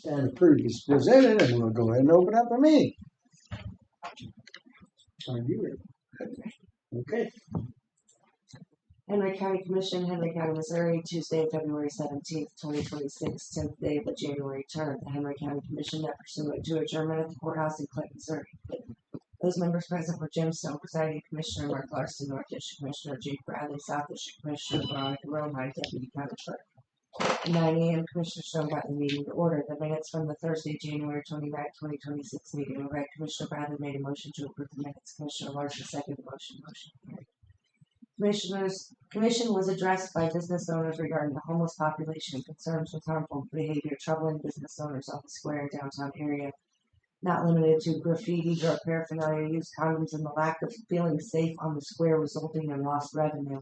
and approved is presented, and we'll go ahead and open up the meeting. Are you ready? Okay. Henry County Commission, Henry County, Missouri, Tuesday, February 17th, 2026, 10th day of the January term. The Henry County Commission met pursuant to adjournment at the courthouse in Clinton, Missouri. Those members present were Jim Stone, presiding commissioner, Mark Larson, North District Commissioner, Jake Bradley, South District Commissioner, Veronica Romine, Deputy County Clerk. At 9 a.m., Commissioner Stone brought the meeting to order. The minutes from the Thursday, January 29, 2026 meeting were read. Commissioner Bradley made a motion to approve the minutes. Commissioner Larson seconded the motion. Motion carried. Commission was addressed by business owners regarding the homeless population and concerns with harmful behavior troubling business owners on the square and downtown area, not limited to graffiti, drug paraphernalia, used condoms, and the lack of feeling safe on the square resulting in lost revenue.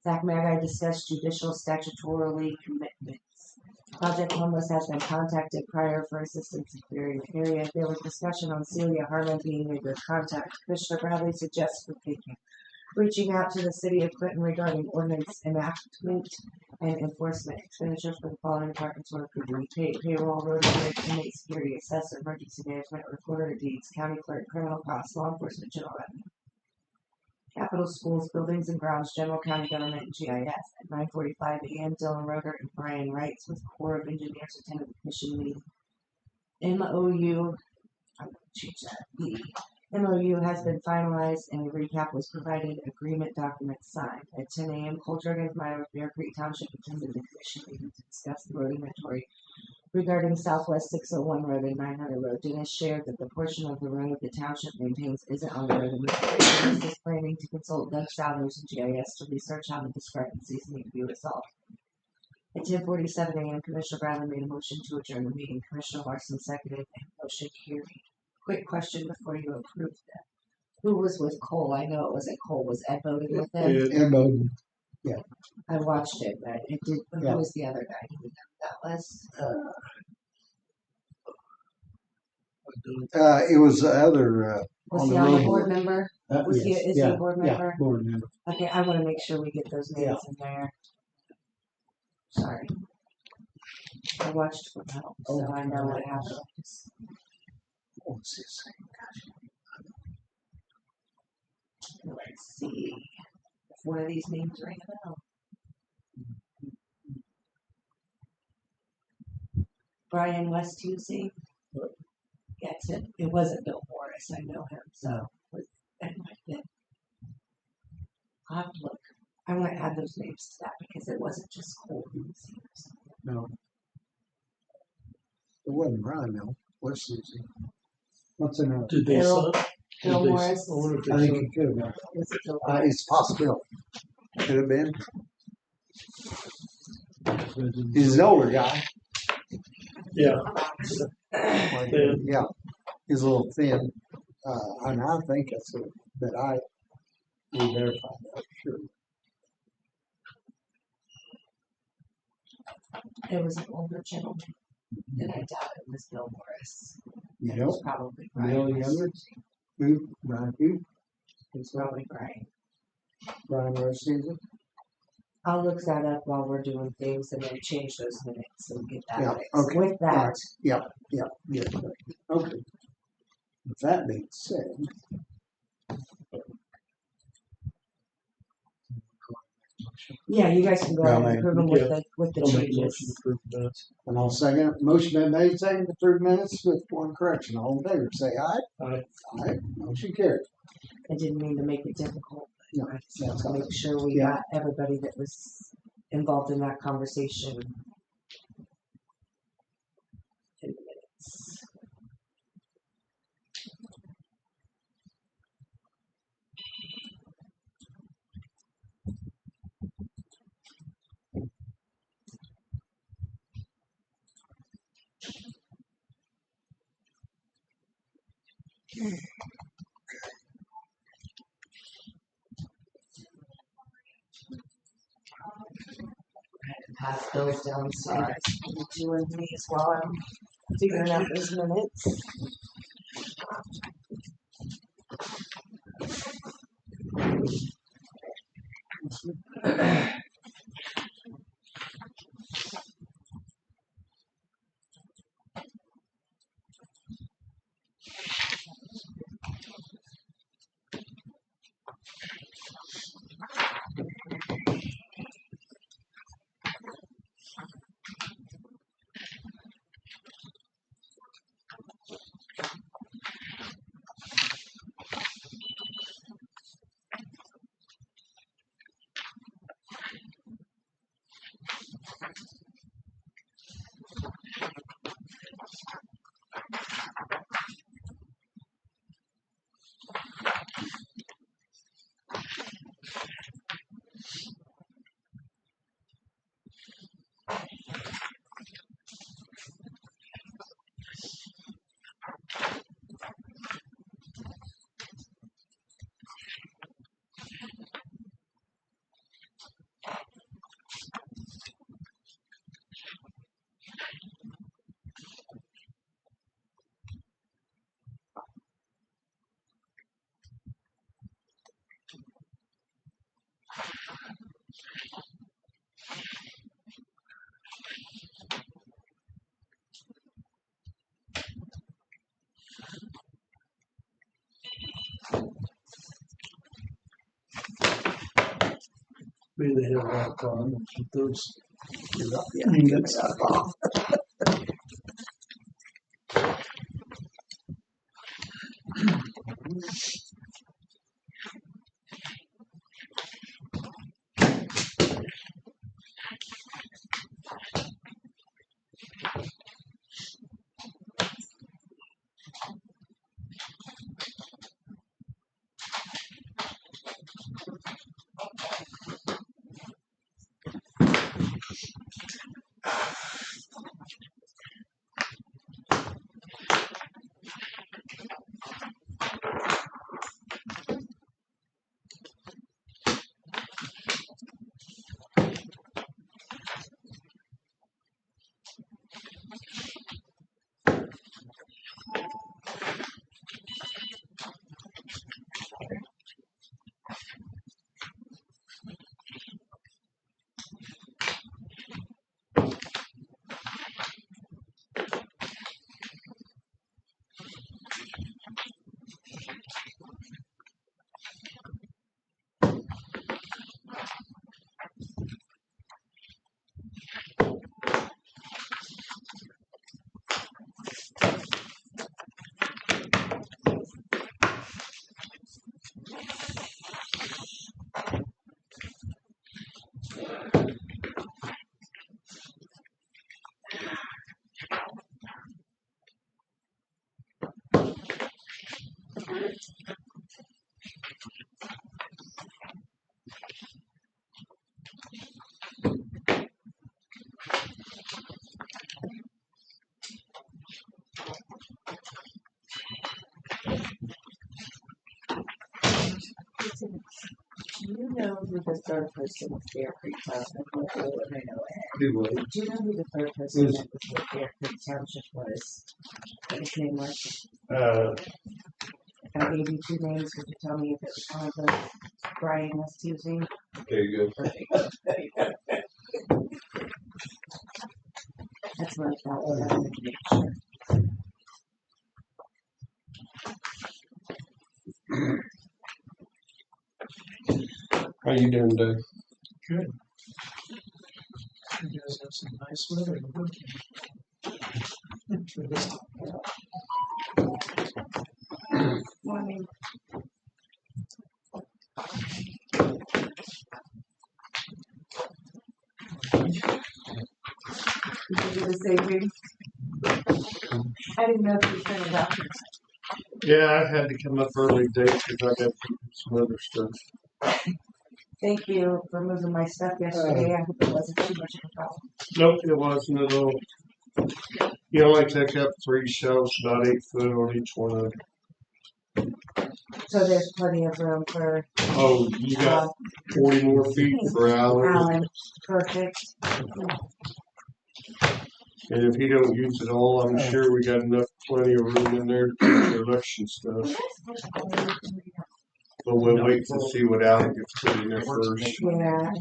Zach Magai discussed judicial statutorily commitments. Project Homeless has been contacted prior for assistance in clearing the area. There was discussion on Celia Harmon being a good contact. Commissioner Bradley suggests reaching out to the city of Clinton regarding ordinance enactment and enforcement. Expenditures for the following departments were approved: payroll, road and bridge, inmate security, assessor, emergency management, recorder of deeds, county clerk, criminal costs, law enforcement, general revenue. Capital Schools, Buildings and Grounds, General County Government, and GIS. At 9:45 a.m., Dylan Roeder and Brian Wrights with Corps of Engineers attended the commission meeting. MOU, I'm going to change that. The MOU has been finalized and a recap was provided, agreement documents signed. At 10 a.m., Cole Jurgens-Meyer with Bear Creek Township attended the commission meeting to discuss the road inventory regarding Southwest 601 Road and 900 Road. Dennis shared that the portion of the road the township maintains isn't on the road inventory. Dennis is planning to consult Doug Souders and GIS to research how the discrepancies need to be resolved. At 10:47 a.m., Commissioner Bradley made a motion to adjourn the meeting. Commissioner Larson seconded and motion carried. Quick question before you approve that. Who was with Cole? I know it wasn't Cole. Was Ed voting with him? Ed Bowden. I watched it, but it did. Yeah. Who was the other guy? Do we know that was? It was the other. Was on he the on the road board member? Was he? yes, Is he a board member? Yeah, board member. Okay, I want to make sure we get those names in there. Sorry. I watched for help, so I know what happened. What's his Let's see if one of these names ring a bell. Brian Westhuesing. Yes, it wasn't Bill Morris. I know him, so that might be. I'll have to look. I want to add those names to that because it wasn't just Cole who was here. No. It wasn't Brian, no. What's his name? What's the name? Did they Bill- sign? Bill Did they- Morris. I wonder if I they think signed. it could have been. Is it Bill It's possible. Could have been. Thin. He's an older guy. Yeah, Yeah. He's a little thin. And I think that's it. But we verified that for sure. It was an older gentleman, and I doubt it was Bill Morris. You It know? was probably Brian. Bill Younger? Who? Brian who? It was probably Brian. Brian Westhuesing? I'll look that up while we're doing things and then change those minutes and get that Yeah, fixed. okay. With that, Right. Yeah. Okay. With that being said. yeah, you guys can go Yeah, ahead and man. approve them with the I'll make a motion to changes. approve the minutes. And I'll second it. Motion been made, second to approve minutes with one correction. All in favor, say aye. Aye. Aye. Motion carried. I didn't mean to make it difficult. No, I just want that's to all make right. sure we Yeah. got everybody that was involved in that conversation. In the minutes. Pass those down so you guys can do these while I'm figuring out those minutes. Maybe they have that problem with those Yeah. units. Do you know who the third person with Bear Creek Township was? Do what? Do you know who the third person that was with Bear Creek Township was? What his name was? If I gave you two names, would you tell me if it was one of those Brian was using? There you go. That's what I thought. But I wanted to make sure. How you doing, Doug? Good. You guys have some nice weather. Morning. Did you do the same thing? I didn't know if you turned it up. Yeah, I had to come up early today because I got some other stuff. Thank you for moving my stuff yesterday. I hope it wasn't too much of a problem. Nope, it wasn't at all. You only took up 3 shelves, about 8 foot on each one of them. So there's plenty of room for Oh, you got 40 more feet for Alan. Alan. Perfect. And if he don't use it all, I'm sure we got plenty of room in there for election stuff. But we'll wait to see what Alan gets put in there first. Yeah,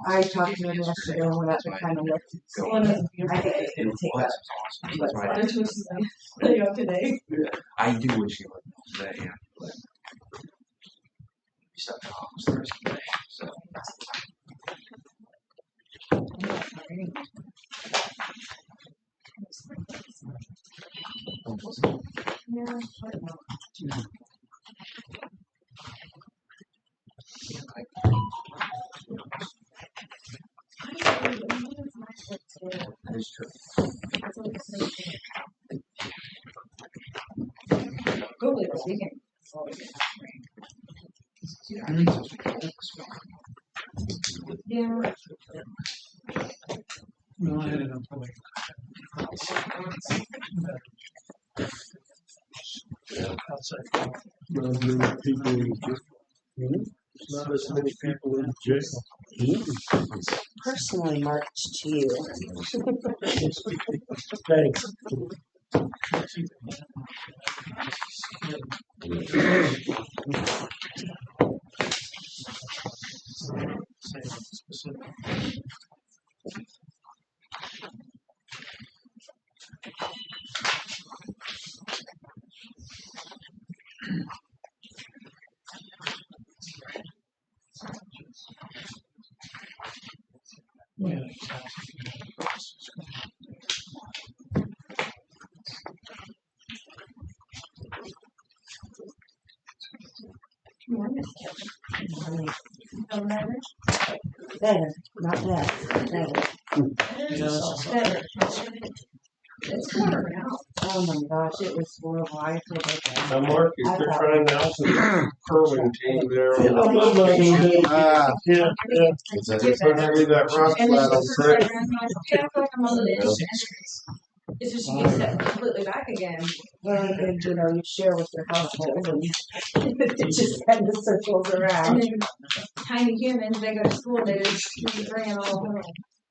I talked to him yesterday and went up and kind of looked. I think it's gonna take up. There you go today. I do wish you would know today, yeah. But we stuck in the office the rest of the day, so. That is true. Google was speaking. Yeah. No, I had an employee. Outside. Not as many people in jail. Not as many people in jail. Personally marked to you. Thanks. morning, Kevin. No matter. Better, not bad, better. Better. It's warmer now. Oh my gosh, it was horrible. I feel like Now, Mark, if you're trying out some curling team there. Ah, Yeah, yeah. Put maybe that rock And then slide on she's track. like, yeah, I feel like I'm on the edge. It's just you get set completely back again. well, and you know, you share with your household and it just kind of circles And around. then tiny humans, they go to school, they just keep bringing all home.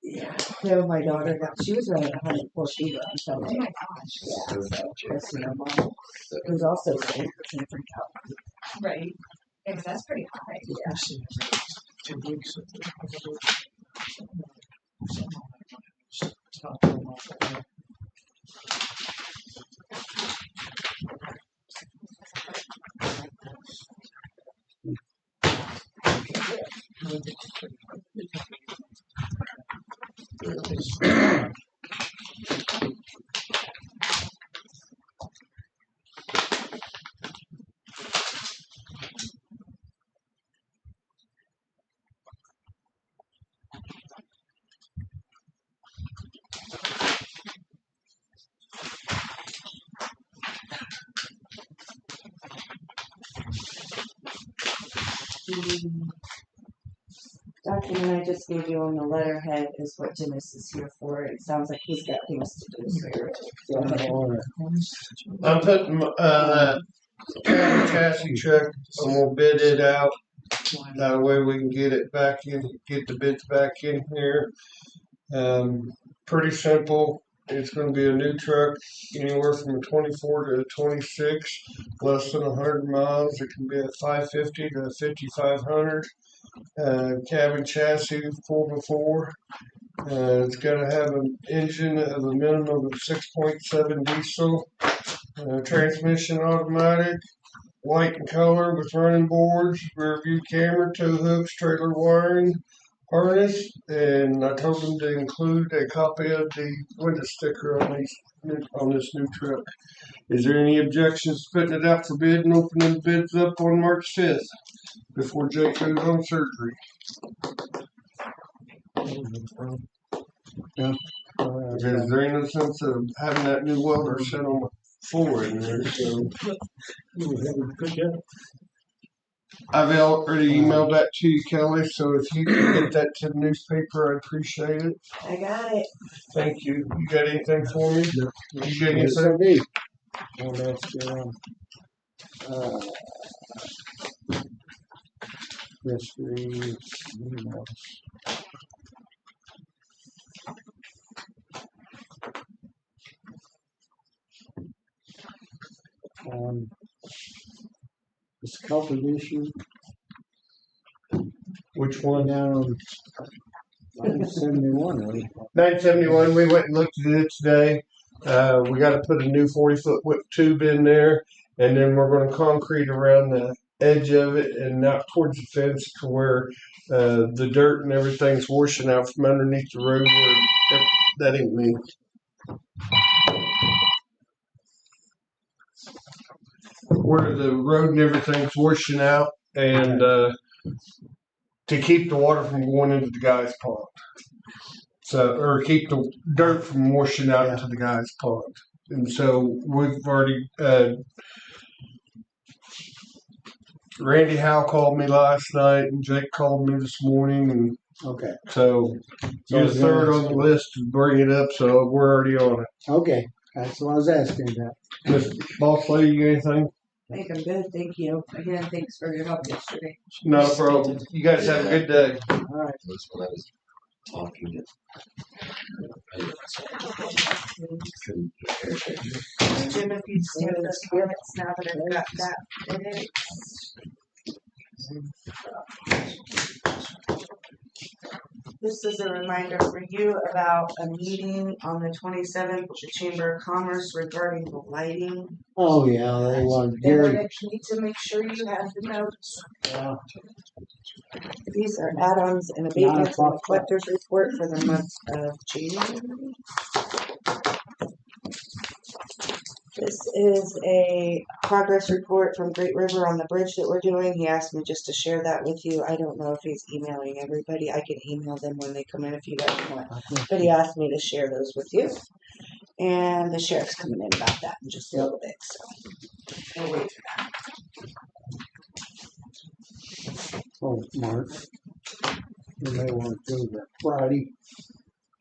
Yeah. No, my daughter got, she was running 104 fever on Oh Sunday. my gosh. Yeah, so, just, you know, mom was also sick, can't freak out. Right. Yeah, 'cause that's pretty high. Yeah. 2 weeks. It's not too much. Document I just gave you on the letterhead is what Dennis is here for. It sounds like he's got things to do, so go ahead. I'm putting, chassis truck, I'm gonna bid it out. That way we can get it back in, get the bids back in here. Pretty simple. It's gonna be a new truck, anywhere from a 24 to a 26, less than 100 miles. It can be a 550 to a 5500. Cabin chassis 4x4. It's gotta have an engine of a minimum of 6.7 diesel. Transmission automatic, white in color with running boards, rear view camera, tow hooks, trailer wiring, harness, and I told them to include a copy of the window sticker on this new truck. Is there any objections to putting it out for bid and opening the bids up on March 5th before Jake goes on surgery? Because there ain't no sense of having that new welder set on the floor in there, so. I've already emailed that to you, Kelly, so if you can get that to the newspaper, I appreciate it. I got it. Thank you. You got anything for me? You got anything? indeed. What else do history, emails. This culvert issue Which one? down on 971, right? 971, we went and looked at it today. We gotta put a new 40-foot width tube in there, and then we're gonna concrete around the edge of it and out towards the fence to where the dirt and everything's washing out from underneath the road where that ain't me. Where the road and everything's washing out, and to keep the water from going into the guy's pond. So, or keep the dirt from washing out into the guy's pond. And so we've already, Randy Howe called me last night and Jake called me this morning, and Okay, so you're the third on the list to bring it up, so we're already on it. okay, that's what I was asking about. Miss Boss Lady, you got anything? I think I'm good. Thank you. Again, thanks for your help yesterday. Not a problem. You guys have a good day. All right, Was when I was talking to. Jim, if you'd stand with us minutes now that I've got that minutes. This is a reminder for you about a meeting on the 27th with the Chamber of Commerce regarding the lighting. oh yeah, they want They Gary, need to make sure you have the notes. yeah, These are add-ons and abatements in the collector's report for the month of January. This is a progress report from Great River on the bridge that we're doing. He asked me just to share that with you. I don't know if he's emailing everybody. I can email them when they come in if you guys want. But he asked me to share those with you. And the sheriff's coming in about that in just a little bit, so. We'll wait for that. Oh, Mark. You may want to go to Friday,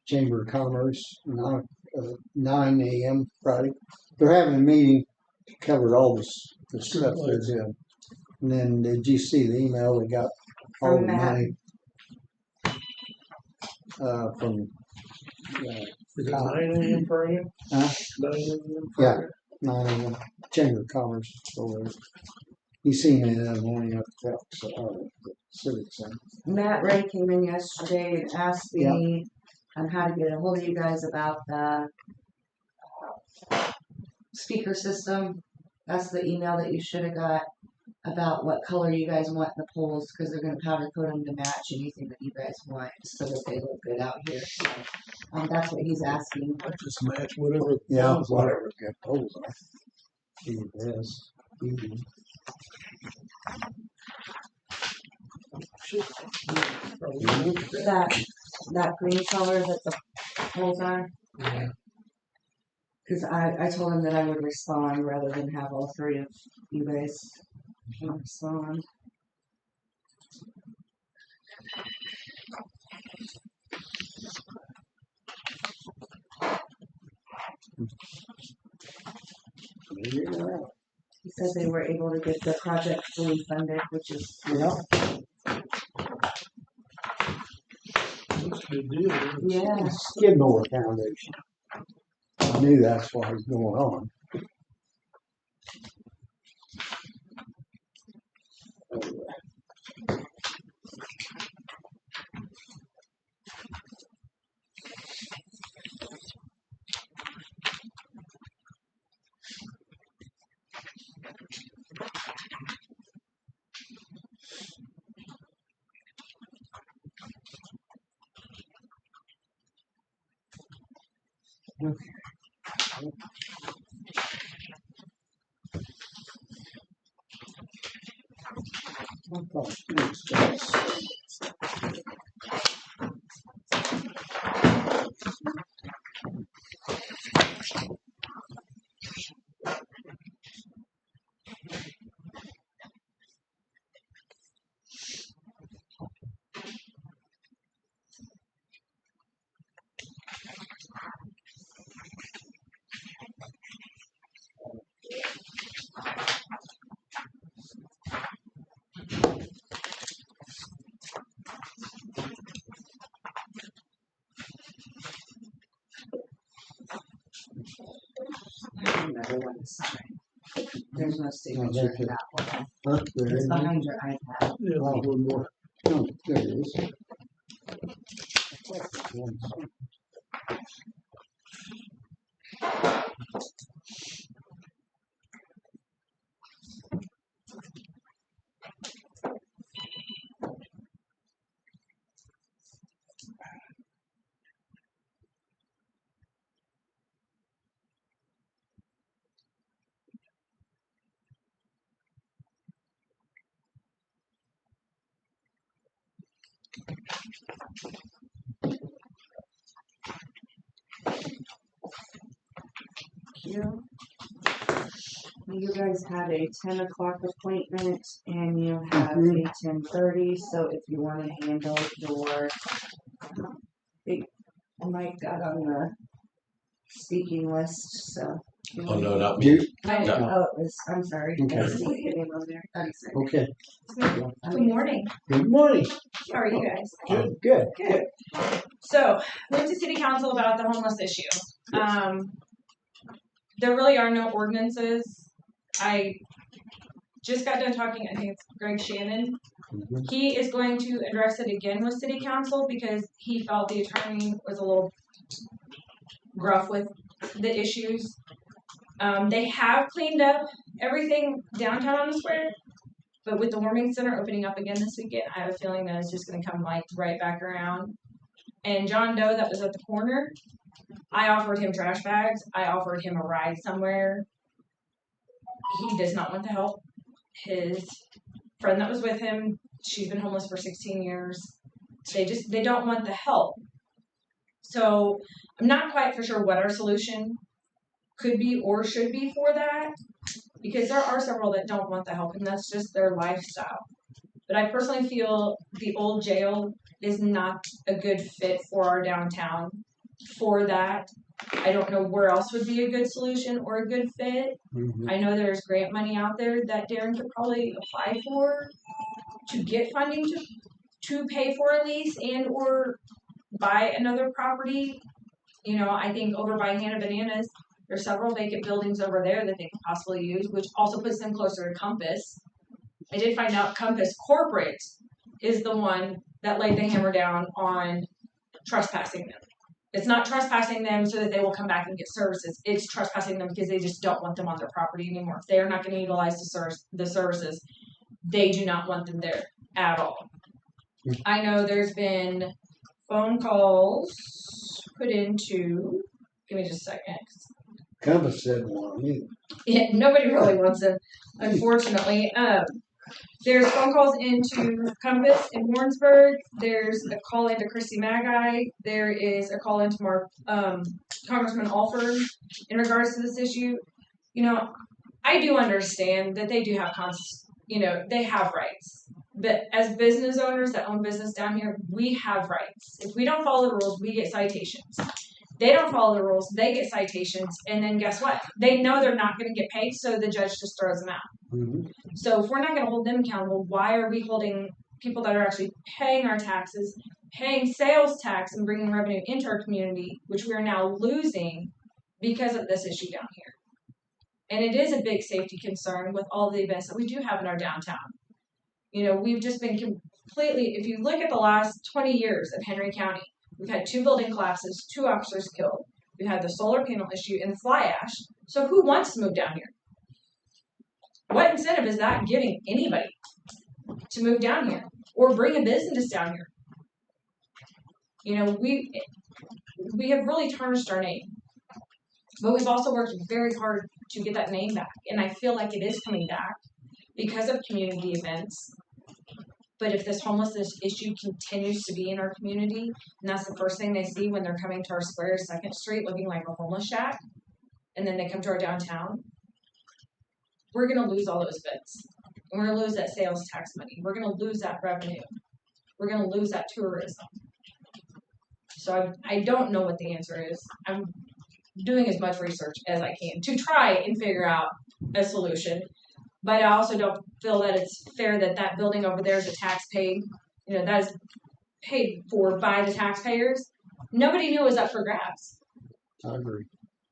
Chamber of Commerce, 9 a.m. Friday. They're having a meeting to cover all the stuff they're doing. And then did you see the email that got all From the Matt. money? From, Is it 9 a.m. Friday? Huh? 9 a.m. Yeah. Friday? 9 a.m. Chamber of Commerce. Over there. He seen me that morning at the Civic Center. Matt Ray came in yesterday and asked me on how to get a hold of you guys about the speaker system. That's the email that you should have got about what color you guys want the poles, because they're going to powder coat them to match anything that you guys want so that they look good out here. So, that's what he's asking. Just match whatever. Yeah, whatever good poles are. He is. That green color that the poles are. Yeah. Because I told him that I would respond rather than have all three of you guys respond. He said they were able to get the project fully funded, which is Good deal. yeah. Skidmore Foundation. I knew that's what was going on. Another one to sign. There's no signature there's in that one. Huh? There It's is behind your iPad. Yeah, one more. Oh, there it is. You guys had a 10 o'clock appointment and you have a 10:30, so if you want to handle your big Mike got on the speaking list, so. Oh, no, not me. You, Oh, No. it was, I'm sorry. I Okay. see your name on there. 36. okay. Good morning. Good morning. How are you guys? Good. Good. So, went to city council about the homeless issue. There really are no ordinances. I just got done talking, I think it's Greg Shannon. Mhm. He is going to address it again with city council because he felt the attorney was a little gruff with the issues. They have cleaned up everything downtown on the square, but with the warming center opening up again this weekend, I have a feeling that it's just going to come like right back around. And John Doe, that was at the corner, I offered him trash bags. I offered him a ride somewhere. he does not want the help. His friend that was with him, she's been homeless for 16 years. They don't want the help. So I'm not quite for sure what our solution could be or should be for that, because there are several that don't want the help, and that's just their lifestyle. But I personally feel the old jail is not a good fit for our downtown for that. I don't know where else would be a good solution or a good fit. I know there's grant money out there that Darren could probably apply for to get funding to pay for a lease and or buy another property. You know, I think over by Hannah Bananas, there's several vacant buildings over there that they could possibly use, which also puts them closer to Compass. I did find out Compass Corporate is the one that laid the hammer down on trespassing them. It's not trespassing them so that they will come back and get services. It's trespassing them because they just don't want them on their property anymore. If they are not going to utilize the services, they do not want them there at all. I know there's been phone calls put into, give me just a second. Compass said one either. Yeah, nobody really wants them, unfortunately. There's phone calls into Compass in Warrensburg. There's a call into Christy Magai. There is a call into Congressman Alford in regards to this issue. You know, I do understand that they do have they have rights. But as business owners that own business down here, we have rights. If we don't follow the rules, we get citations. They don't follow the rules, they get citations, and then guess what? They know they're not going to get paid, so the judge just throws them out. So if we're not going to hold them accountable, why are we holding people that are actually paying our taxes, paying sales tax, and bringing revenue into our community, which we are now losing because of this issue down here? And it is a big safety concern with all the events that we do have in our downtown. You know, we've just been completely, if you look at the last 20 years of Henry County, we've had 2 building collapses, 2 officers killed. We've had the solar panel issue and fly ash. So who wants to move down here? What incentive is that giving anybody to move down here or bring a business down here? You know, we have really tarnished our name. But we've also worked very hard to get that name back. And I feel like it is coming back because of community events. But if this homelessness issue continues to be in our community, and that's the first thing they see when they're coming to our square, 2nd Street, looking like a homeless shack, and then they come to our downtown, we're going to lose all those events. And we're going to lose that sales tax money. We're going to lose that revenue. We're going to lose that tourism. So I don't know what the answer is. I'm doing as much research as I can to try and figure out a solution. But I also don't feel that it's fair that that building over there is a tax paid, that is paid for by the taxpayers. Nobody knew it was up for grabs. I agree.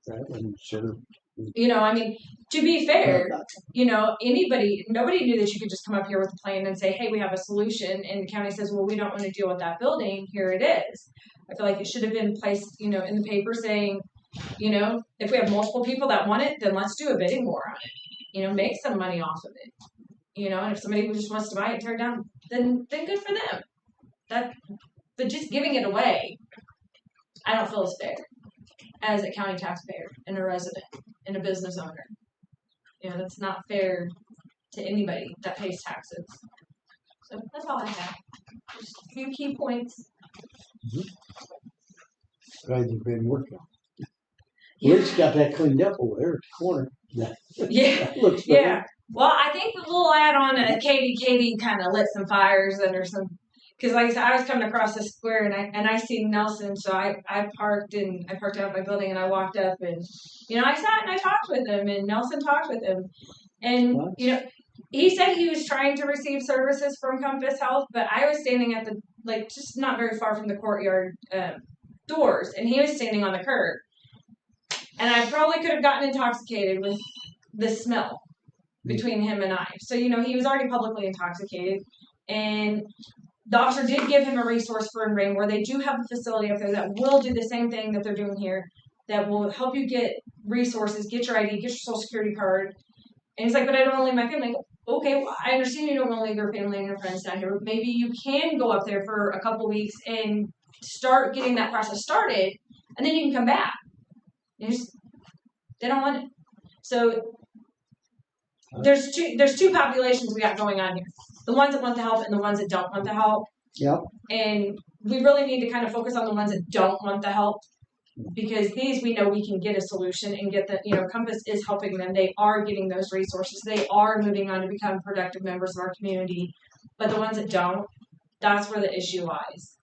That one should have. I mean, to be fair, nobody knew that you could just come up here with a plan and say, hey, we have a solution. And the county says, well, we don't want to deal with that building. Here it is. I feel like it should have been placed, in the paper saying, if we have multiple people that want it, then let's do a bidding war on it. Make some money off of it. And if somebody just wants to buy it, tear it down, then good for them. But just giving it away, I don't feel is fair as a county taxpayer and a resident and a business owner. That's not fair to anybody that pays taxes. So that's all I have. Just a few key points. Glad you've been working on it. We just got that cleaned up over there at the corner. Yeah. That looks better. Yeah. Well, I think the little add-on Katie kind of lit some fires under some, because like I said, I was coming across the square and I see Nelson, so I parked out my building and I walked up and I sat and I talked with him and Nelson talked with him and What? he said he was trying to receive services from Compass Health, but I was standing at the just not very far from the courtyard doors and he was standing on the curb. And I probably could have gotten intoxicated with the smell between him and I. So, he was already publicly intoxicated. And the officer did give him a resource for in Rain where they do have a facility up there that will do the same thing that they're doing here, that will help you get resources, get your ID, get your social security card. And he's like, but I don't want to leave my family. Okay, well, I understand you don't want to leave your family and your friends down here. But maybe you can go up there for a couple weeks and start getting that process started, and then you can come back. They don't want it. So there's two populations we got going on here. The ones that want the help and the ones that don't want the help. Yep. And we really need to kind of focus on the ones that don't want the help, because these we know we can get a solution and get the, Compass is helping them. They are getting those resources. They are moving on to become productive members of our community. But the ones that don't, that's where the issue lies.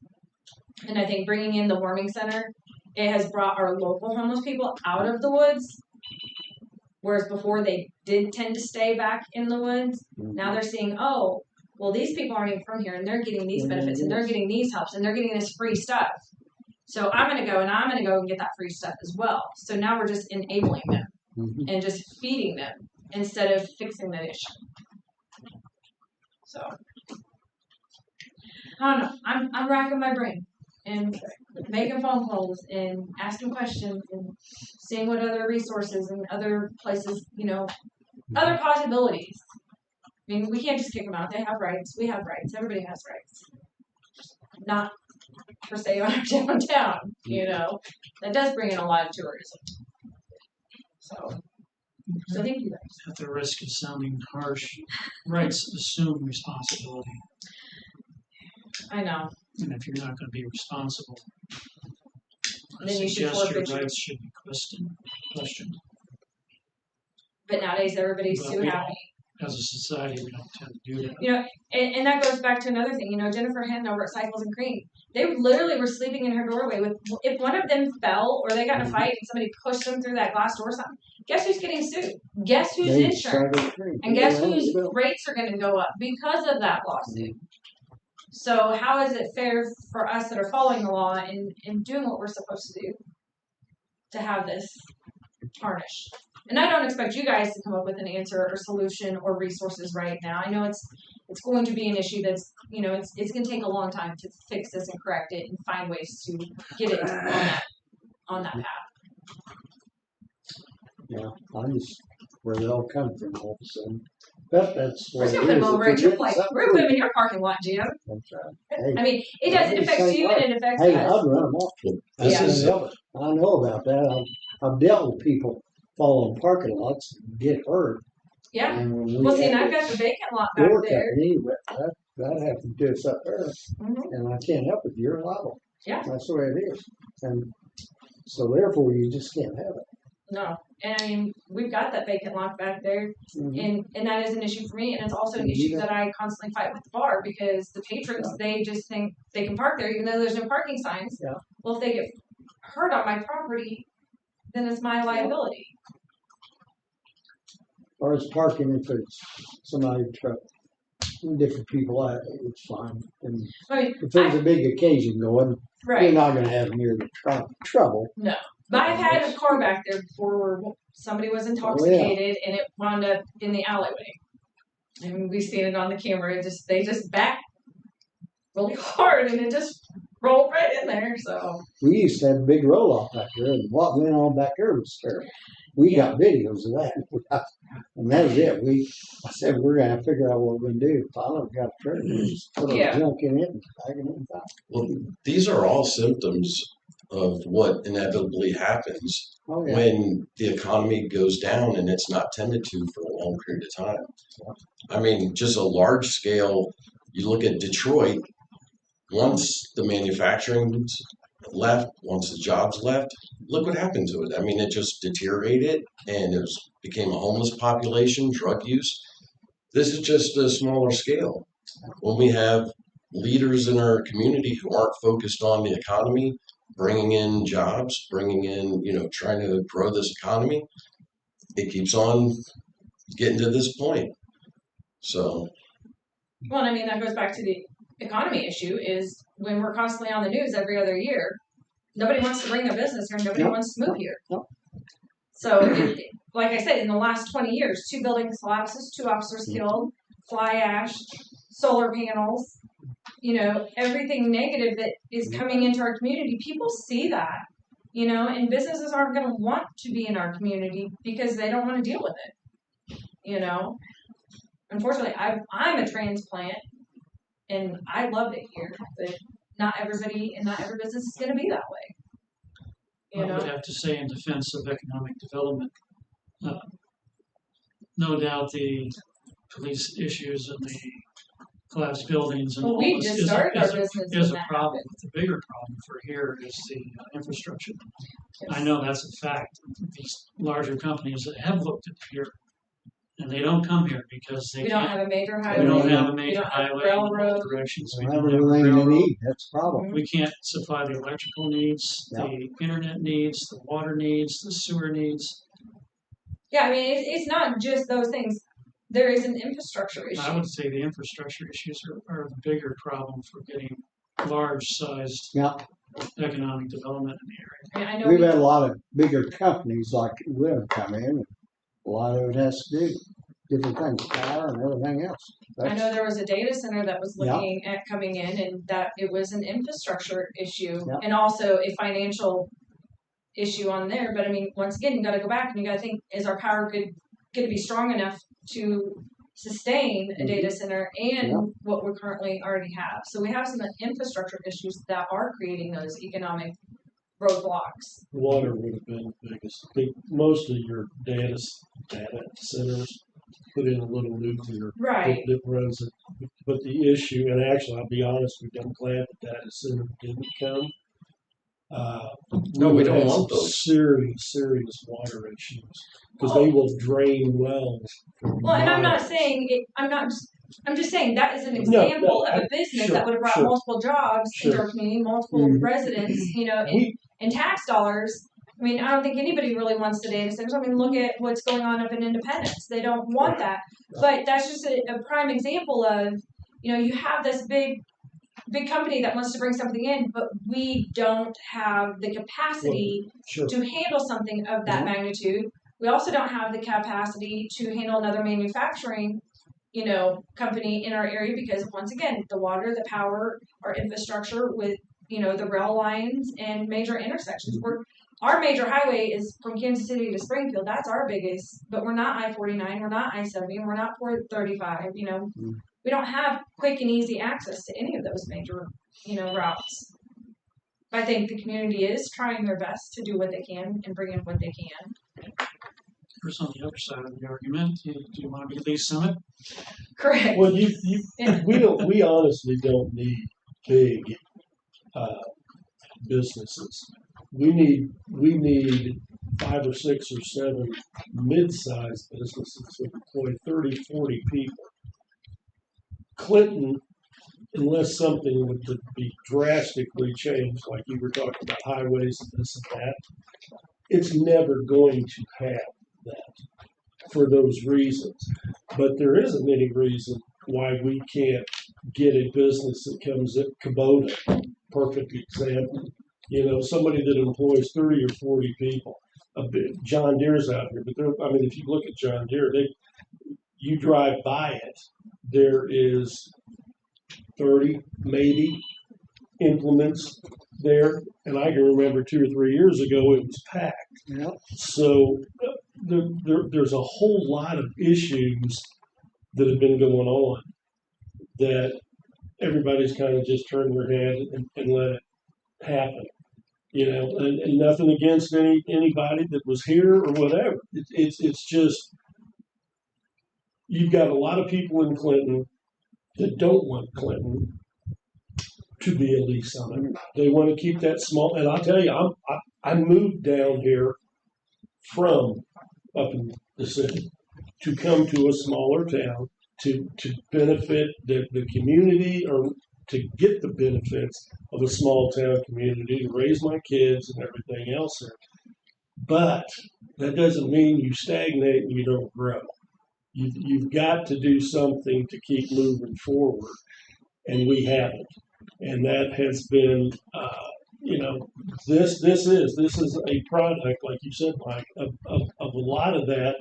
And I think bringing in the warming center, it has brought our local homeless people out of the woods. Whereas before they did tend to stay back in the woods. Now they're seeing, oh, well, these people aren't even from here and they're getting these benefits and they're getting these helps and they're getting this free stuff. So I'm going to go and get that free stuff as well. So now we're just enabling them and just feeding them instead of fixing the issue. So I don't know. I'm racking my brain and making phone calls and asking questions and seeing what other resources and other places, other possibilities. I mean, we can't just kick them out. They have rights. We have rights. Everybody has rights. Not per se on our downtown, That does bring in a lot of tourism. So thank you guys. At the risk of sounding harsh, rights assume responsibility. I know. And if you're not going to be responsible, I Then you should suggest your forfeit your- rights should be questioned. But nowadays everybody's But too we happy. As a society, we don't tend to do that. And that goes back to another thing. Jennifer Henn over at Cycles and Cream, they literally were sleeping in her doorway with, if one of them fell or they got in a fight and somebody pushed them through that glass door or something, guess who's getting sued? Guess who's insurance? And guess whose rates are going to go up because of that lawsuit? So how is it fair for us that are following the law and doing what we're supposed to do to have this tarnished? And I don't expect you guys to come up with an answer or solution or resources right now. I know it's going to be an issue that's, it's going to take a long time to fix this and correct it and find ways to get it on that path. Yeah, I'm just where they all come from all of a sudden. But that's We're what just it gonna put is. them over If at you're your place. getting We're gonna put them something in your parking lot, Jim. That's right. I mean, it does. It affects you and it affects Hey, us. I'd run them off. This Yeah. is, I know about that. I've dealt with people falling parking lots and get hurt. Yeah. And when we Well, see, and had I've got the vacant lot back door there. company, that happened to us up there, Mhm. and I can't help it. You're liable. Yeah. That's the way it is. And so therefore, you just can't have it. No, and I mean, we've got that vacant lot back there, Mhm. and that is an issue for me, and it's also an issue that I constantly fight with the bar because the patrons they just think they can park there even though there's no parking signs. Yeah. Well, if they get hurt on my property, then it's my liability. Or it's parking if it's somebody truck, different people, it's fine. And I mean, if there's a big occasion going, you're right? not gonna have near the trouble. But I've had a car back there before where somebody was intoxicated and it wound up in the alleyway. And we've seen it on the camera. They just backed really hard and it just rolled right in there. So We used to have a big roll off back there, and what went on back there was terrible. We got videos of that. And that was it. I said, we're gonna figure out what we're gonna do. Finally, we got a trailer, just put our Yeah. junk in it and bag it in back. well, these are all symptoms of what inevitably happens Oh, yeah. when the economy goes down and it's not tended to for a long period of time. I mean, just a large scale, you look at Detroit, once the manufacturing left, once the jobs left, look what happened to it. I mean, it just deteriorated and became a homeless population, drug use. This is just a smaller scale. When we have leaders in our community who aren't focused on the economy, bringing in jobs, bringing in, trying to grow this economy, it keeps on getting to this point. So, well, I mean that goes back to the economy issue is when we're constantly on the news every other year, nobody wants to bring their business here, nobody Nope. wants to move here. Nope. So, like I said, in the last 20 years, 2 building collapses, 2 officers killed, fly ash, solar panels, everything negative that is coming into our community. People see that, and businesses aren't going to want to be in our community because they don't want to deal with it. Unfortunately, I'm a transplant and I love it here, but not everybody and not every business is going to be that way. I would have to say in defense of economic development, no doubt the police issues and the collapsed buildings and Well, all we this just is started a, our is a, business is when a that problem. happened. The bigger problem for here is the infrastructure. I know that's a fact. These larger companies that have looked at here, and they don't come here because they We don't can't. have a major We highway. don't have a We major don't have highway in all railroad. directions. They We have don't have a everything they railroad. need, that's the problem. We can't supply the electrical needs, the internet needs, the water needs, the sewer needs. Yeah, I mean, it's not just those things. There is an infrastructure I issue. would say the infrastructure issues are the bigger problem for getting large-sized Yeah, economic development in the area. I mean, I know we've we- had a lot of bigger companies like Will come in, and a lot of it has to do different things, power and everything else. I know there was a data center that was Yeah. looking at coming in, and that it was an infrastructure issue Yeah. and also a financial issue on there. But I mean, once again, you got to go back and you got to think: is our power going to be strong enough to sustain a data center and Yeah. what we currently already have? So we have some infrastructure issues that are creating those economic roadblocks. Water would have been the biggest. I think most of your data centers put in a little nuclear Right. that runs it. But the issue, and actually, I'll be honest with you, I'm glad the data center didn't come. No, we would don't have want some those. serious water issues because they will drain wells. For Well, and I'm not miles. saying it. I'm just saying that is an No, example no, of a business sure, that would have brought sure. multiple jobs into our community, multiple Mhm. residents, and We, tax dollars. I mean, I don't think anybody really wants the data centers. I mean, look at what's going on up in Independence. They don't want that. But that's just a prime example of, you have this big company that wants to bring something in, but we don't have the capacity sure. to handle something of that magnitude. We also don't have the capacity to handle another manufacturing, company in our area because once again, the water, the power, our infrastructure with, the rail lines and major intersections. Our major highway is from Kansas City to Springfield. That's our biggest, but we're not I-49, we're not I-70, we're not 435, We don't have quick and easy access to any of those major, routes. I think the community is trying their best to do what they can and bring in what they can. Here's on the other side of the argument. Do you want to be Lee Summit? Correct. Well, Yeah. we honestly don't need big businesses. We need 5 or 6 or 7 mid-sized businesses that employ 30, 40 people. Clinton, unless something would be drastically changed, like you were talking about highways and this and that, it's never going to have that for those reasons. But there isn't any reason why we can't get a business that comes in Kubota, perfect example. Somebody that employs 30 or 40 people. John Deere's out here, but if you look at John Deere, you drive by it, there is 30 maybe implements there, and I can remember 2 or 3 years ago it was packed. Yeah. So there's a whole lot of issues that have been going on that everybody's kind of just turned their head and let it happen. And nothing against anybody that was here or whatever. It's just you've got a lot of people in Clinton that don't want Clinton to be a Lee Summit. They want to keep that small. And I'll tell you, I moved down here from up in the city to come to a smaller town to benefit the community or to get the benefits of a small town community, to raise my kids and everything else there. But that doesn't mean you stagnate and you don't grow. You've got to do something to keep moving forward, and we haven't. And that has been, this is a product, like you said, Mike, of a lot of that,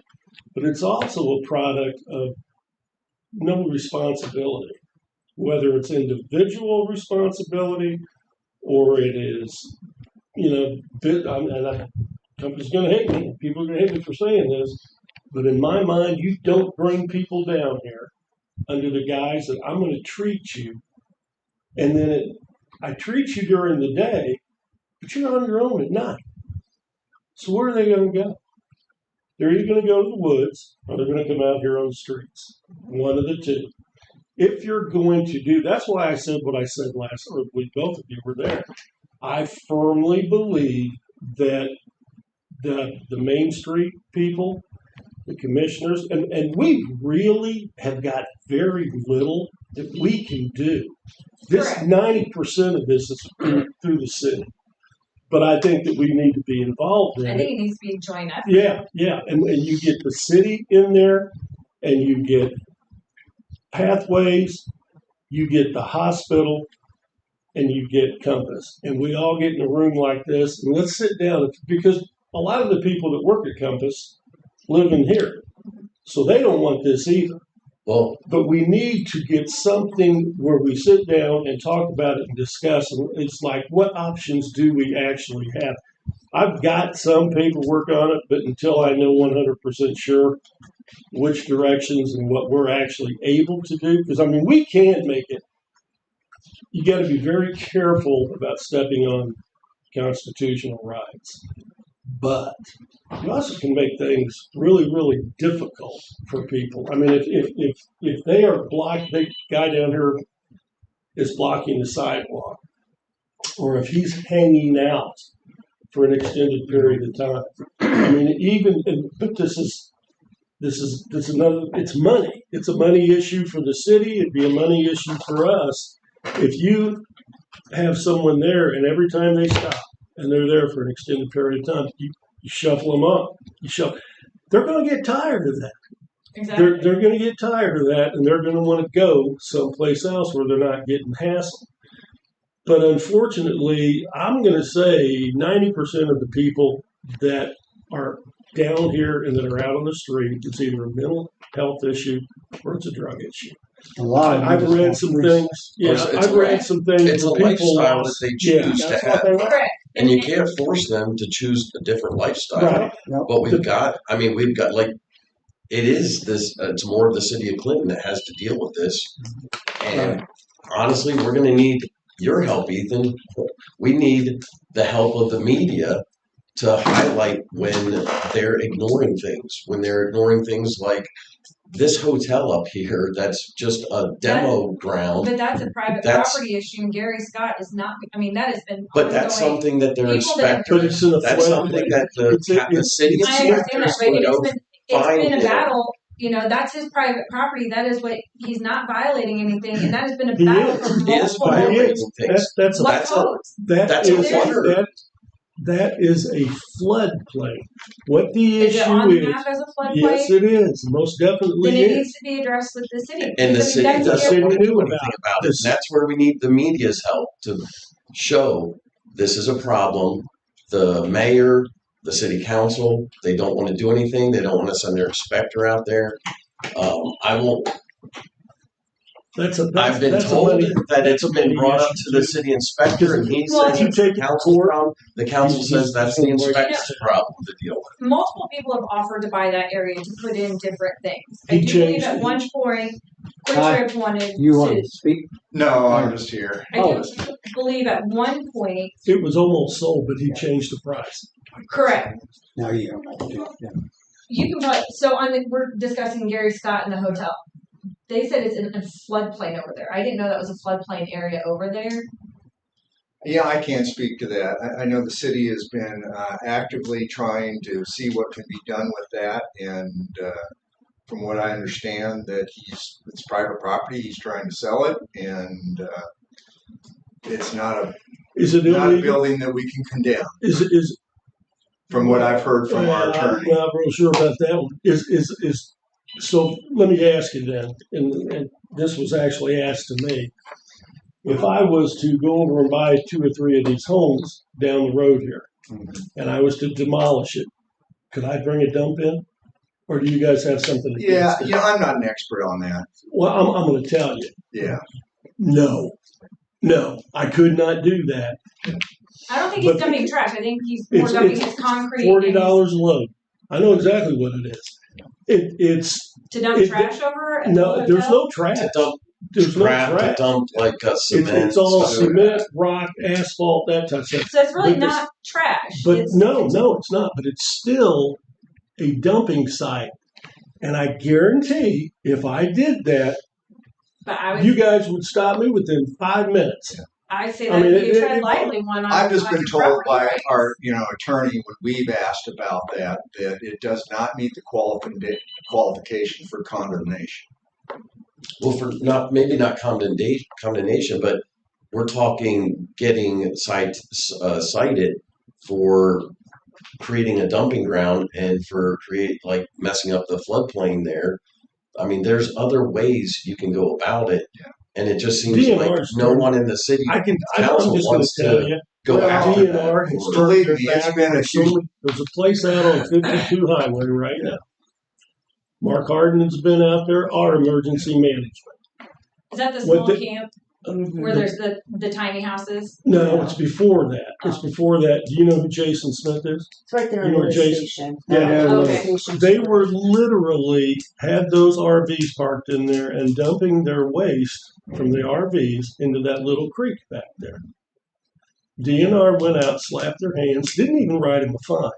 but it's also a product of no responsibility, whether it's individual responsibility or it is, company's going to hate me. People are going to hate me for saying this, but in my mind, you don't bring people down here under the guise that I'm going to treat you, and then I treat you during the day, but you're on your own at night. So where are they going to go? They're either going to go to the woods or they're going to come out here on the streets. One of the two. If you're going to do, that's why I said what I said last week. Both of you were there. I firmly believe that the Main Street people, the commissioners, and we really have got very little that we can do. This Correct. 90% of this is through the city. But I think that we need to be involved in I it. think it needs to be a joint effort. Yeah. And you get the city in there, and you get Pathways, you get the hospital, and you get Compass. And we all get in a room like this, and let's sit down, because a lot of the people that work at Compass live in here. So they don't want this either. Well, But we need to get something where we sit down and talk about it and discuss. And it's like, what options do we actually have? I've got some paperwork on it, but until I know 100% sure which directions and what we're actually able to do, because I mean, we can make it. You got to be very careful about stepping on constitutional rights. But you also can make things really, really difficult for people. I mean, if they are blocked, the guy down here is blocking the sidewalk, or if he's hanging out for an extended period of time. I mean, but this is another. It's money. It's a money issue for the city. It'd be a money issue for us if you have someone there, and every time they stop, and they're there for an extended period of time, you shuffle them up. They're going to get tired of that. Exactly. They're going to get tired of that, and they're going to want to go someplace else where they're not getting hassled. But unfortunately, I'm going to say 90% of the people that are down here and that are out on the street, it's either a mental health issue or it's a drug issue. A lot of I've them read just some want things. Yeah, It's I've read some things. it's a where people lifestyle lost- that they Yeah, choose to that's what have. they want. Correct. And you can't force them to choose a different lifestyle. Right. But we've got like, it is this, it's more of the city of Clinton that has to deal with this. And honestly, we're going to need your help, Ethan. We need the help of the media to highlight when they're ignoring things like this hotel up here that's just a demo ground. But that's a private That's- property issue, and Gary Scott is not, I mean, that has been But that's ongoing. something that they're People that- inspecting. But it's in a That's floodplain. something that the It's- city it's- I understand that, inspectors but would go it's find been a it. battle. You know, that's his private property. That is what, he's not violating anything, and that has been a He battle is. for He is multiple violating years. things. That's What that's a- codes? That's a wonder. That is a floodplain. What the Is it on issue the is, map as a floodplain? yes, it is. Most definitely Then it is. needs to be addressed with the city. And the Because, I city mean, that's doesn't what- want to do about anything about it. this. And that's where we need the media's help to show this is a problem. The mayor, the city council, they don't want to do anything. They don't want to send their inspector out there. I won't. I've been told that it's been brought up to the city inspector, and he Well, says you it's take the it to council's court. problem. The council says that's the inspector's problem to deal with. Multiple people have offered to buy that area to put in different things. I He do believe changed at it. one point, Quick Hi. Trip wanted You want to, to speak? No, I'm just here. I do believe at one point, It was almost sold, but he changed the price. correct. No, you don't. Yeah. You can probably, so we're discussing Gary Scott and the hotel. They said it's in a floodplain over there. I didn't know that was a floodplain area over there. Yeah, I can't speak to that. I know the city has been actively trying to see what can be done with that, and from what I understand, that it's private property. He's trying to sell it, and it's not Is it a illegal? building that we can condemn. Is From what I've heard from our I'm attorney. not real sure about that one. Is so? Let me ask you then, and this was actually asked to me. If I was to go over and buy 2 or 3 of these homes down the road here, and I was to demolish it, could I bring a dump in, or do you guys have something Yeah, against it? yeah, I'm not an expert on that. Well, I'm going to tell you, Yeah. no, I could not do that. I don't think he's But- dumping trash. I think he's more It's- dumping it's his concrete. $40 a load. I know exactly what it is. It's to dump it- trash over. At no, the there's hotel? no trash. To dump There's no crap, to trash. dump like cement. It's all stuff. cement, rock, asphalt, that type of stuff. So it's really But this- not trash. But It's- no, it's not. But it's still a dumping site. And I guarantee if I did that, But I you would, guys would stop me within 5 minutes. I'd say I that mean, would be it- a tread it- lightly one on I've just on been your told property by rights. our, attorney when we've asked about that it does not meet the qualification for condemnation. Well, for not, maybe not condemnation, but we're talking getting cited for creating a dumping ground and for like messing up the floodplain there. I mean, there's other ways you can go about it. Yeah. And it just seems like DNR's no one in the city I'm council just going wants to tell to you, go well, after DNR that. has Or- turned Believe their me, it's back been a on so many- There's a place out on 52 Highway right now. Mark Hardin's been out there, our emergency management. Is that the What small the- camp where there's the tiny houses? No, it's before that. It's before that. Do you know who Jason Smith is? It's right there You on know the where lift Jason- station. Yeah. Okay. They were literally had those RVs parked in there and dumping their waste from the RVs into that little creek back there. DNR went out, slapped their hands, didn't even write him a fine.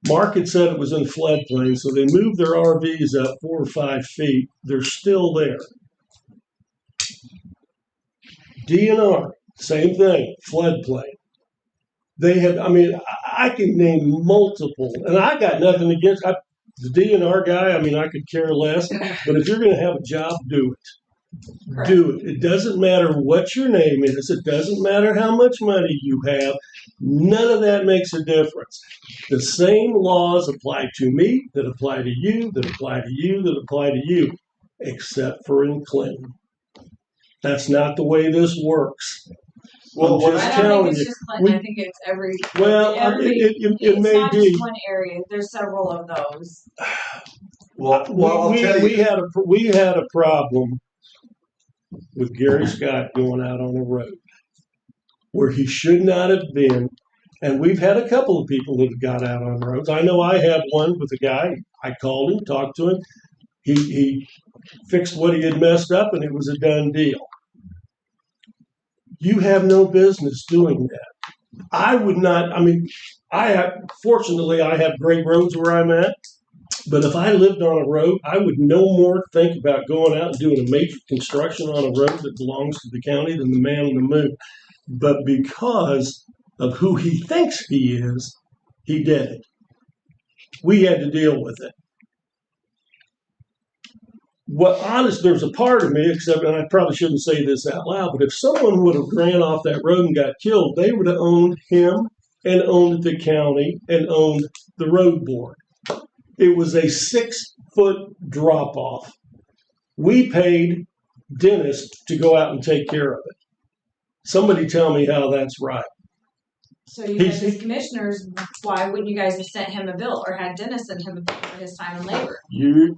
Mark had said it was in floodplain, so they moved their RVs up 4 or 5 feet. They're still there. DNR, same thing, floodplain. They have, I mean, I can name multiple, and I got nothing against the DNR guy. I mean, I could care less, but if you're going to have a job, do it. Do it. It doesn't matter what your name is. It doesn't matter how much money you have. None of that makes a difference. The same laws apply to me, that apply to you, that apply to you, that apply to you, except for in Clinton. That's not the way this works. Well, I'm what just I don't telling think it's you. just Clinton. I think it's every. Well, every, it it's may not be. just one area. There's several of those. Well, I'll tell you. We had a problem with Gary Scott going out on a road where he should not have been. And we've had a couple of people that have got out on roads. I know I had one with a guy. I called him, talked to him. He fixed what he had messed up, and it was a done deal. You have no business doing that. I would not. I mean, fortunately I have great roads where I'm at. But if I lived on a road, I would no more think about going out and doing a major construction on a road that belongs to the county than the man on the moon. But because of who he thinks he is, he did it. We had to deal with it. There's a part of me, except, and I probably shouldn't say this out loud, but if someone would have ran off that road and got killed, they would have owned him and owned the county and owned the road board. It was a 6-foot drop off. We paid Dennis to go out and take care of it. Somebody tell me how that's right. So you guys as commissioners, why wouldn't you guys have sent him a bill or had Dennis send him a bill for his time and labor? You're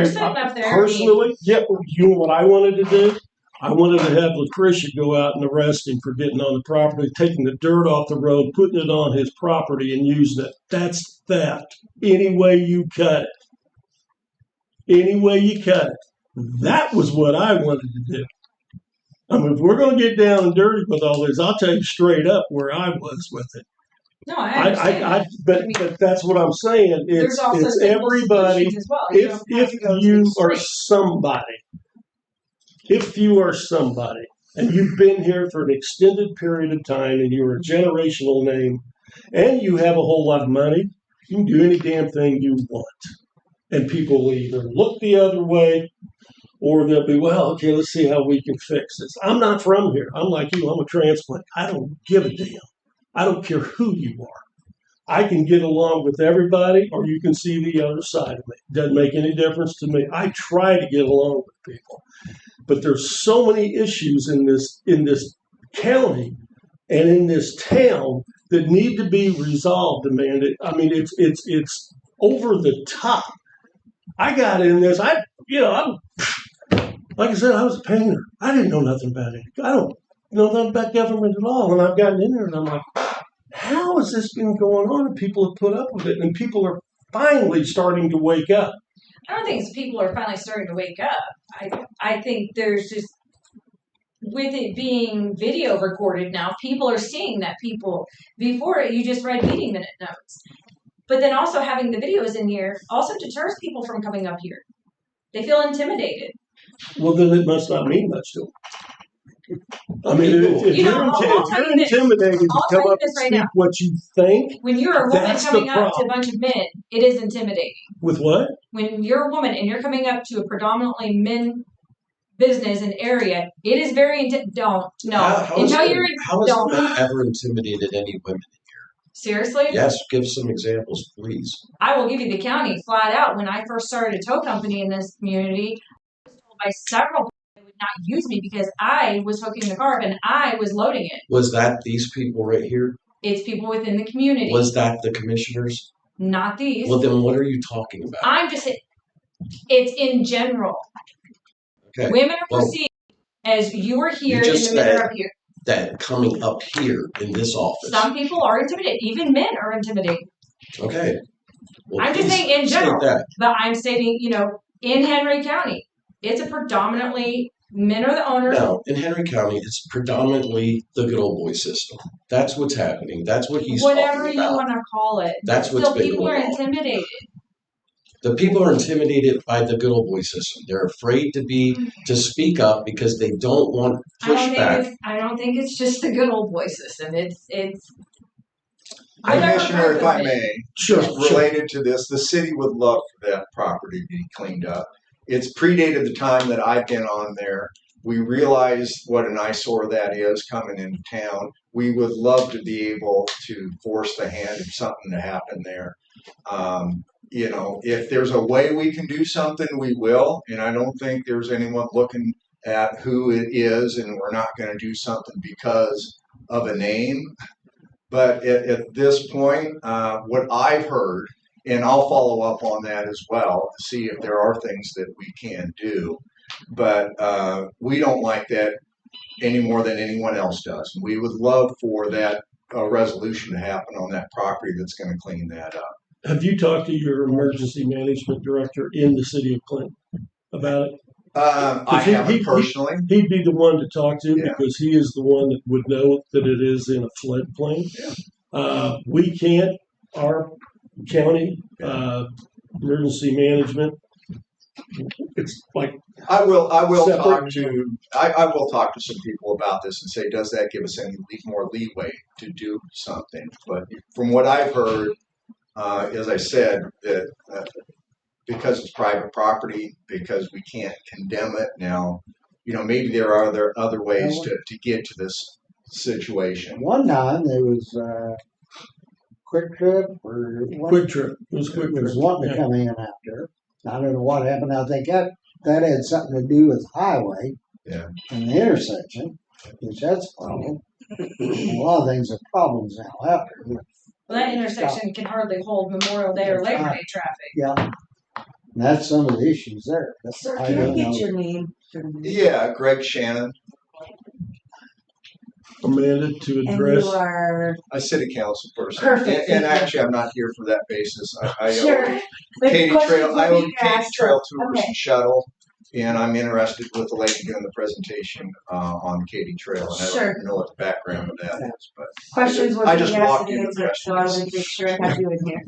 sitting up there. Personally, yeah, you know what I wanted to do? I wanted to have Lucretia go out and arrest him for getting on the property, taking the dirt off the road, putting it on his property and using it. That's theft. Any way you cut it. Any way you cut it. That was what I wanted to do. I mean, if we're going to get down and dirty with all this, I'll tell you straight up where I was with it. No, I understand. But that's what I'm saying. There's also It's simple everybody. solutions as well. You don't have If to go to you the are somebody, and you've been here for an extended period of time, and you're a generational name, and you have a whole lot of money, you can do any damn thing you want. And people will either look the other way, or they'll be, well, okay, let's see how we can fix this. I'm not from here. I'm like you. I'm a transplant. I don't give a damn. I don't care who you are. I can get along with everybody, or you can see the other side of me. Doesn't make any difference to me. I try to get along with people, but there's so many issues in this county and in this town that need to be resolved, Amanda. I mean, it's over the top. I got in this. I'm like I said, I was a painter. I didn't know nothing about it. I don't know nothing about government at all. And I've gotten in there, and I'm like, how has this been going on? And people have put up with it, and people are finally starting to wake up. I don't think it's people are finally starting to wake up. I think there's just with it being video recorded now, people are seeing that people, before you just read meeting minute notes. But then also having the videos in here also deters people from coming up here. They feel intimidated. Well, then it must not mean much to them. I mean, if You know, you're, I'll tell you this. intimidated to I'll come tell you up and this right speak now. what you think, When you're a woman That's the coming up to a problem. bunch of men, it is intimidating. with what? When you're a woman and you're coming up to a predominantly men business and area, it is very don't no. How Until has you're it not ever intimidated any women? seriously, Yes, give some examples, please. I will give you the county flat out. When I first started a tow company in this community, I was told by several people they would not use me because I was hooking the car up and I was loading it. Was that these people right here? It's people within the community, Was that the commissioners? not these. Well, then what are you talking about? I'm just, it's in general. Okay. Women are Well, perceived as you are here you and just the men said- are up here. That coming up here in this office. Some people are intimidated. Even men are intimidated. Okay. Well, I'm just please saying in state general. that. But I'm stating, in Henry County, it's a predominantly men are the owners. No, in Henry County, it's predominantly the good old boy system. That's what's happening. That's what he's Whatever talking you about. want to call it. That's Still, what's been people are going on. intimidated. The people are intimidated by the good old boy system. They're afraid to speak up because they don't want pushback. I don't think it's just the good old boy system. It's Commissioner, if I may, Sure. related to this, the city would love for that property to be cleaned up. It's predated the time that I've been on there. We realize what an eyesore that is coming into town. We would love to be able to force the hand if something to happen there. If there's a way we can do something, we will. And I don't think there's anyone looking at who it is, and we're not going to do something because of a name. But at this point, what I've heard, and I'll follow up on that as well to see if there are things that we can do. But we don't like that any more than anyone else does. We would love for that resolution to happen on that property that's going to clean that up. Have you talked to your emergency management director in the city of Clinton about it? I haven't personally. He'd be the one to talk to Yeah. because he is the one that would know that it is in a floodplain. Yeah. We can't, our county emergency management, it's like I will separate. I will talk to some people about this and say, does that give us any more leeway to do something? But from what I've heard, as I said, that because it's private property, because we can't condemn it now, maybe there are other ways to get to this situation. One time there was Quick Trip or Quick Trip. It was Quick Trip. was wanting to Yeah. come in after. I don't know what happened. I think that had something to do with the highway. Yeah. And the intersection, which that's a problem. A lot of things are problems now after. well, that intersection can hardly hold Memorial Day or Labor Day traffic. Yeah. And that's some of the issues there. But Sir, I can I don't get know. your name? for the minute? Yeah, Greg Shannon, Amanda, to And address. you are a city council person. Perfect, And thank you. actually, I'm not here for that basis. I sure. But Katy questions Trail. will I be own Katy asked, Trail so- Tours okay. and Shuttle, and I'm interested with the lady doing the presentation on Katy Trail. And I Sure. don't know what the background of that is, but Questions will I be just asked walked and in the answered, so I wanted to make sure I have you in here.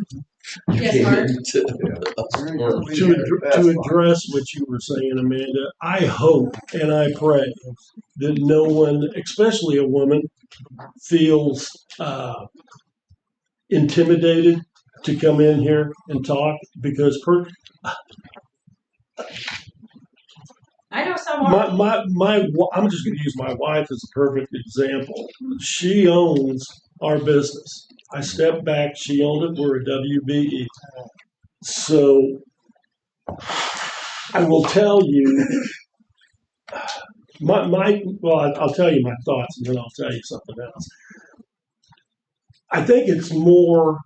Yes, Mark. To address what you were saying, Amanda, I hope and I pray that no one, especially a woman, feels intimidated to come in here and talk because I know some are. I'm just going to use my wife as a perfect example. She owns our business. I stepped back. She owned it. We're a WBE. So I will tell you I'll tell you my thoughts and then I'll tell you something else. I think it's more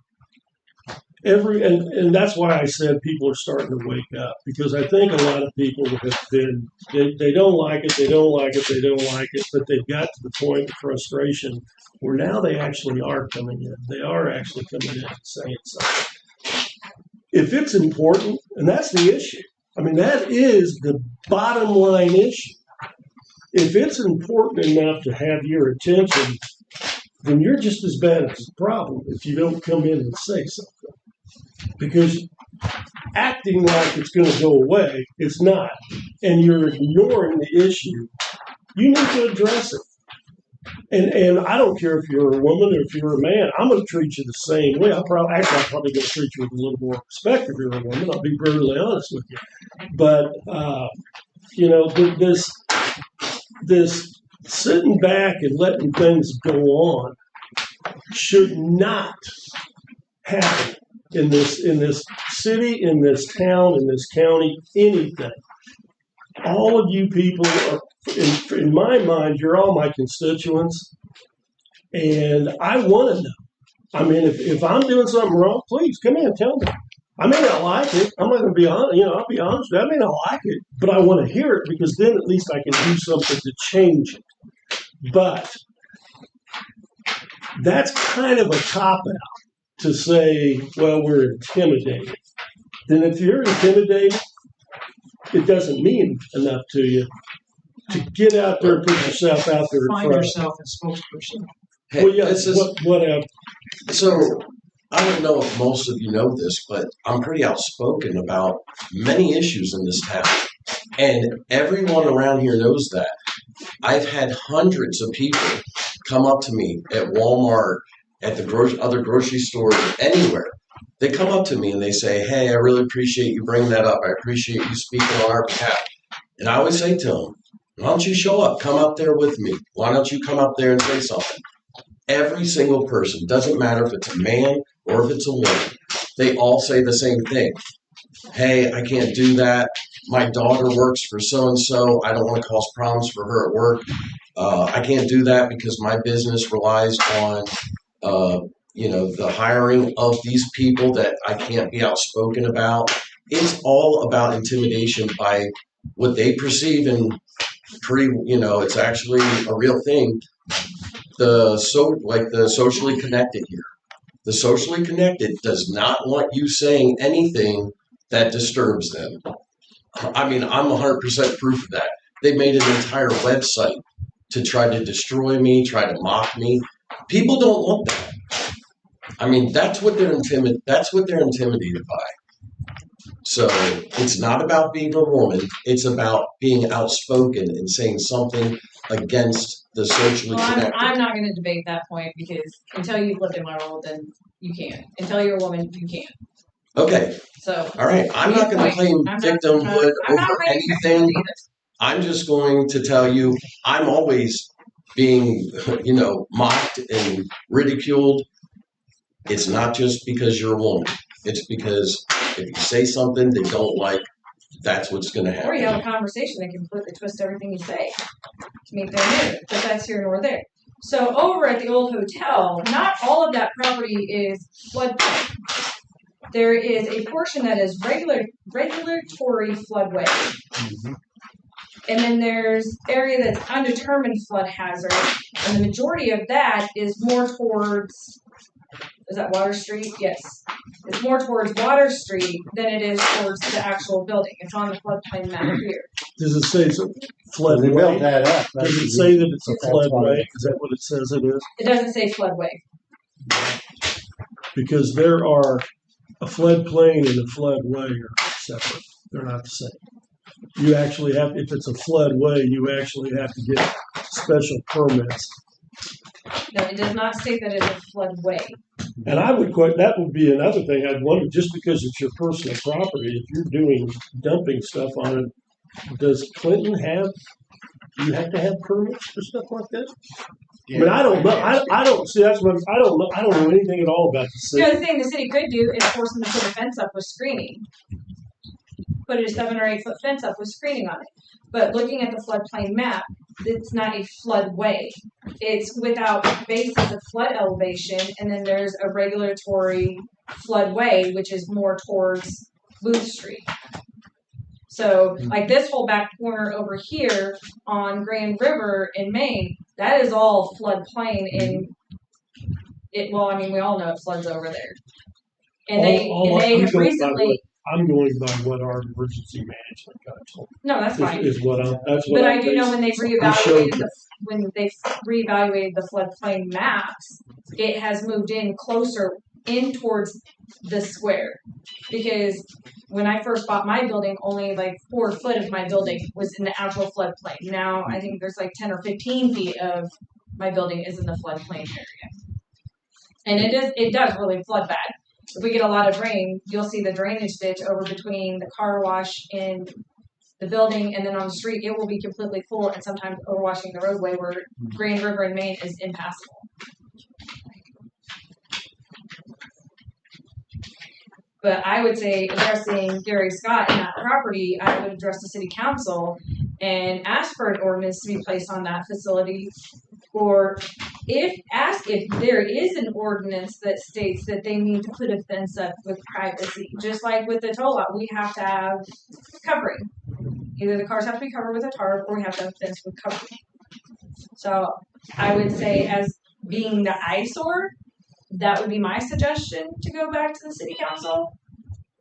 and that's why I said people are starting to wake up because I think a lot of people have been they don't like it, but they've got to the point of frustration where now they actually are coming in. They are actually coming in and saying something. If it's important, and that's the issue. I mean, that is the bottom line issue. if it's important enough to have your attention, then you're just as bad as the problem if you don't come in and say something. Because acting like it's going to go away, it's not. And you're ignoring the issue. You need to address it. And I don't care if you're a woman or if you're a man, I'm going to treat you the same way. I'm probably going to treat you with a little more respect if you're a woman. I'll be brutally honest with you. But, this sitting back and letting things go on should not happen in this city, in this town, in this county, anything. All of you people are, in my mind, you're all my constituents, and I want to know. I mean, if I'm doing something wrong, please come in and tell me. I may not like it. I'm not going to be honest. I'll be honest. I may not like it, but I want to hear it because then at least I can do something to change it. But that's kind of a cop-out to say, well, we're intimidated. Then if you're intimidated, it doesn't mean enough to you to get out there and put yourself out there in Find front. yourself as spokesperson. Hey, Well, yeah, this is, whatever. so I don't know if most of you know this, but I'm pretty outspoken about many issues in this town. And everyone around here knows that. I've had hundreds of people come up to me at Walmart, at the other grocery stores, anywhere. They come up to me and they say, hey, I really appreciate you bringing that up. I appreciate you speaking on our behalf. And I always say to them, why don't you show up? Come out there with me. Why don't you come up there and say something? Every single person, doesn't matter if it's a man or if it's a woman, they all say the same thing. Hey, I can't do that. My daughter works for so-and-so. I don't want to cause problems for her at work. I can't do that because my business relies on, the hiring of these people that I can't be outspoken about. It's all about intimidation by what they perceive and it's actually a real thing. The socially connected here. The socially connected does not want you saying anything that disturbs them. I mean, I'm 100% proof of that. They made an entire website to try to destroy me, try to mock me. People don't want that. I mean, that's what they're intimidated by. So it's not about being a woman. It's about being outspoken and saying something against the socially Well, connected. I'm not going to debate that point because until you've lived in my world, then you can't. Until you're a woman, you can't. Okay, So. all right. I'm not going to claim victimhood I'm not over ready to anything. either. I'm just going to tell you, I'm always being, mocked and ridiculed. It's not just because you're a woman. It's because if you say something they don't like, that's what's going to happen. Or you have a conversation that can completely twist everything you say to meet their narrative, but that's here nor there. So over at the old hotel, not all of that property is floodplain. There is a portion that is regulatory floodway. Mhm. And then there's area that's undetermined flood hazard, and the majority of that is more towards, is that Water Street? Yes. It's more towards Water Street than it is towards the actual building. It's on the floodplain map here. Does it say it's a Well, they built floodway? that up. Does it say that it's a That's why. floodway? Is that what it says it is? It doesn't say floodway. Because there are a floodplain and a floodway are separate. They're not the same. You actually have, if it's a floodway, you actually have to get special permits. No, it does not state that it's a floodway. And I would quite, that would be another thing I'd wonder, just because it's your personal property, if you're doing dumping stuff on it, does Clinton do you have to have permits for stuff like that? I mean, I don't know. I don't see. That's what I don't know. I don't know anything at all about the The city. other thing the city could do is force them to put a fence up with screening. Put a 7 or 8 foot fence up with screening on it. But looking at the floodplain map, it's not a floodway. It's without basis of flood elevation, and then there's a regulatory floodway, which is more towards Booth Street. So, like this whole back corner over here on Grand River in Maine, that is all floodplain in it. Well, I mean, we all know it floods over there. And they I'm have going by recently, I'm going by what our emergency management guy told No, that's me. fine. Is what that's what But I'm I do know when they basing- he showed reevaluated the floodplain maps, it has moved in closer in towards the square. Because when I first bought my building, only like 4 foot of my building was in the actual floodplain. Now I think there's like 10 or 15 feet of my building is in the floodplain area. And it does really flood bad. If we get a lot of rain, you'll see the drainage ditch over between the car wash and the building, and then on the street, it will be completely full and sometimes overwashing the roadway where Grand River and Main is impassable. But I would say addressing Gary Scott and that property, I would address the city council and ask for an ordinance to be placed on that facility. Or ask if there is an ordinance that states that they need to put a fence up with privacy. Just like with the toll lot, we have to have covering. Either the cars have to be covered with a tarp or we have to have a fence with covering. So I would say, as being the eyesore, that would be my suggestion to go back to the city council.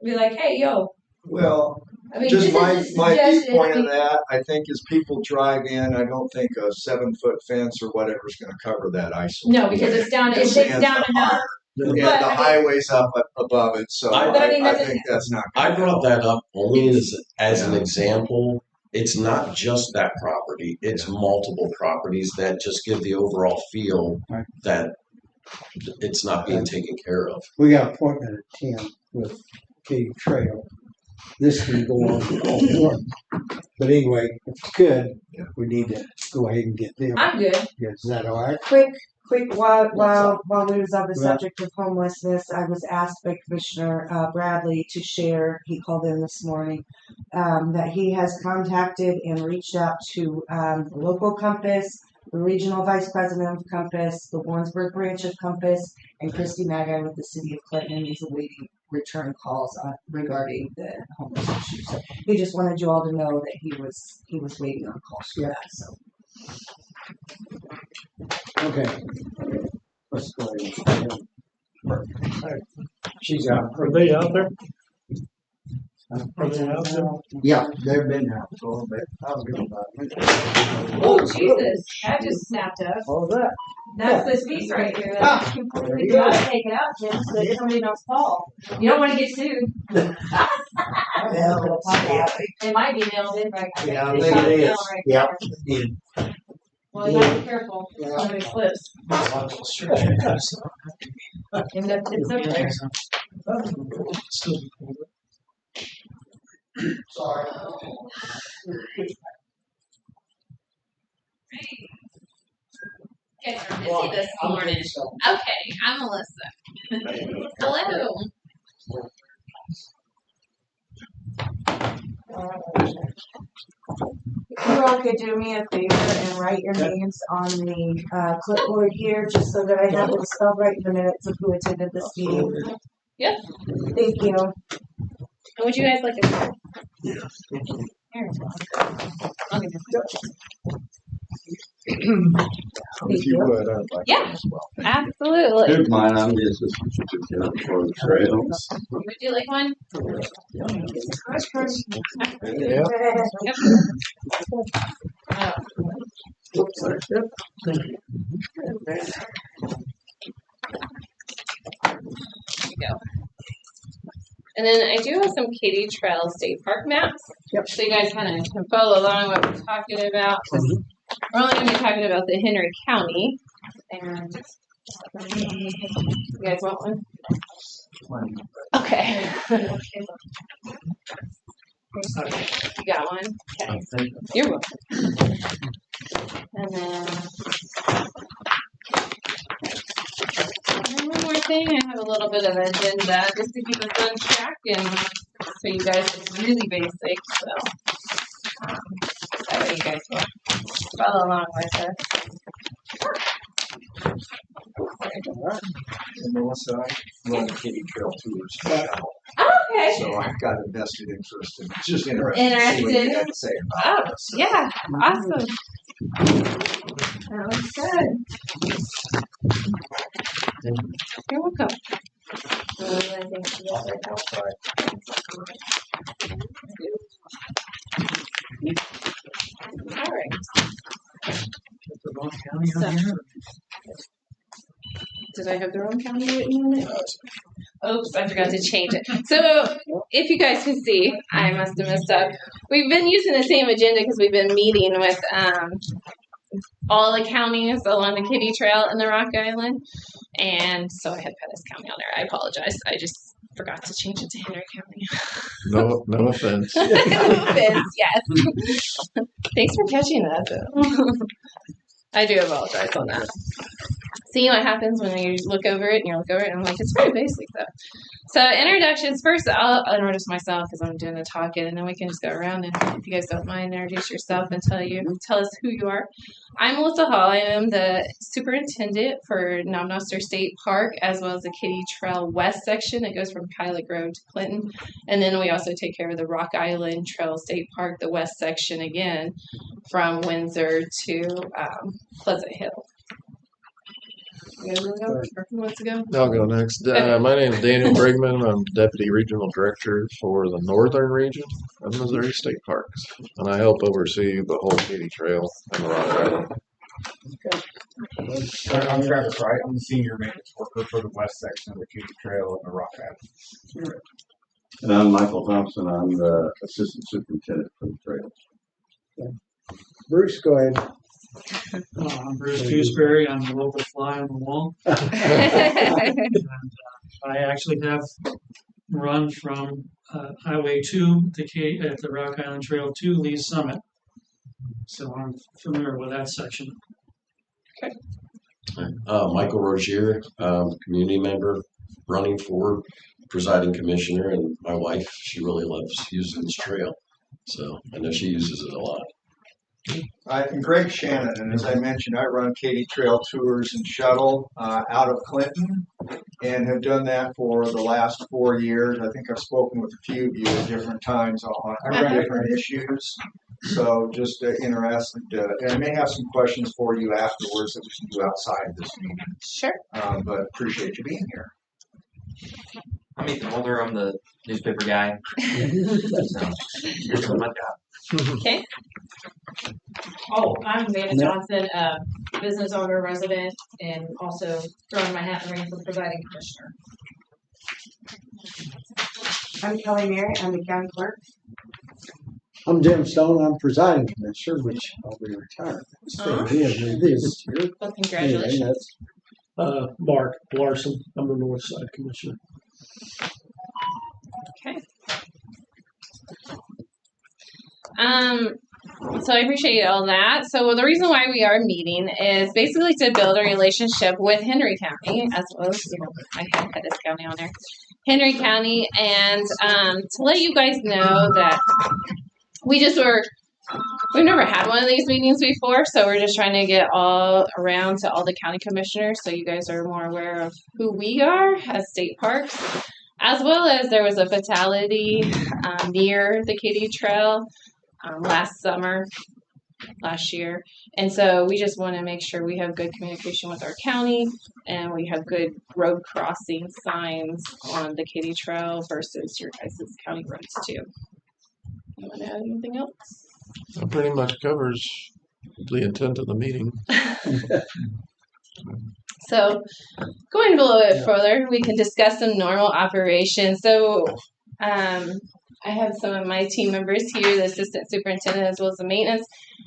Be like, hey, yo. Well, I mean, just this my is a my suggestion. viewpoint I mean, of that, I think as people drive in, I don't think a 7-foot fence or whatever is going to cover that ice. no, because it's down. It It's digs down enough. And But, the I mean- highway's up above it, so I- But I mean, I that's- think that's not. I brought that up only as an Yeah. example. It's not just that property, it's multiple properties that just give the overall feel Right. that it's not being taken care of. We got an appointment at 10 with Katy Trail. This can go on all morning. But anyway, if it's good, we need to go ahead and get them. I'm good. Is that all right? Quick, while we was on the Yeah. subject of homelessness, I was asked by Commissioner Bradley to share, he called in this morning, that he has contacted and reached out to the local Compass, the regional vice president of Compass, the Warrensburg branch of Compass, and Christy Magai with the city of Clinton, and he's awaiting return calls regarding the homeless issue. So he just wanted you all to know that he was waiting on calls for that, so. Okay. Let's go ahead. She's out. Are they out there? Are they out there? Yeah, they've been out for a little bit. I'll give them about a minute. Oh, Jesus. That just snapped up. What was that? That's this piece right here. Ah, That's there completely you go. got to take it out, Jim, so that somebody knows Paul. You don't want to get sued. It might be nailed in right now. Yeah, I It's think got it a nail is. right Yeah. there. Well, you gotta be careful. Somebody slips. And it's up there. Sorry. You guys are busy this morning. Okay, I'm Melissa. Hello. If you all could do me a favor and write your names on the clipboard here, just so that I have it spelled right in the minutes of who attended this meeting. Yep. Thank you. And would you guys like a Here. I'll give you- If you would, I'd like Yeah. that as well. Absolutely. Here's mine, I'm the assistant superintendent for the trails. Would you like one? Yeah. Yep. There you go. And then I do have some Katy Trail State Park maps. Yep. So you guys kind of can follow along what we're talking about. 'Cause we're only going to be talking about the Henry County. And you guys want one? Okay. You got one? Okay. You're welcome. And then one more thing, I have a little bit of an agenda just to keep us on track and so you guys, it's really basic, so that way you guys will follow along with us. And Melissa, I run Katy Trail tours now, Okay. so I've got a vested interest in, it's just interesting to see what you Interested? have to say about Oh, this. yeah, awesome. That was good. You're welcome. I think you guys are out. All right. Put the wrong county on here. Did I have the wrong county written on it? Oops, I forgot to change it. So if you guys can see, I must have messed up. We've been using the same agenda because we've been meeting with all the counties along the Kitty Trail in the Rock Island. And so I had Pettis County on there. I apologize. I just forgot to change it to Henry County. No offense. No offense, yes. Thanks for catching that, though. I do apologize on that. See what happens when you look over it and you look over it and I'm like, it's pretty basic though. So introductions, first I'll introduce myself because I'm doing the talking and then we can just go around and if you guys don't mind, introduce yourself and tell us who you are. I'm Melissa Hall. I am the superintendent for Knob-Noster State Park as well as the Kitty Trail West section that goes from Pilot Grove to Clinton. And then we also take care of the Rock Island Trail State Park, the west section again, from Windsor to Pleasant Hill. You guys wanna go? Or who wants to go? I'll go next. My name is Daniel Brigman. I'm Deputy Regional Director for the Northern Region of Missouri State Parks. And I help oversee the whole Kitty Trail and the Rock Island. I'm Travis Wright. I'm the senior maintenance worker for the west section of the Kitty Trail and the Rock Island. And I'm Michael Thompson. I'm the Assistant Superintendent for the trails. Bruce, go ahead. I'm Bruce Gooseberry. I'm the local fly on the wall. And, I actually have run from Highway 2 to at the Rock Island Trail to Lee's Summit. So I'm familiar with that section. Michael Rogier, community member, running for presiding commissioner, and my wife, she really loves using this trail. So I know she uses it a lot. I'm Greg Shannon, and as I mentioned, I run Katy Trail Tours and Shuttle out of Clinton, and have done that for the last 4 years. I think I've spoken with a few of you at different times on different issues. So just interested, and I may have some questions for you afterwards that we can do outside of this meeting. Sure. But appreciate you being here. I'm Ethan Holder. I'm the newspaper guy. So, here's my job. Okay. Oh, I'm Amanda Johnson, business owner, resident, and also throwing my hat in the ring for the presiding commissioner. I'm Kelly Mary, I'm the county clerk. I'm Jim Stone. I'm presiding commissioner, which I'll be retired. So he is this year. Well, congratulations. Anyway, that's Mark Larson. I'm the North Side Commissioner. Okay. So I appreciate all that. So the reason why we are meeting is basically to build a relationship with Henry County, as well as, I have Pettis County on there, Henry County, and to let you guys know that we've never had one of these meetings before, so we're just trying to get all around to all the county commissioners so you guys are more aware of who we are as state parks, as well as there was a fatality near the Katy Trail last year. And so we just want to make sure we have good communication with our county and we have good road crossing signs on the Katy Trail versus your guys' county roads too. You want to add anything else? That pretty much covers the intent of the meeting. So going a little bit further, we can discuss some normal operations. So I have some of my team members here, the assistant superintendent as well as the maintenance,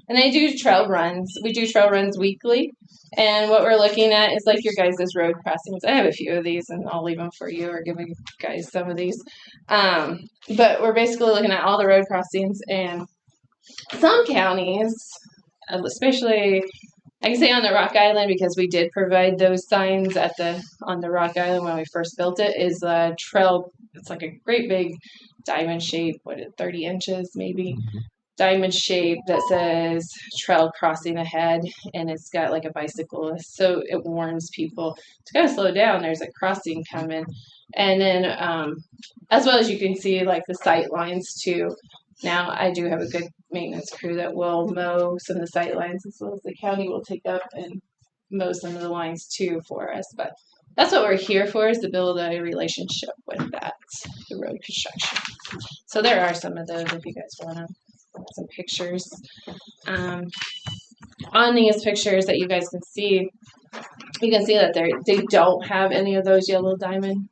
and they do trail runs. We do trail runs weekly, and what we're looking at is like your guys' road crossings. I have a few of these, and I'll leave them for you or give you guys some of these. But we're basically looking at all the road crossings, and some counties, especially I can say on the Rock Island, because we did provide those signs on the Rock Island when we first built it, is a trail. It's like a great big diamond shape, 30 inches maybe, diamond shape that says trail crossing ahead, and it's got like a bicyclist, so it warns people to kind of slow down. There's a crossing coming, and then as well as you can see like the sight lines too. Now I do have a good maintenance crew that will mow some of the sight lines, as well as the county will take up and mow some of the lines too for us. But that's what we're here for, is to build a relationship with that, the road construction. So there are some of those if you guys want some pictures. On these pictures that you guys can see, you can see that they don't have any of those yellow diamond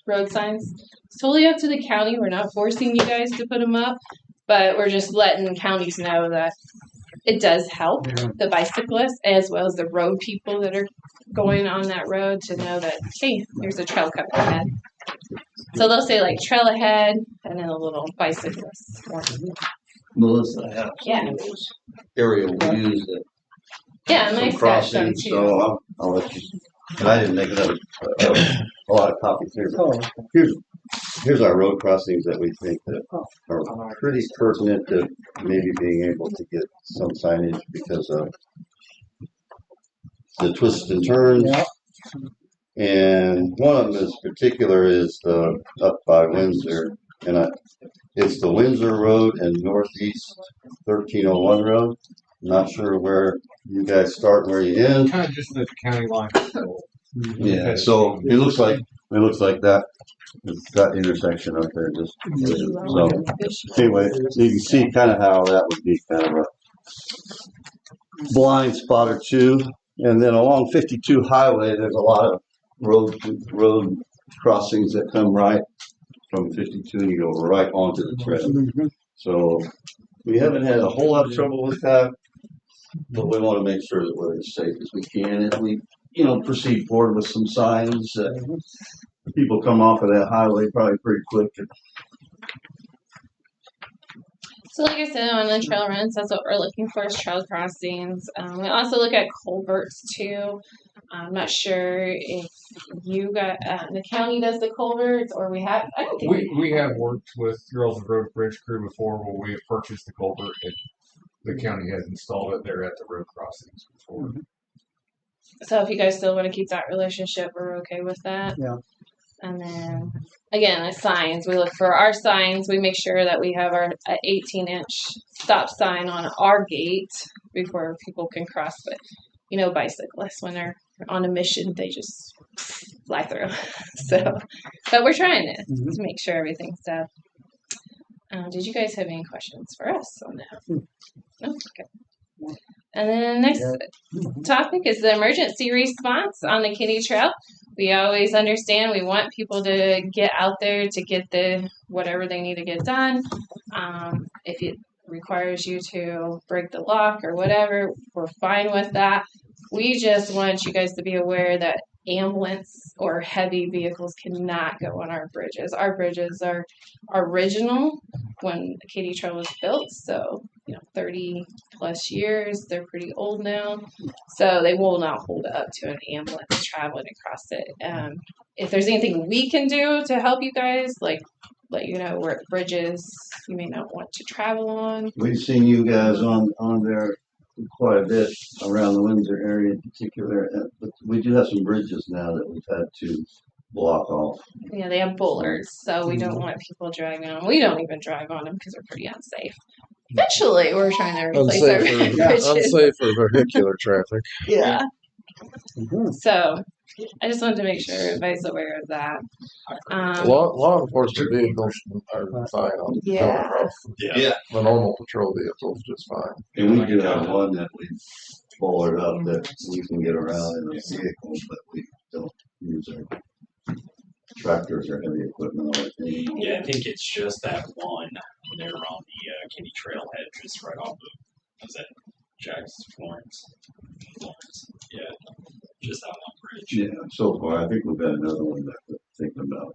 road signs. It's totally up to the county. We're not forcing you guys to put them up, but we're just letting counties know that it does help the bicyclists as well as the road people that are going on that road to know that, hey, there's a trail coming ahead. So they'll say like trail ahead and then a little bicyclist warning. Melissa, I have Yeah. aerial views that Yeah, some Mike's got some crossings, too. so I'll let you, and I didn't make it up, a lot of copies here. Here's our road crossings that we think that are pretty pertinent to maybe being able to get some signage because of the twists and turns. And one of them in particular is up by Windsor, and it's the Windsor Road and Northeast 1301 Road. Not sure where you guys start and where you end. Kind of just at the county line. Yeah, so it looks like that. It's that intersection up there. Just so anyway, you can see kind of how that would be kind of a blind spot or two. And then along 52 Highway, there's a lot of road crossings that come right from 52 and you go right onto the trail. So we haven't had a whole lot of trouble with that, but we want to make sure that we're as safe as we can as we, proceed forward with some signs. People come off of that highway probably pretty quick. So like I said, on the trail runs, that's what we're looking for, is trail crossings. We also look at culverts too. I'm not sure if you got, the county does the culverts, or we have, I don't think We have worked with Girls of Road Bridge Crew before where we have purchased the culvert and the county has installed it there at the road crossings before. So if you guys still want to keep that relationship, we're okay with that. Yeah. And then again, the signs, we look for our signs. We make sure that we have our 18-inch stop sign on our gate before people can cross. But bicyclists, when they're on a mission, they just fly through. So, but we're trying to make sure everything's done. Did you guys have any questions for us on that? No? Okay. And then next topic is the emergency response on the Kitty Trail. We always understand we want people to get out there to get whatever they need to get done. If it requires you to break the lock or whatever, we're fine with that. We just want you guys to be aware that ambulance or heavy vehicles cannot go on our bridges. Our bridges are original when the Katy Trail was built, so 30 plus years. They're pretty old now, so they will not hold up to an ambulance traveling across it. If there's anything we can do to help you guys, like let you know where bridges you may not want to travel on. We've seen you guys on there quite a bit around the Windsor area in particular, but we do have some bridges now that we've had to block off. Yeah, they have bollards, so we don't want people driving on. We don't even drive on them because they're pretty unsafe. Eventually, we're trying to replace our bridges. Unsafe for vehicular traffic. Yeah. So I just wanted to make sure everybody's aware of that. Law enforcement vehicles are fine on Yeah. Yeah. The normal patrol vehicles just fine. And we do have one that we bolted up that we can get around in a vehicle, but we don't use our tractors or heavy equipment on it. Yeah, I think it's just that one there on the Kitty Trailhead, just right off of, is that Jack's Florence? Yeah, just that one bridge. Yeah, so far I think we've got another one that we're thinking about.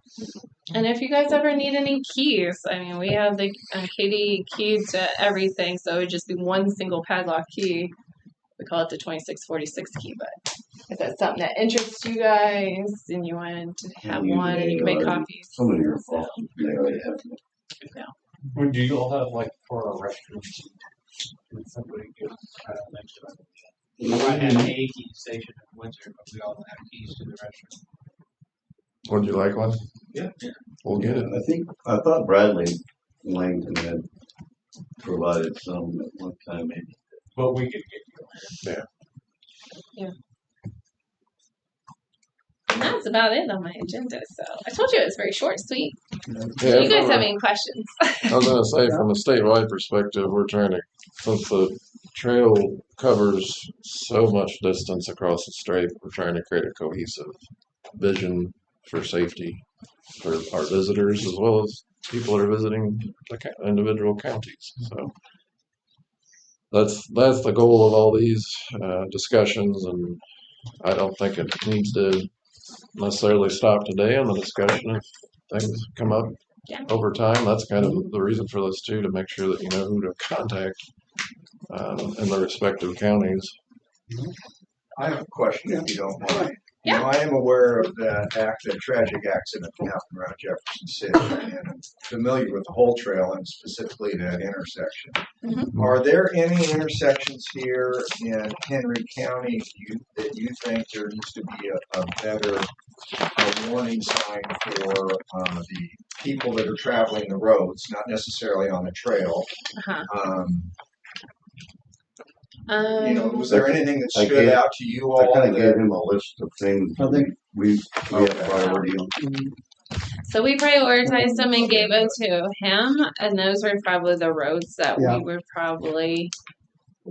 And if you guys ever need any keys, I mean, we have the Katy key to everything, so it would just be one single padlock key. We call it the 2646 key, but if that's something that interests you guys and you wanted to have one and you can make copies. Some of your fault. They already have them. Yeah. When do you all have for our restrooms? When somebody gives We might have an AT station in Windsor, but we all have keys to the restroom. Would you like one? Yeah. We'll get it. I thought Bradley Langton had provided some at one time maybe. But we could get you. Yeah. Yeah. And that's about it on my agenda. So I told you it was very short and sweet. Yeah, Do you guys from have a- any questions? I was gonna say, from a statewide perspective, we're trying to, since the trail covers so much distance across the strait, we're trying to create a cohesive vision for safety for our visitors as well as people that are visiting the individual counties. So that's the goal of all these discussions, and I don't think it needs to necessarily stop today on the discussion. If things come up over time, that's kind of the reason for this too, to make sure that you know who to contact in the respective counties. I have a question, if you don't mind. You know, I am aware of that tragic accident that happened around Jefferson City, and I'm familiar with the whole trail and specifically that intersection. Are there any intersections here in Henry County that you think there needs to be a better warning sign for the people that are traveling the roads, not necessarily on the trail? You know, was there anything that stood out to you all? I kind of gave him a list of things I think we have priority on. So we prioritized them and gave them to him, and those were probably the roads that Yeah. we would probably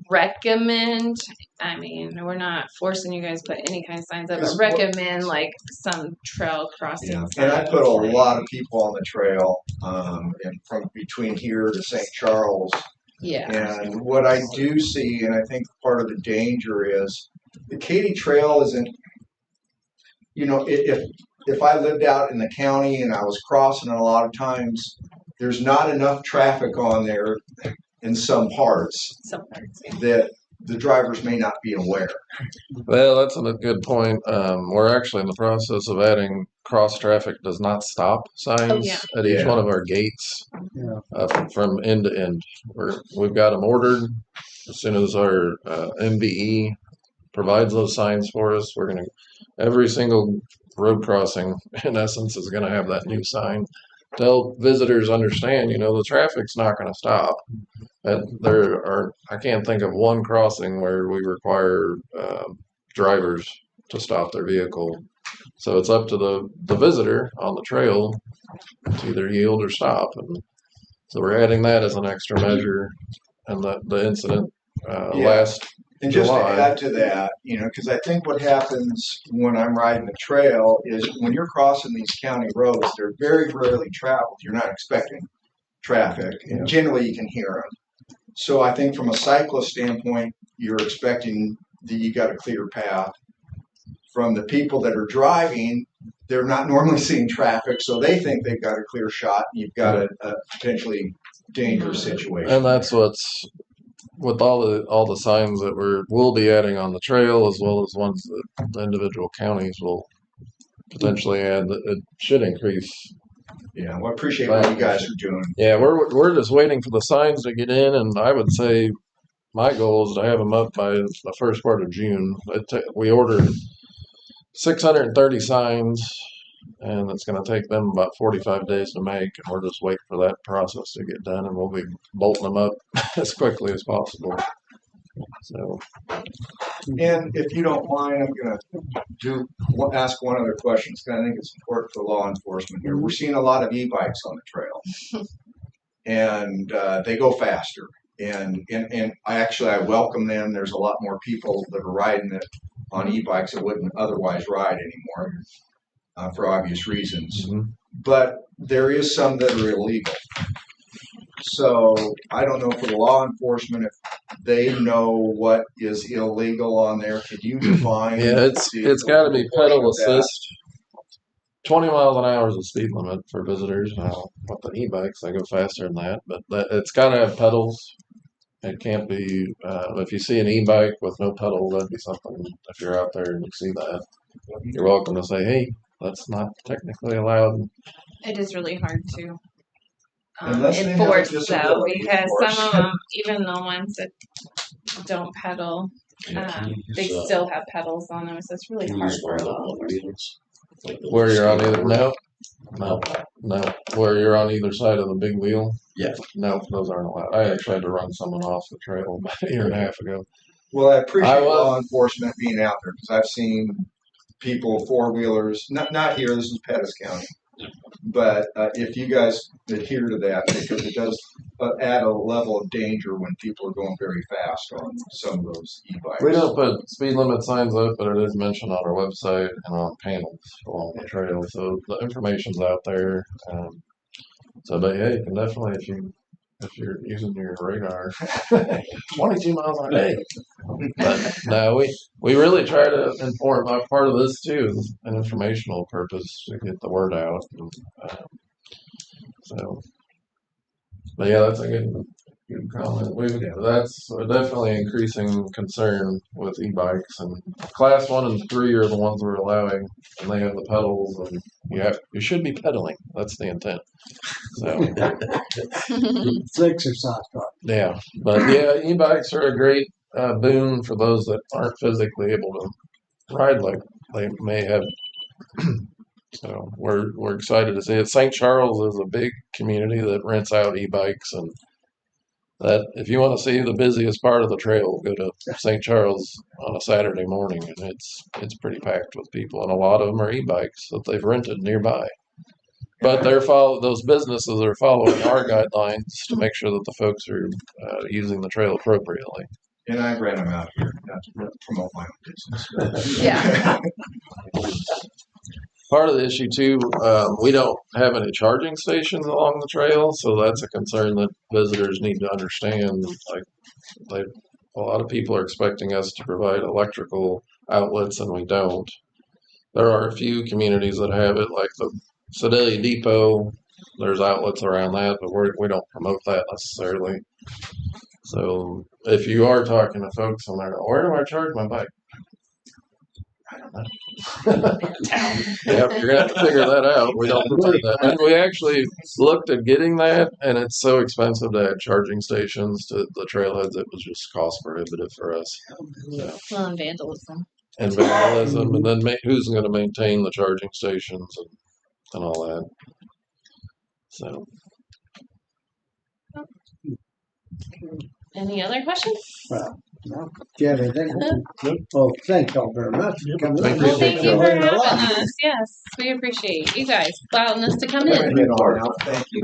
recommend. I mean, we're not forcing you guys to put any kind of signs up, but recommend like some trail crossing signs. And I put a lot of people on the trail, and from between here to St. Charles. Yeah. And what I do see, and I think part of the danger is, the Katy Trail isn't, you know, if I lived out in the county and I was crossing it a lot of times, there's not enough traffic on there in some parts that the drivers may not be aware. Well, that's a good point. We're actually in the process of adding cross traffic does not stop signs at each one of our gates from end to end. We've got them ordered. As soon as our MVE provides those signs for us, we're going to, every single road crossing in essence is going to have that new sign to help visitors understand, you know, the traffic's not going to stop. I can't think of one crossing where we require drivers to stop their vehicle. So it's up to the visitor on the trail to either yield or stop. And so we're adding that as an extra measure. And the incident last And just July. to add to that, you know, because I think what happens when I'm riding the trail is when you're crossing these county roads, they're very rarely traveled. You're not expecting traffic, and generally you can hear them. So I think from a cyclist standpoint, you're expecting that you got a clear path. From the people that are driving, they're not normally seeing traffic, so they think they've got a clear shot, and you've got a potentially dangerous situation. And that's what's with all the signs that we'll be adding on the trail, as well as ones that the individual counties will potentially add. It should increase. Yeah, well, I appreciate what you guys are doing. Yeah, we're just waiting for the signs to get in, and I would say my goal is to have them up by the first part of June. We ordered 630 signs, and it's going to take them about 45 days to make, and we're just waiting for that process to get done, and we'll be bolting them up as quickly as possible. So, and if you don't mind, I'm going to ask one other question, because I think it's important for law enforcement here. We're seeing a lot of e-bikes on the trail, and they go faster. And I welcome them. There's a lot more people that are riding it on e-bikes that wouldn't otherwise ride anymore, for obvious reasons. But there is some that are illegal. So I don't know for the law enforcement if they know what is illegal on there. Could you define? yeah, it's got to be pedal assist. 20 miles an hour is the speed limit for visitors. Now, with the e-bikes, they go faster than that, but it's got to have pedals. It can't be, if you see an e-bike with no pedals, that'd be something, if you're out there and you see that, you're welcome to say, hey, that's not technically allowed. It is really hard to Unless they have a enforce though, disability, because of course. some of them, even the ones that don't pedal, they still have pedals on them, so it's really hard for a law enforcement. Where you're on either, no, where you're on either side of the big wheel. Yeah. No, those aren't allowed. I actually had to run someone off the trail about a year and a half ago. Well, I appreciate law enforcement being out there, because I've seen people, four-wheelers, not here, this is Pettis County. But if you guys adhere to that, because it does add a level of danger when people are going very fast on some of those e-bikes. We don't put speed limit signs up, but it is mentioned on our website and on panels along the trail, so the information's out there. But yeah, you can definitely, if you're using your radar, 22 miles an hour. But no, we really try to inform. Part of this too is an informational purpose to get the word out. But yeah, that's a good comment. That's definitely increasing concern with e-bikes, and class 1 and 3 are the ones we're allowing, and they have the pedals, and you should be pedaling. That's the intent. So It's exercise part. yeah, but yeah, e-bikes are a great boon for those that aren't physically able to ride like they may have. So we're excited to see it. St. Charles is a big community that rents out e-bikes, and that if you want to see the busiest part of the trail, go to St. Charles on a Saturday morning, and it's pretty packed with people, and a lot of them are e-bikes that they've rented nearby. But those businesses are following our guidelines to make sure that the folks are using the trail appropriately. And I ran them out here, not to promote my own business. Yeah. Part of the issue too, we don't have any charging stations along the trail, so that's a concern that visitors need to understand. Like a lot of people are expecting us to provide electrical outlets, and we don't. There are a few communities that have it, like the Sedalia Depot. There's outlets around that, but we don't promote that necessarily. So if you are talking to folks and they're, where do I charge my bike? I don't know. Yep, you're gonna have to figure that out. We don't provide that. And we actually looked at getting that, and it's so expensive to add charging stations to the trailheads. It was just cost prohibitive for us. So. Well, and vandalism. And vandalism, and then who's going to maintain the charging stations and all that. So. Any other questions? Well, no. Do you have anything? Well, thank y'all very much for coming. Thank Well, thank you for having us. Yes, we appreciate you guys allowing us to come in. Thank you.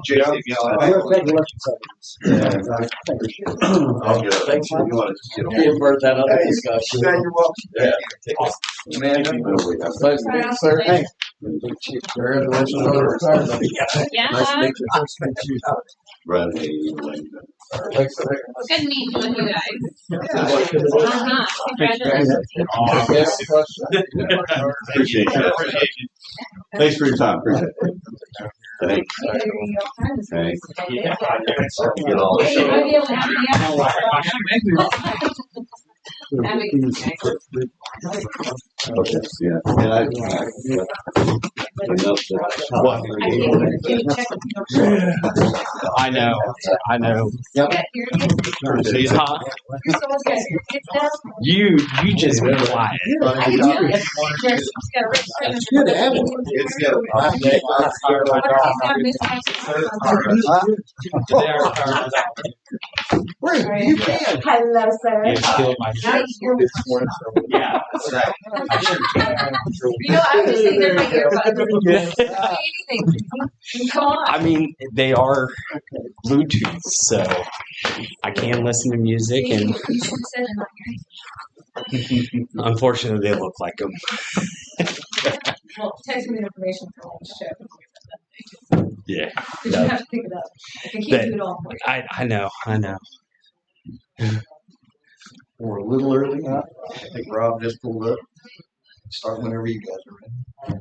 Jim, We'll take a look at some of this. I'll get it. Thanks for Convert that other Hey, discussion. you're welcome. Yeah. Man, Nice to meet you, sir. Thanks. Congratulations on the retirement. Yeah. Nice to meet you. Nice to meet you. Brad, Thanks for Good meeting with you guys. Congratulations. Appreciate that. Thanks for your time. Appreciate it. Thanks. Thanks. Get all this That makes sense. Okay, yeah. And I know. Yep. Huh? You just be quiet. It's good to have one. It's good. Where have you been? Hello, sir. It's killed my Yeah, that's right. You know, I was sitting there with earbuds. Anything. Come on. I mean, they are Bluetooth, so I can listen to music, and You should have said it on unfortunately, they look like them. Well, text me the information for all the show. Yeah. But you have to pick it up. I can't That- do it all. I know. We're a little early. I think Rob just pulled up. Start whenever you guys are ready.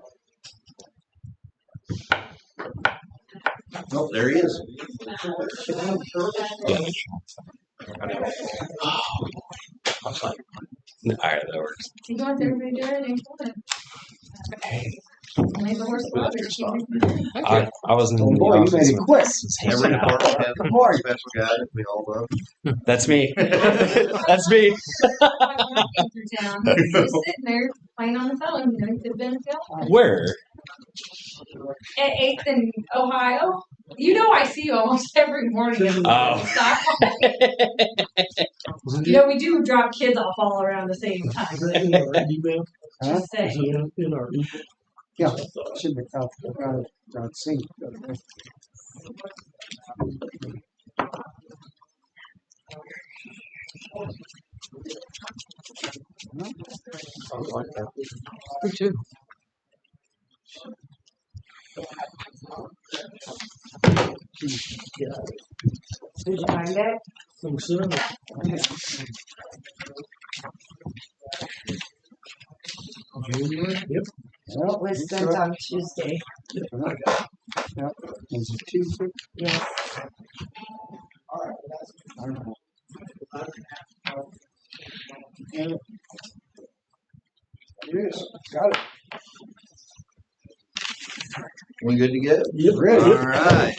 Oh, there he is. All right, that works. You want everybody to do it? Ain't Make the horse go. I wasn't in the Boy, you office made it when quick. this was Every handed out. department has a more special guy that we all love. That's me. That's me. Through town. He was sitting there playing on the phone. You know, he could have been in Philly. Where? At 8th in Ohio. You know, I see you almost every morning. Oh. Stop. You know, we do drop kids off all around the same time. Huh? Just say. Is it in our email? Yeah, should be, I've seen it. I like that. Me too. Did you find it? Think so. Yep. It was sent on Tuesday. Yep. Is it Tuesday? Yes. Yes, got it. We good to go? Yep. Ready. All right.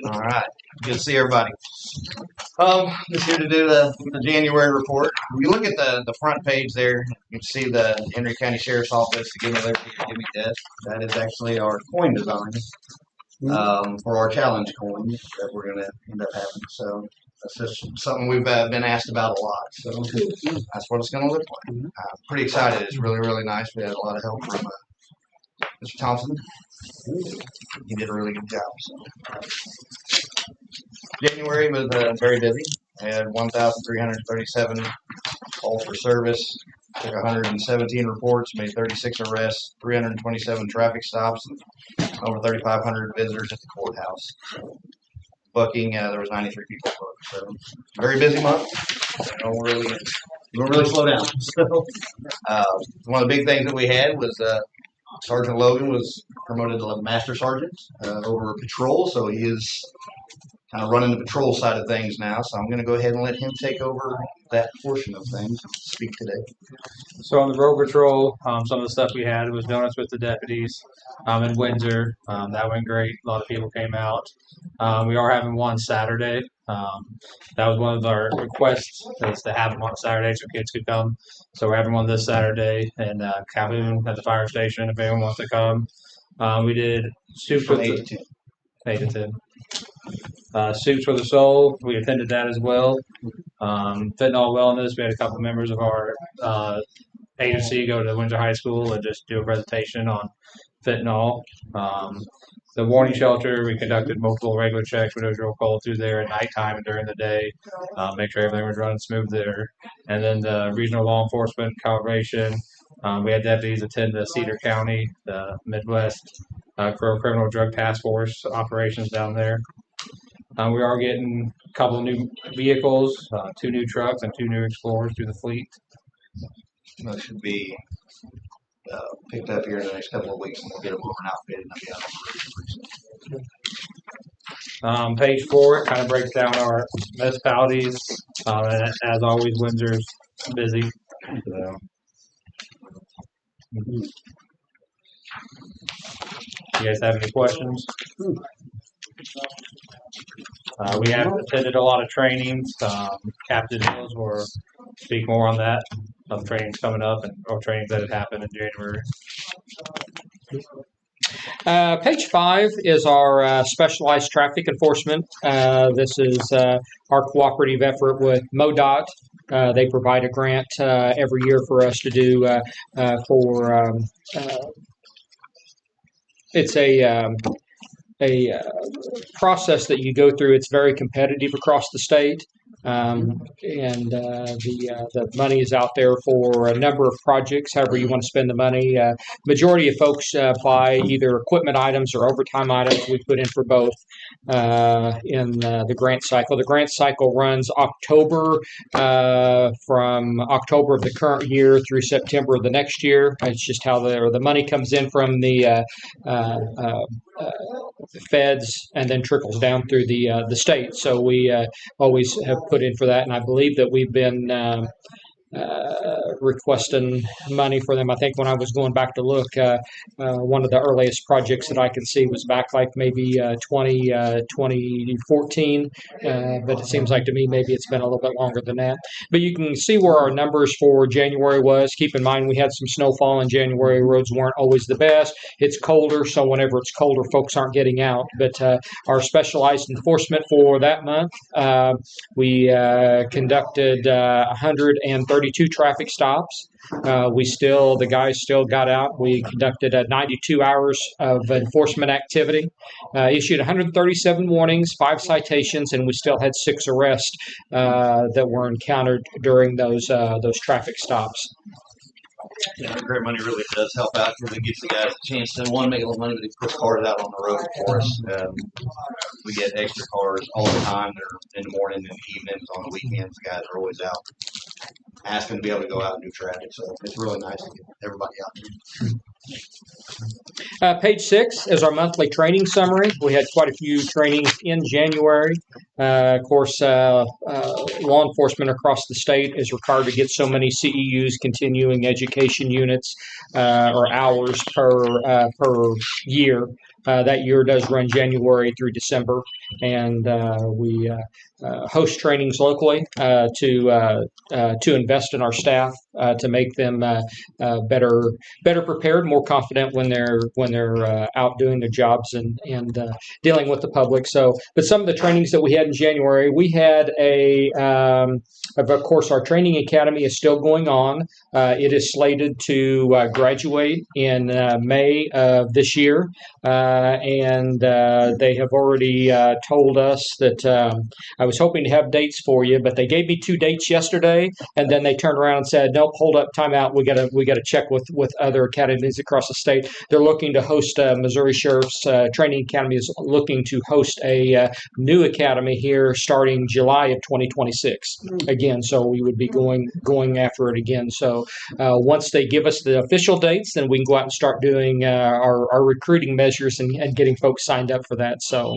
All right. Good to see everybody. Just here to do the January report. If you look at the front page there, you can see the Henry County Sheriff's Office, the Give Me Liberty, Give Me Death. That is actually our coin design for our challenge coins that we're going to end up having. So that's just something we've been asked about a lot. So that's what it's going to look like. Pretty excited. It's really, really nice. We had a lot of help from Mr. Thompson. He did a really good job. So. January was very busy. I had 1,337 calls for service, took 117 reports, made 36 arrests, 327 traffic stops, and over 3,500 visitors at the courthouse. So, booking, there was 93 people booked. So very busy month. We don't really slow down. So one of the big things that we had was Sergeant Logan was promoted to Master Sergeant over patrol, so he is kind of running the patrol side of things now. So I'm going to go ahead and let him take over that portion of things and speak today. So on the road patrol, some of the stuff we had was donuts with the deputies in Windsor. That went great. A lot of people came out. We are having one Saturday. That was one of our requests, is to have them on Saturday so kids could come. So we're having one this Saturday in Calhoun at the fire station if anyone wants to come. We did soup From with 8 to 10. 8 to 10. Soups for the Soul, we attended that as well. Fentanyl Wellness, we had a couple members of our agency go to Windsor High School and just do a presentation on fentanyl. The warning shelter, we conducted multiple regular checks when it was real cold through there at nighttime and during the day, make sure everything was running smooth there. And then the regional law enforcement calibration, we had deputies attend the Cedar County, the Midwest Criminal Drug Task Force operations down there. We are getting a couple new vehicles, 2 new trucks and 2 new Explorers through the fleet. That should be picked up here in the next couple of weeks, and we'll get them over and outfitted and be out. Page 4, it kind of breaks down our municipalities. And as always, Windsor's busy. So. You guys have any questions? We have attended a lot of trainings. Captain Hills will speak more on that, of trainings coming up or trainings that had happened in January. Page 5 is our specialized traffic enforcement. This is our cooperative effort with MoDOT. They provide a grant every year for us to do it's a process that you go through. It's very competitive across the state. The money is out there for a number of projects, however you want to spend the money. Majority of folks buy either equipment items or overtime items. We put in for both in the grant cycle. The grant cycle runs October, from October of the current year through September of the next year. It's just how the money comes in from the feds and then trickles down through the state. So we always have put in for that, and I believe that we've been requesting money for them. I think when I was going back to look, one of the earliest projects that I could see was back like maybe 2014, but it seems like to me maybe it's been a little bit longer than that. But you can see where our numbers for January was. Keep in mind we had some snowfall in January. Roads weren't always the best. It's colder, so whenever it's colder, folks aren't getting out. But our specialized enforcement for that month, we conducted 130 32 traffic stops. The guys still got out. We conducted 92 hours of enforcement activity, issued 137 warnings, 5 citations, and we still had 6 arrests that were encountered during those traffic stops. Yeah, the grant money really does help out because it gives the guys a chance to, one, make a little money, but they put cars out on the road for us. We get extra cars all the time. They're in the morning and the evenings, on the weekends. The guys are always out asking to be able to go out and do traffic. So it's really nice to get everybody out there. Page 6 is our monthly training summary. We had quite a few trainings in January. Of course, law enforcement across the state is required to get so many CEUs, continuing education units, or hours per year. That year does run January through December, and we host trainings locally to invest in our staff to make them better prepared, more confident when they're out doing their jobs and dealing with the public. So, but some of the trainings that we had in January, we had of course, our training academy is still going on. It is slated to graduate in May of this year. And they have already told us that I was hoping to have dates for you, but they gave me 2 dates yesterday, and then they turned around and said, "Nope, hold up, time out. We got to check with other academies across the state." They're looking to host Missouri Sheriff's Training Academy is looking to host a new academy here starting July of 2026 again. So we would be going after it again. So once they give us the official dates, then we can go out and start doing our recruiting measures and getting folks signed up for that. So,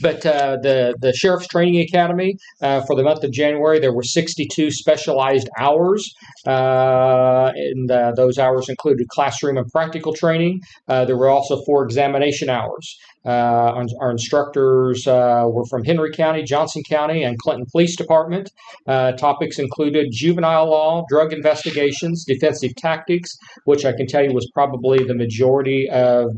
but the Sheriff's Training Academy for the month of January, there were 62 specialized hours, and those hours included classroom and practical training. There were also 4 examination hours. Our instructors were from Henry County, Johnson County, and Clinton Police Department. Topics included juvenile law, drug investigations, defensive tactics, which I can tell you was probably the majority of,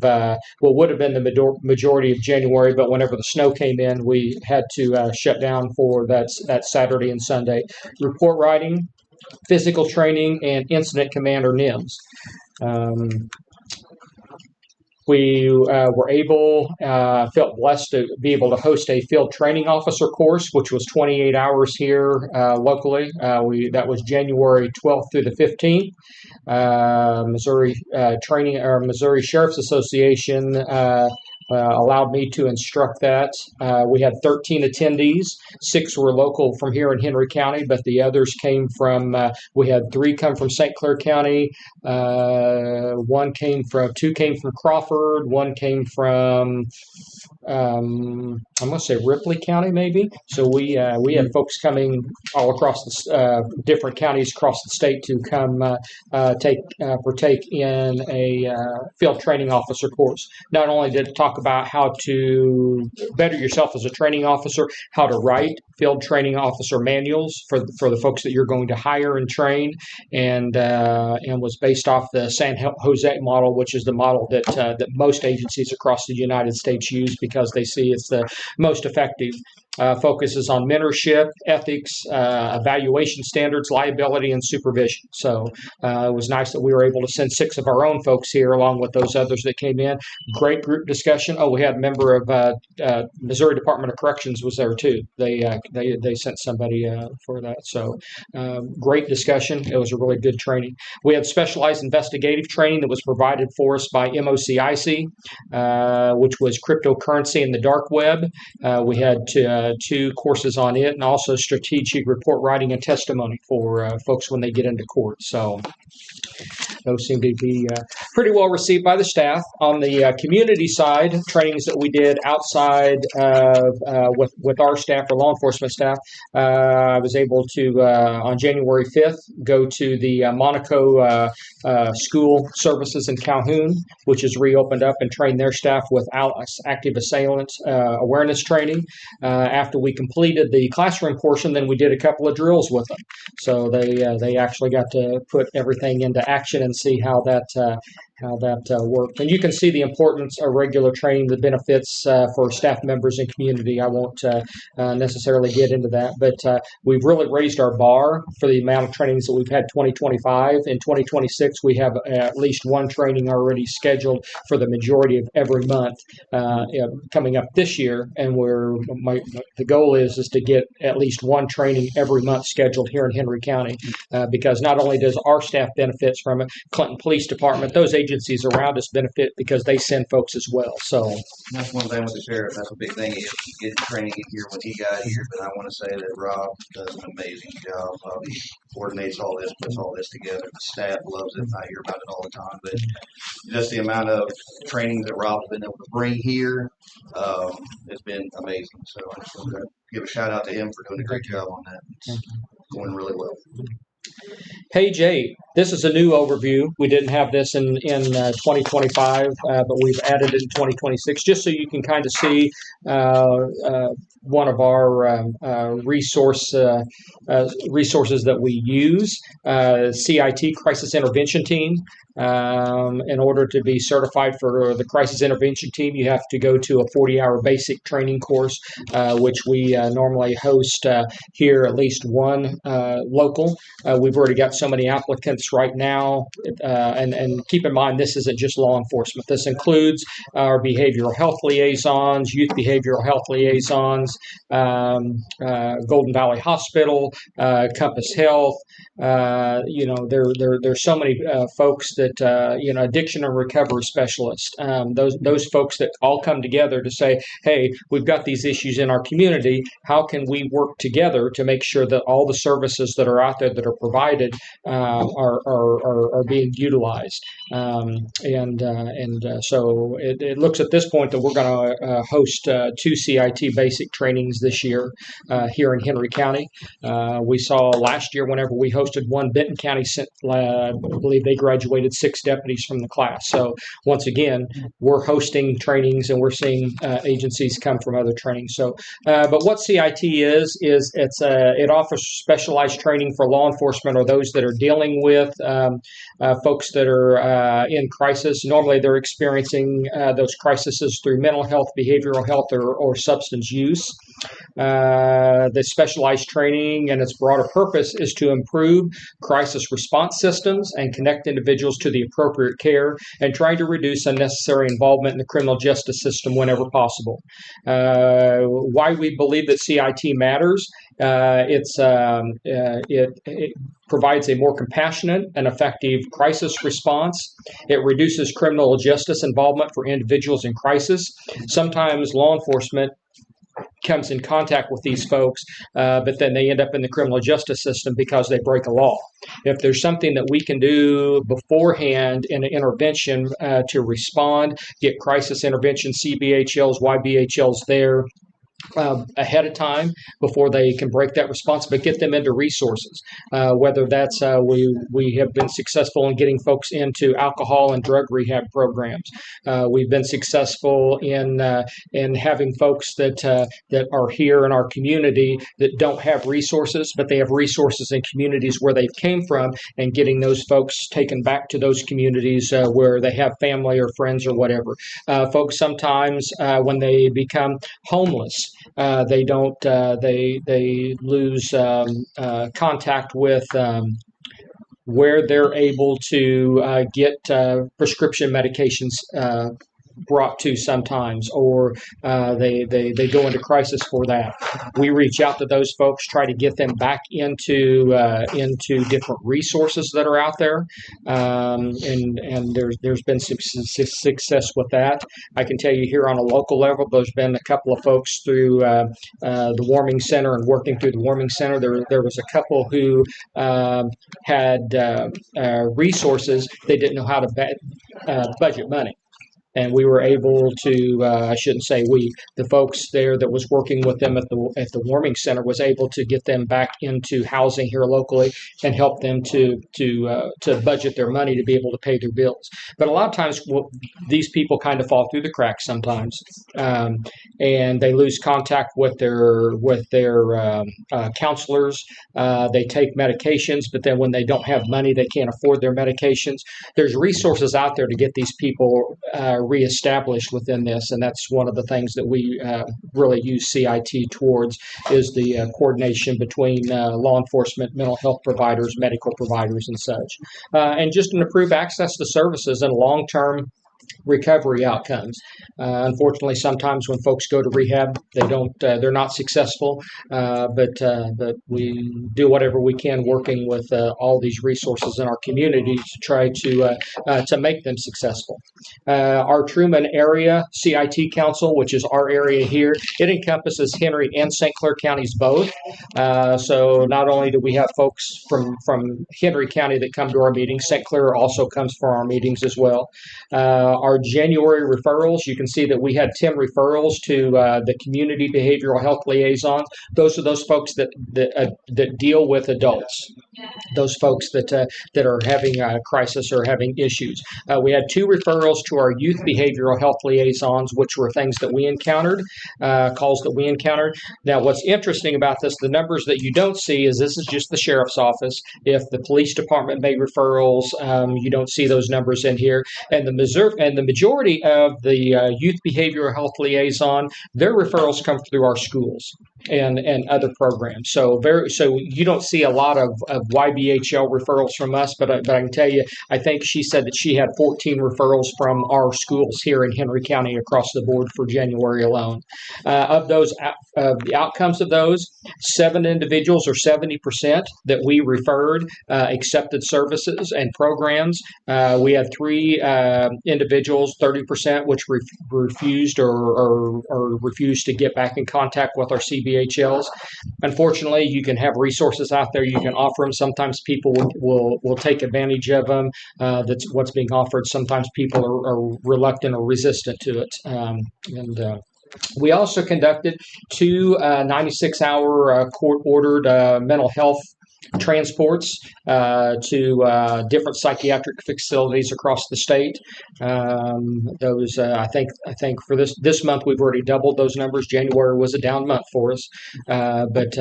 would have been the majority of January, but whenever the snow came in, we had to shut down for that Saturday and Sunday. Report writing, physical training, and incident command or NIMS. We felt blessed to be able to host a field training officer course, which was 28 hours here locally. That was January 12th through the 15th. Missouri Sheriff's Association allowed me to instruct that. We had 13 attendees. 6 were local from here in Henry County, but the others came from, we had 3 come from St. Clair County, 2 came from Crawford, 1 came from, I'm going to say Ripley County, maybe. So we had folks coming all across the different counties across the state to come partake in a field training officer course. Not only did it talk about how to better yourself as a training officer, how to write field training officer manuals for the folks that you're going to hire and train, and was based off the San Jose model, which is the model that most agencies across the United States use because they see it's the most effective. Focuses on mentorship, ethics, evaluation standards, liability, and supervision. So it was nice that we were able to send 6 of our own folks here along with those others that came in. Great group discussion. Oh, we had a member of Missouri Department of Corrections was there too. They sent somebody for that. So great discussion. It was a really good training. We had specialized investigative training that was provided for us by MOCIC, which was cryptocurrency in the dark web. We had 2 courses on it, and also strategic report writing and testimony for folks when they get into court. So those seem to be pretty well received by the staff. On the community side, trainings that we did outside with our staff or law enforcement staff, I was able to, on January 5th, go to the Monaco School Services in Calhoun, which is reopened up, and train their staff with active assailant awareness training. After we completed the classroom portion, then we did a couple of drills with them. So they actually got to put everything into action and see how that worked. And you can see the importance of regular training, the benefits for staff members and community. I won't necessarily get into that, but we've really raised our bar for the amount of trainings that we've had 2025. In 2026, we have at least one training already scheduled for the majority of every month coming up this year. And the goal is to get at least one training every month scheduled here in Henry County, because not only does our staff benefits from it, Clinton Police Department, those agencies around us benefit because they send folks as well. So that's one thing with the sheriff. That's a big thing is getting training here when he got here. But I want to say that Rob does an amazing job. He coordinates all this, puts all this together. The staff loves it. I hear about it all the time. But just the amount of training that Rob's been able to bring here has been amazing. So I just want to give a shout out to him for doing a great job on that. It's going really well. Page 8. This is a new overview. We didn't have this in 2025, but we've added it in 2026, just so you can kind of see one of our resources that we use. CIT, Crisis Intervention Team. In order to be certified for the Crisis Intervention Team, you have to go to a 40-hour basic training course, which we normally host here, at least one local. We've already got so many applicants right now, and keep in mind, this isn't just law enforcement. This includes our behavioral health liaisons, youth behavioral health liaisons, Golden Valley Hospital, Compass Health. There's so many folks that addiction and recovery specialists. Those folks that all come together to say, hey, we've got these issues in our community. How can we work together to make sure that all the services that are out there that are provided are being utilized? So it looks at this point that we're going to host 2 CIT basic trainings this year here in Henry County. We saw last year whenever we hosted one, Benton County sent, I believe they graduated 6 deputies from the class. So once again, we're hosting trainings and we're seeing agencies come from other trainings. So, but what CIT is it offers specialized training for law enforcement or those that are dealing with folks that are in crisis. Normally they're experiencing those crises through mental health, behavioral health, or substance use. The specialized training and its broader purpose is to improve crisis response systems and connect individuals to the appropriate care and trying to reduce unnecessary involvement in the criminal justice system whenever possible. Why we believe that CIT matters? It provides a more compassionate and effective crisis response. It reduces criminal justice involvement for individuals in crisis. Sometimes law enforcement comes in contact with these folks, but then they end up in the criminal justice system because they break a law. If there's something that we can do beforehand in an intervention to respond, get crisis intervention, CBHLs, YBHLs there, ahead of time before they can break that response, but get them into resources. Whether that's we have been successful in getting folks into alcohol and drug rehab programs. We've been successful in having folks that are here in our community that don't have resources, but they have resources in communities where they came from, and getting those folks taken back to those communities where they have family or friends or whatever. Folks sometimes when they become homeless, they lose contact with where they're able to get prescription medications brought to sometimes, or they go into crisis for that. We reach out to those folks, try to get them back into different resources that are out there, and there's been success with that. I can tell you here on a local level, there's been a couple of folks through the warming center and working through the warming center. There was a couple who had resources. They didn't know how to budget money. and we were able to, I shouldn't say we, the folks there that was working with them at the warming center was able to get them back into housing here locally and help them to budget their money to be able to pay their bills. But a lot of times these people kind of fall through the cracks sometimes, and they lose contact with their counselors. They take medications, but then when they don't have money, they can't afford their medications. There's resources out there to get these people reestablished within this, and that's one of the things that we really use CIT towards, is the coordination between law enforcement, mental health providers, medical providers, and such, and just an improved access to services and long-term recovery outcomes. Unfortunately, sometimes when folks go to rehab, they're not successful, but we do whatever we can working with all these resources in our community to try to make them successful. Our Truman Area CIT Council, which is our area here, it encompasses Henry and St. Clair counties both. So not only do we have folks from Henry County that come to our meetings, St. Clair also comes for our meetings as well. Our January referrals, you can see that we had 10 referrals to the community behavioral health liaison. Those are those folks that deal with adults, those folks that are having a crisis or having issues. We had 2 referrals to our youth behavioral health liaisons, which were things that we encountered, calls that we encountered. Now, what's interesting about this, the numbers that you don't see is this is just the sheriff's office. If the police department made referrals, you don't see those numbers in here. And the majority of the youth behavioral health liaison, their referrals come through our schools and other programs. So you don't see a lot of YBHL referrals from us, but I can tell you, I think she said that she had 14 referrals from our schools here in Henry County across the board for January alone. Of those, the outcomes of those, 7 individuals or 70% that we referred accepted services and programs. We had 3 individuals, 30%, which refused or refused to get back in contact with our CBHLs. Unfortunately, you can have resources out there, you can offer them. Sometimes people will take advantage of them. That's what's being offered. Sometimes people are reluctant or resistant to it. We also conducted 2 96-hour court-ordered mental health transports to different psychiatric facilities across the state. Those I think for this month we've already doubled those numbers. January was a down month for us, but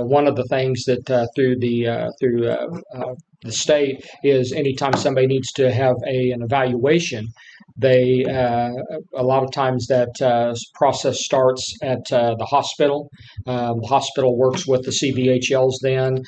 one of the things that through the state is anytime somebody needs to have an evaluation, they a lot of times that process starts at the hospital. The hospital works with the CBHLs then,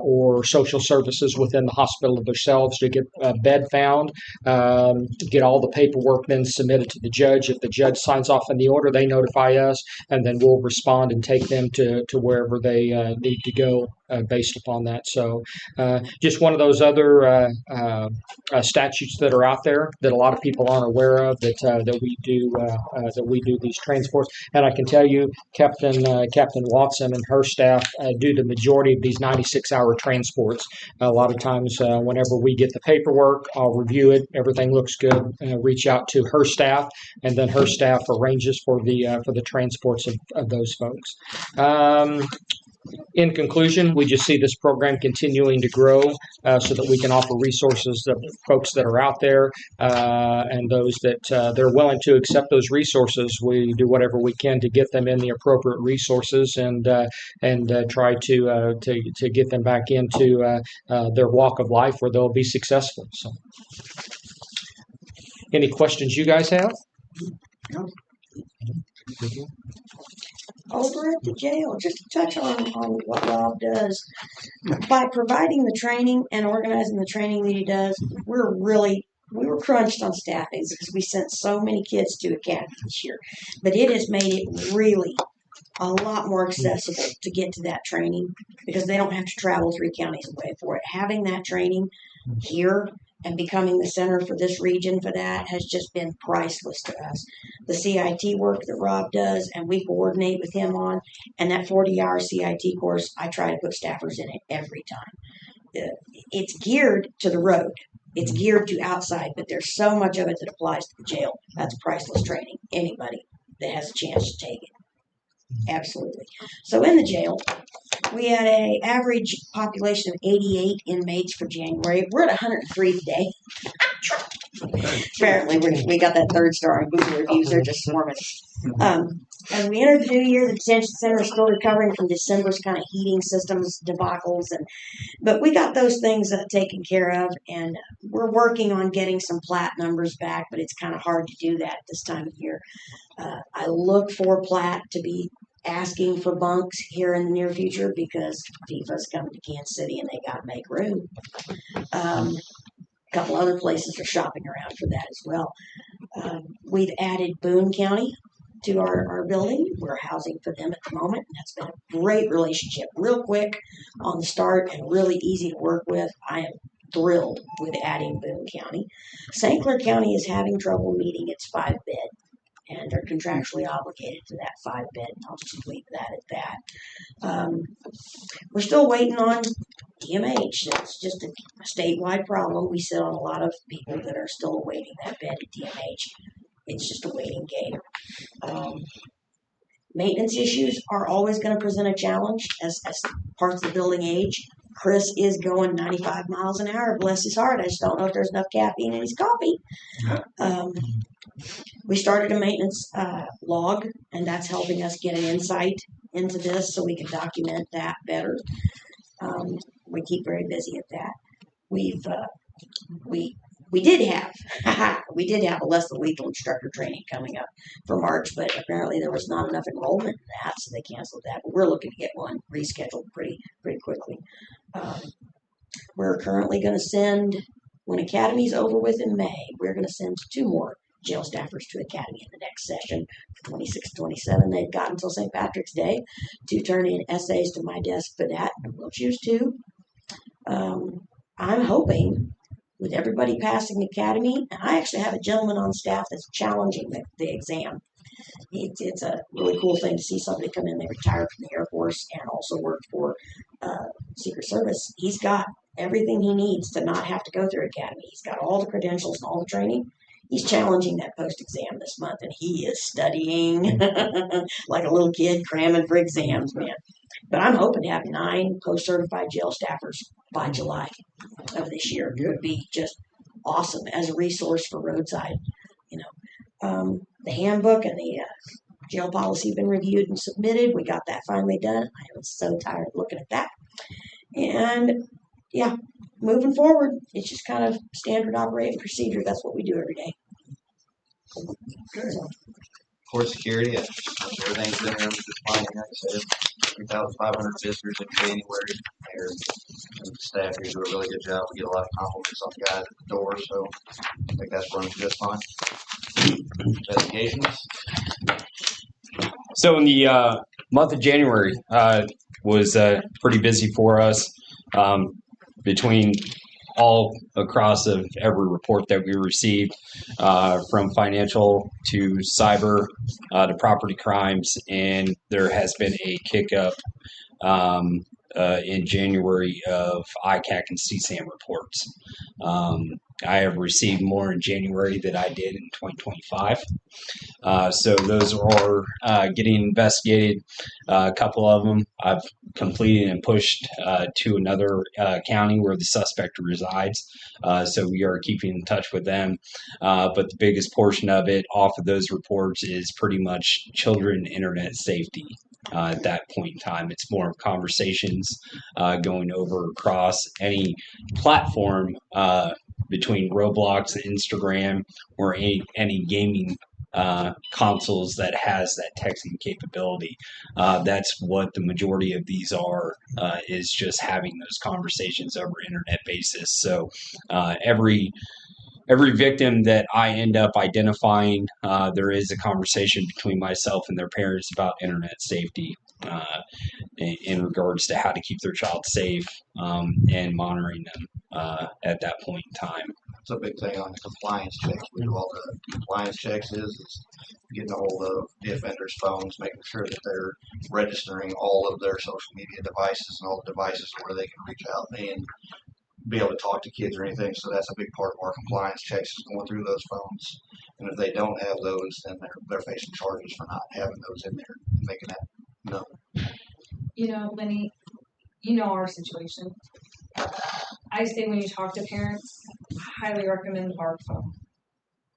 or social services within the hospital themselves to get a bed found, get all the paperwork then submitted to the judge. If the judge signs off on the order, they notify us, and then we'll respond and take them to wherever they need to go based upon that. So just one of those other statutes that are out there that a lot of people aren't aware of, that we do these transports. And I can tell you, Captain Watson and her staff do the majority of these 96-hour transports. A lot of times, whenever we get the paperwork, I'll review it. Everything looks good. Reach out to her staff, and then her staff arranges for the transports of those folks. In conclusion, we just see this program continuing to grow so that we can offer resources to folks that are out there, and those that they're willing to accept those resources. We do whatever we can to get them in the appropriate resources and try to get them back into their walk of life where they'll be successful. So, any questions you guys have? Over at the jail, just to touch on what Rob does, by providing the training and organizing the training that he does, we were crunched on staffing because we sent so many kids to academy this year. But it has made it really a lot more accessible to get to that training because they don't have to travel 3 counties away for it. Having that training here and becoming the center for this region for that has just been priceless to us. The CIT work that Rob does and we coordinate with him on, and that 40-hour CIT course, I try to put staffers in it every time. It's geared to the road. It's geared to outside, but there's so much of it that applies to the jail. That's priceless training. Anybody that has a chance to take it. Absolutely. So in the jail, we had a average population of 88 inmates for January. We're at 103 today. Apparently, we got that 3rd star on Google reviews. They're just swarming. As we enter the new year, the detention center is still recovering from December's kind of heating systems debacles, but we got those things taken care of, and we're working on getting some plat numbers back. But it's kind of hard to do that this time of year. I look for plat to be asking for bunks here in the near future because FIFA's coming to Kansas City and they got to make room. A couple other places are shopping around for that as well. We've added Boone County to our building. We're housing for them at the moment. And that's been a great relationship, real quick on the start and really easy to work with. I am thrilled with adding Boone County. St. Clair County is having trouble meeting its 5-bed, and they're contractually obligated to that 5-bed. I'll just leave that at that. We're still waiting on DMH. It's just a statewide problem. We sit on a lot of people that are still awaiting that bed at DMH. It's just a waiting game. Maintenance issues are always going to present a challenge as parts of the building age. Chris is going 95 miles an hour, bless his heart. I just don't know if there's enough caffeine in his coffee. We started a maintenance log, and that's helping us get an insight into this so we can document that better. We keep very busy at that. We did have a less than lethal instructor training coming up for March, but apparently there was not enough enrollment in that, so they canceled that. But we're looking to get one rescheduled pretty quickly. We're currently going to send, when Academy's over with in May, we're going to send 2 more jail staffers to Academy in the next session for 26-27. They've got until St. Patrick's Day to turn in essays to my desk for that, and we'll choose 2. I'm hoping with everybody passing Academy, and I actually have a gentleman on staff that's challenging the exam. It's a really cool thing to see somebody come in. They retired from the Air Force and also worked for Secret Service. He's got everything he needs to not have to go through Academy. He's got all the credentials and all the training. He's challenging that post-exam this month, and he is studying like a little kid cramming for exams, man. But I'm hoping to have 9 post-certified jail staffers by July of this year. It would be just awesome as a resource for roadside. The handbook and the jail policy have been reviewed and submitted. We got that finally done. I was so tired of looking at that. And yeah, moving forward, it's just kind of standard operating procedure. That's what we do every day. Court security, everything's been running just fine. Like I said, 3,500 visitors in January. Mayor and staff here do a really good job. We get a lot of compliments on the guys at the door, so I think that's running just fine. Investigations. So in the month of January was pretty busy for us between all across of every report that we received, from financial to cyber to property crimes, and there has been a kick up in January of ICAC and CSAM reports. I have received more in January than I did in 2025. So those are getting investigated. A couple of them I've completed and pushed to another county where the suspect resides. So we are keeping in touch with them. But the biggest portion of it off of those reports is pretty much children internet safety. At that point in time, it's more of conversations going over across any platform between Roblox and Instagram or any gaming consoles that has that texting capability. That's what the majority of these are, is just having those conversations over internet basis. So every victim that I end up identifying, there is a conversation between myself and their parents about internet safety in regards to how to keep their child safe and monitoring them at that point in time. It's a big thing on the compliance checks. We do all the compliance checks is getting a hold of the offenders' phones, making sure that they're registering all of their social media devices and all the devices where they can reach out. And be able to talk to kids or anything. So that's a big part of our compliance checks is going through those phones. And if they don't have those, then they're facing charges for not having those in there, and making that known. You know, Lenny, you know our situation. I say when you talk to parents, I highly recommend the BARK phone.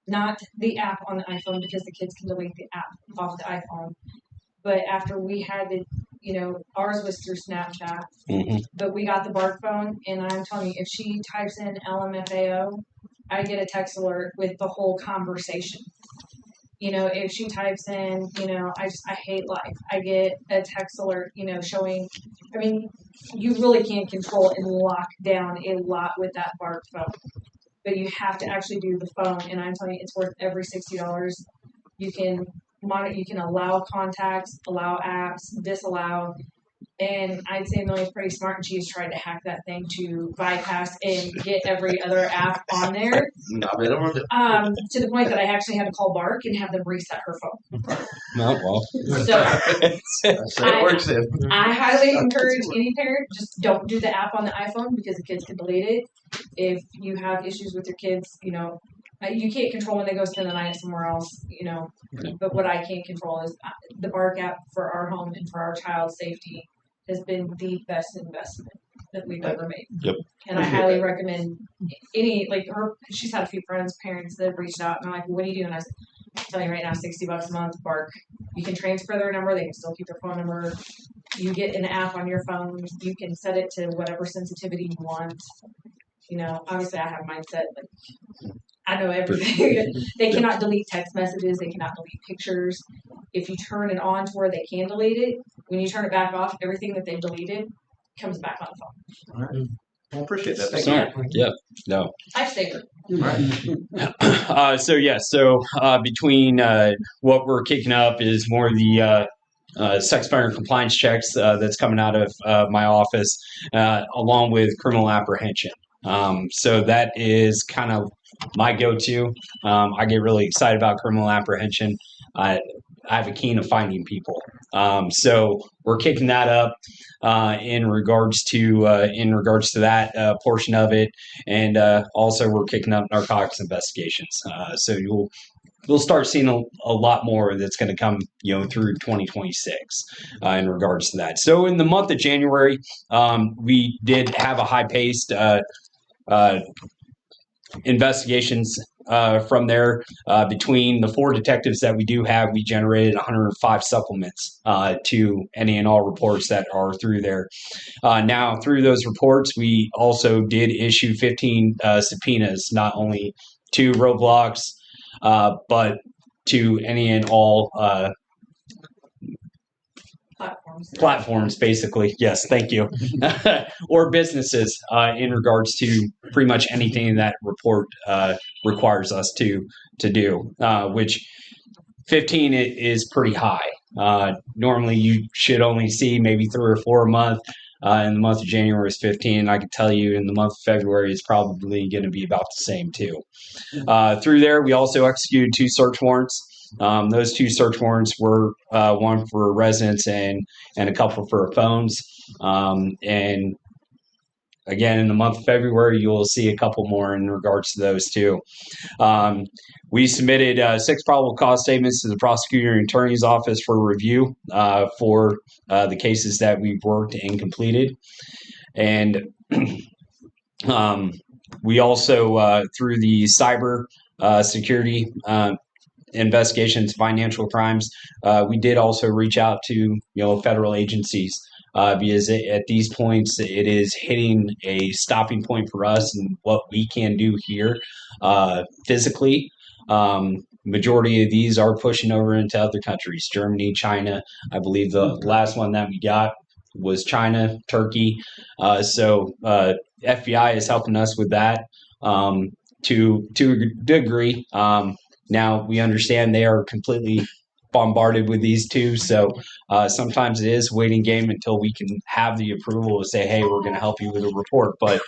Not the app on the iPhone because the kids can delete the app off the iPhone. But after we had to, you know, ours was through Snapchat, but we got the BARK phone, and I'm telling you, if she types in LMFAO, I get a text alert with the whole conversation. You know, if she types in, you know, I hate life, I get a text alert, you know, showing, I mean, you really can't control and lock down a lot with that BARK phone. But you have to actually do the phone, and I'm telling you, it's worth every $60. You can monitor, you can allow contacts, allow apps, disallow, and I'd say Millie's pretty smart, and she's tried to hack that thing to bypass and get every other app on there. To the point that I actually had to call BARK and have them reset her phone. No, well, So it works in. I highly encourage any parent, just don't do the app on the iPhone because the kids can delete it. If you have issues with your kids, you know, you can't control when they go spend the night somewhere else, you know, but what I can control is the BARK app for our home and for our child's safety has been the best investment that we've ever made. Yep. And I highly recommend any, like she's had a few friends, parents that have reached out and I'm like, what do you do? And I said, I'm telling you right now, $60 a month, BARK. You can transfer their number, they can still keep their phone number. You get an app on your phone, you can set it to whatever sensitivity you want. You know, obviously I have mine set, but I know everything. They cannot delete text messages, they cannot delete pictures. If you turn it on to where they can delete it, when you turn it back off, everything that they've deleted comes back on the phone. All right. I appreciate that. Thank Sorry. you. Yeah. No. Lifesaver. Between what we're kicking up is more the sex offender compliance checks that's coming out of my office, along with criminal apprehension. So that is kind of my go-to. I get really excited about criminal apprehension. I have a keen of finding people. So we're kicking that up in regards to that portion of it, and also we're kicking up narcotics investigations. So we'll start seeing a lot more that's going to come, you know, through 2026 in regards to that. So in the month of January, we did have a high-paced investigations from there. Between the 4 detectives that we do have, we generated 105 supplements to any and all reports that are through there. Now, through those reports, we also did issue 15 subpoenas, not only to Roblox, but to any and all platforms, basically. Yes, thank you. Or businesses in regards to pretty much anything that report requires us to do, which 15 is pretty high. Normally you should only see maybe 3 or 4 a month. In the month of January is 15. I can tell you in the month of February is probably going to be about the same too. Through there, we also executed 2 search warrants. Those 2 search warrants were one for residents and a couple for phones. And again, in the month of February, you'll see a couple more in regards to those too. We submitted 6 probable cause statements to the prosecutor and attorney's office for review for the cases that we've worked and completed. And we also, through the cyber security investigations, financial crimes, we did also reach out to federal agencies because at these points it is hitting a stopping point for us and what we can do here physically. Majority of these are pushing over into other countries, Germany, China. I believe the last one that we got was China, Turkey. So FBI is helping us with that to a degree. Now we understand they are completely bombarded with these too. So sometimes it is a waiting game until we can have the approval to say, hey, we're going to help you with a report. But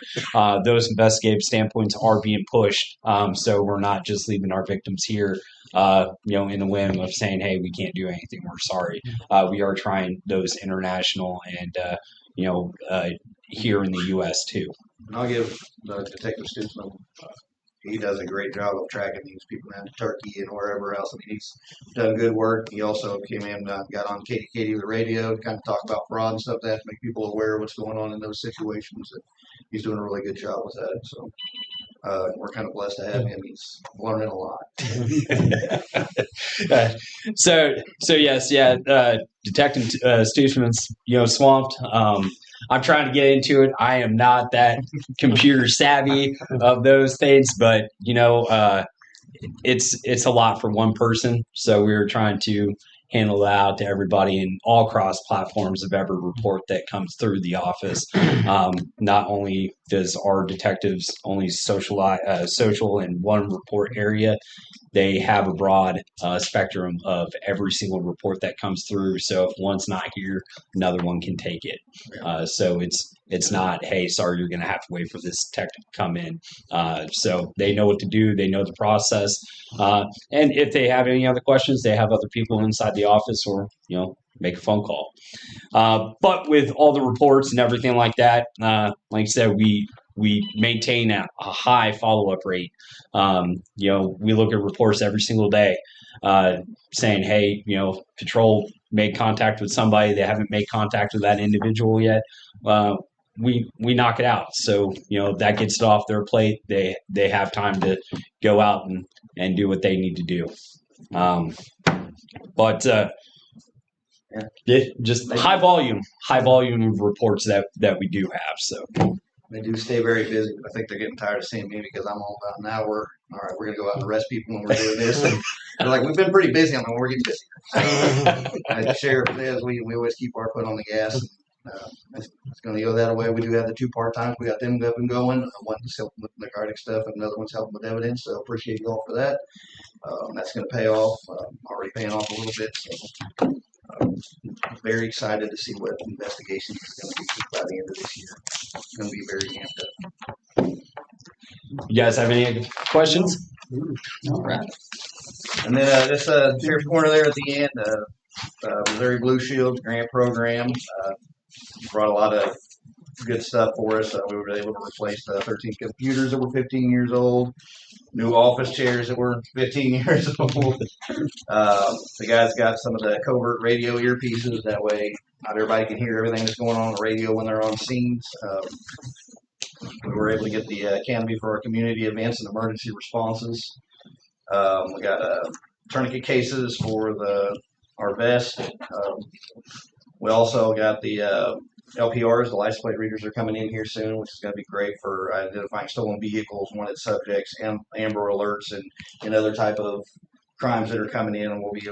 those investigative standpoints are being pushed. So we're not just leaving our victims here, in the whim of saying, hey, we can't do anything. We're sorry. We are trying those international and, here in the U.S. too. And I'll give Detective Stutzman, he does a great job of tracking these people down to Turkey and wherever else. I mean, he's done good work. He also came in, got on Katie the radio to kind of talk about fraud and stuff like that, to make people aware of what's going on in those situations. And he's doing a really good job with that. So we're kind of blessed to have him. He's learning a lot. So yes, yeah. Detective Stutzman's swamped. I'm trying to get into it. I am not that computer savvy of those things, but it's a lot for one person. So we were trying to handle it out to everybody in all cross platforms of every report that comes through the office. Not only does our detectives only social in one report area, they have a broad spectrum of every single report that comes through. So if one's not here, another one can take it. So it's not, hey, sorry, you're going to have to wait for this detective to come in. So they know what to do. They know the process. And if they have any other questions, they have other people inside the office, or make a phone call. But with all the reports and everything like that, like I said, we maintain a high follow-up rate. We look at reports every single day saying, hey, patrol made contact with somebody. They haven't made contact with that individual yet. We knock it out. So, that gets it off their plate. They have time to go out and do what they need to do. Just high volume of reports that we do have. So they do stay very busy. I think they're getting tired of seeing me because I'm all about now all right, we're going to go out and arrest people when we're doing this. And they're like, we've been pretty busy on them. We're getting busy. As the sheriff says, we always keep our foot on the gas. It's going to go that way. We do have the 2 part-times. We got them up and going. One's helping with narcotic stuff, and another one's helping with evidence. So appreciate you all for that. That's going to pay off. Already paying off a little bit. So very excited to see what investigations are going to be by the end of this year. It's going to be very amped up. You guys have any questions? All right. And then this sheriff's corner there at the end, Missouri Blue Shield grant program brought a lot of good stuff for us. We were able to replace the 13 computers that were 15 years old, new office chairs that were 15 years old. The guys got some of the covert radio earpieces. That way, not everybody can hear everything that's going on the radio when they're on scenes. We were able to get the canopy for our community events and emergency responses. We got tourniquet cases for our vest. We also got the LPRs, the license plate readers, are coming in here soon, which is going to be great for identifying stolen vehicles, wanted subjects, Amber Alerts, and other type of crimes that are coming in, and we'll be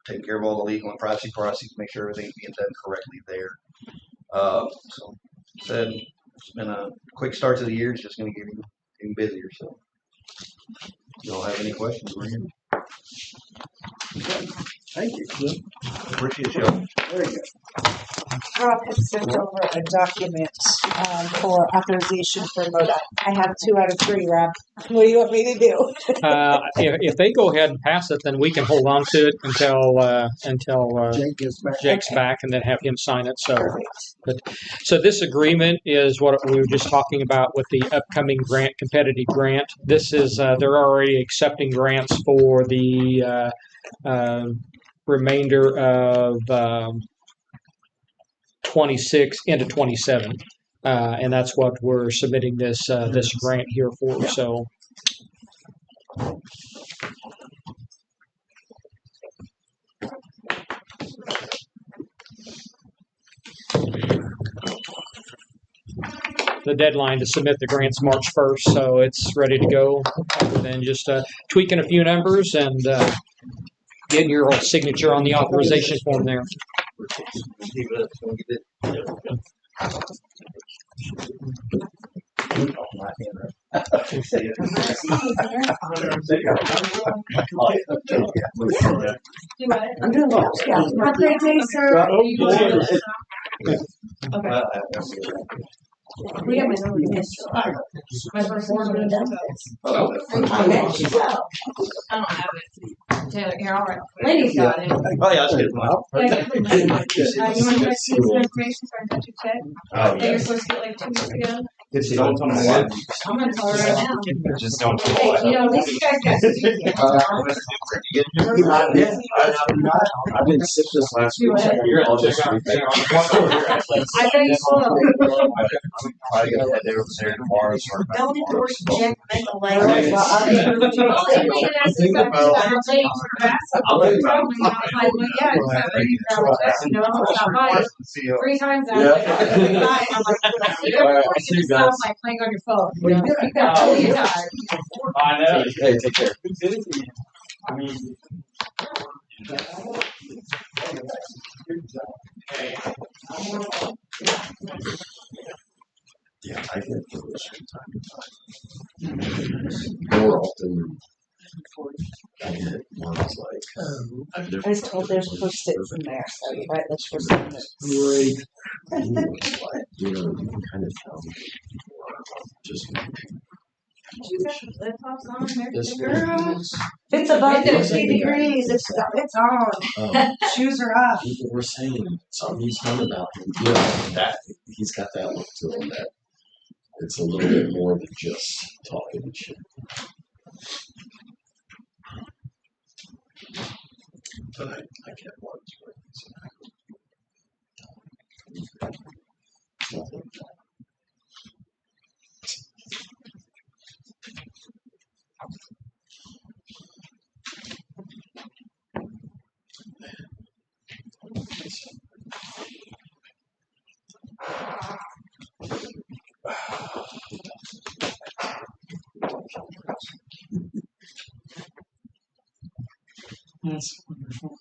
taking care of all the legal and privacy processes to make sure everything's being done correctly there. So, said it's been a quick start to the year. It's just going to get even busier. So, you all have any questions? We're here. Thank you. Appreciate you. Very good. Rob has sent over a document for authorization for MoDOT. I have 2 out of 3, Rob. What do you want me to do? If they go ahead and pass it, then we can hold on to it until Jake's back, and then have him sign it. So this agreement is what we were just talking about with the upcoming grant, competitive grant. This is they're already accepting grants for the remainder of 26 into 27, and that's what we're submitting this grant here for. So. The deadline to submit the grant's March 1st, so it's ready to go. Other than just tweaking a few numbers and getting your whole signature on the authorization form there. I'm doing well. Have a great day, sir. Okay. We have my number. My first one. I don't have it. Taylor, here, all right. Lady's got it. Oh, yeah, that's good. You want to see some information for a touch of check that you're supposed to get like 2 weeks ago? Just don't tell me what. I'm gonna tell her right now. Just don't tell me Hey, what. you know, these guys got I've been sick this last week. So I'll just I bet you will. Probably gonna head over there tomorrow. Don't endorse Jack Make a Well, if they had asked me something about our lake for basketball, I'll let you know. probably not like, well, yeah, it's not ready for our test, you know, it's not mine. 3 times out of Yeah. every night, I'm like, you know, Alright, you see you just stop guys. like playing on your phone, you know, you got all your time. I know. Hey, take care. I mean, Yeah, I get those from time to time. More often I get ones like. I was told there's Post-its in there, so you might look for something. Great. You know, you can kind of tell. Just. You got the flip flops on and This everything, girl. It's above Windows 50 degrees. It's on. Shoes are off. People were saying something he's fun about him. You know, that he's got that look to him that it's a little bit more than just talking and shit. But I get one. Nothing. That's wonderful.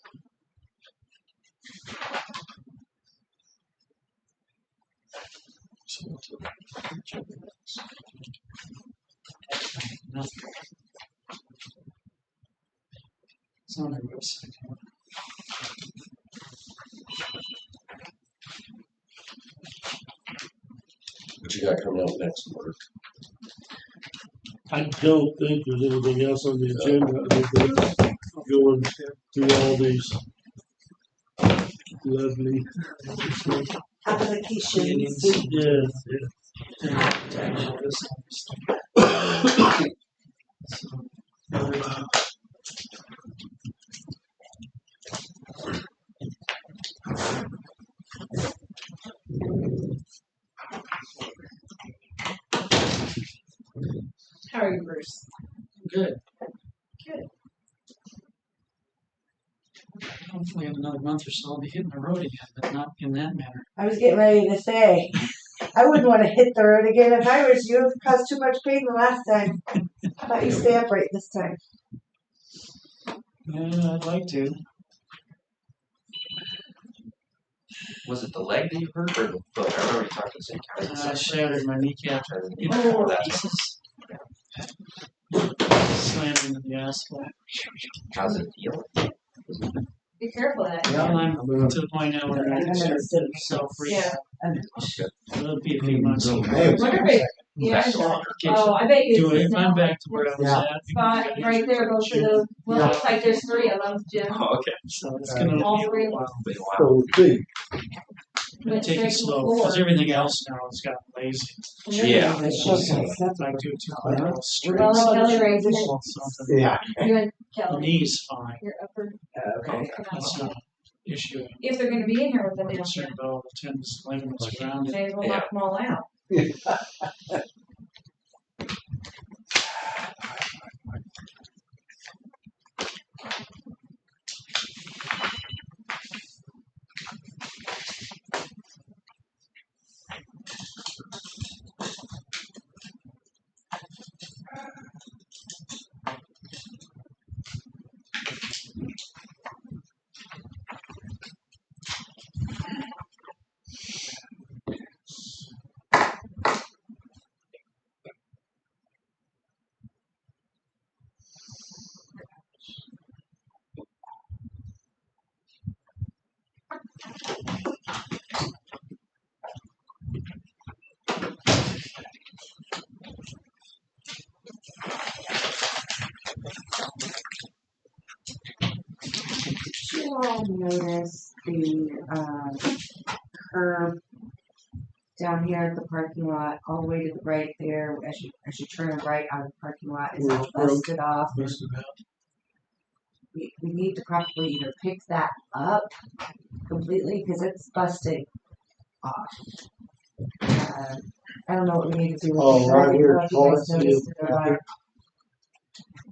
It's on their website. What you got coming up next, Mark? I don't think there's anything else on the agenda other than going through all these lovely. Applications. How are you, Bruce? Good. Good. Hopefully in another month or so I'll be hitting the road again, but not in that manner. I was getting ready to say, I wouldn't want to hit the road again if I was you. It caused too much pain the last time. How about you stay upright this time? Yeah, I'd like to. Was it the leg that you hurt or the foot? I remember you talking to the same I shattered my kneecap in Oh, 4 that's- pieces. Slammed into the asphalt. How's it feel? Be careful of that. Well, I'm to the point now where I can start doing self-rehab. It'll be a few months. Wonder if it- yeah, oh, I bet you Do it. it's If I'm back to where I was at. spot right there goes through the, well, it looks like there's 3 of them, Jim. Oh, okay. So it's gonna All be a 3 of while. them. So, see, Went Take straight it to the slow, floor. because everything else now has gotten lazy. Yeah. If I do it too quick, I'll straight. Well, no, Kelly raised it. Something. Yeah. You and The Kelly, knee's fine. your upper, That's not an issue. if they're gonna be in here with them, I'm they don't concerned about all the tendons and ligaments around it. may as well knock them all out. You all notice the curb down here at the parking lot, all the way to the right there, as you turn right out of the parking lot, is all busted off. We need to probably either pick that up completely, because it's busting off. I don't know what we need to do with Oh, it. right I don't here, know if you guys Taurus, noticed it or yeah. not.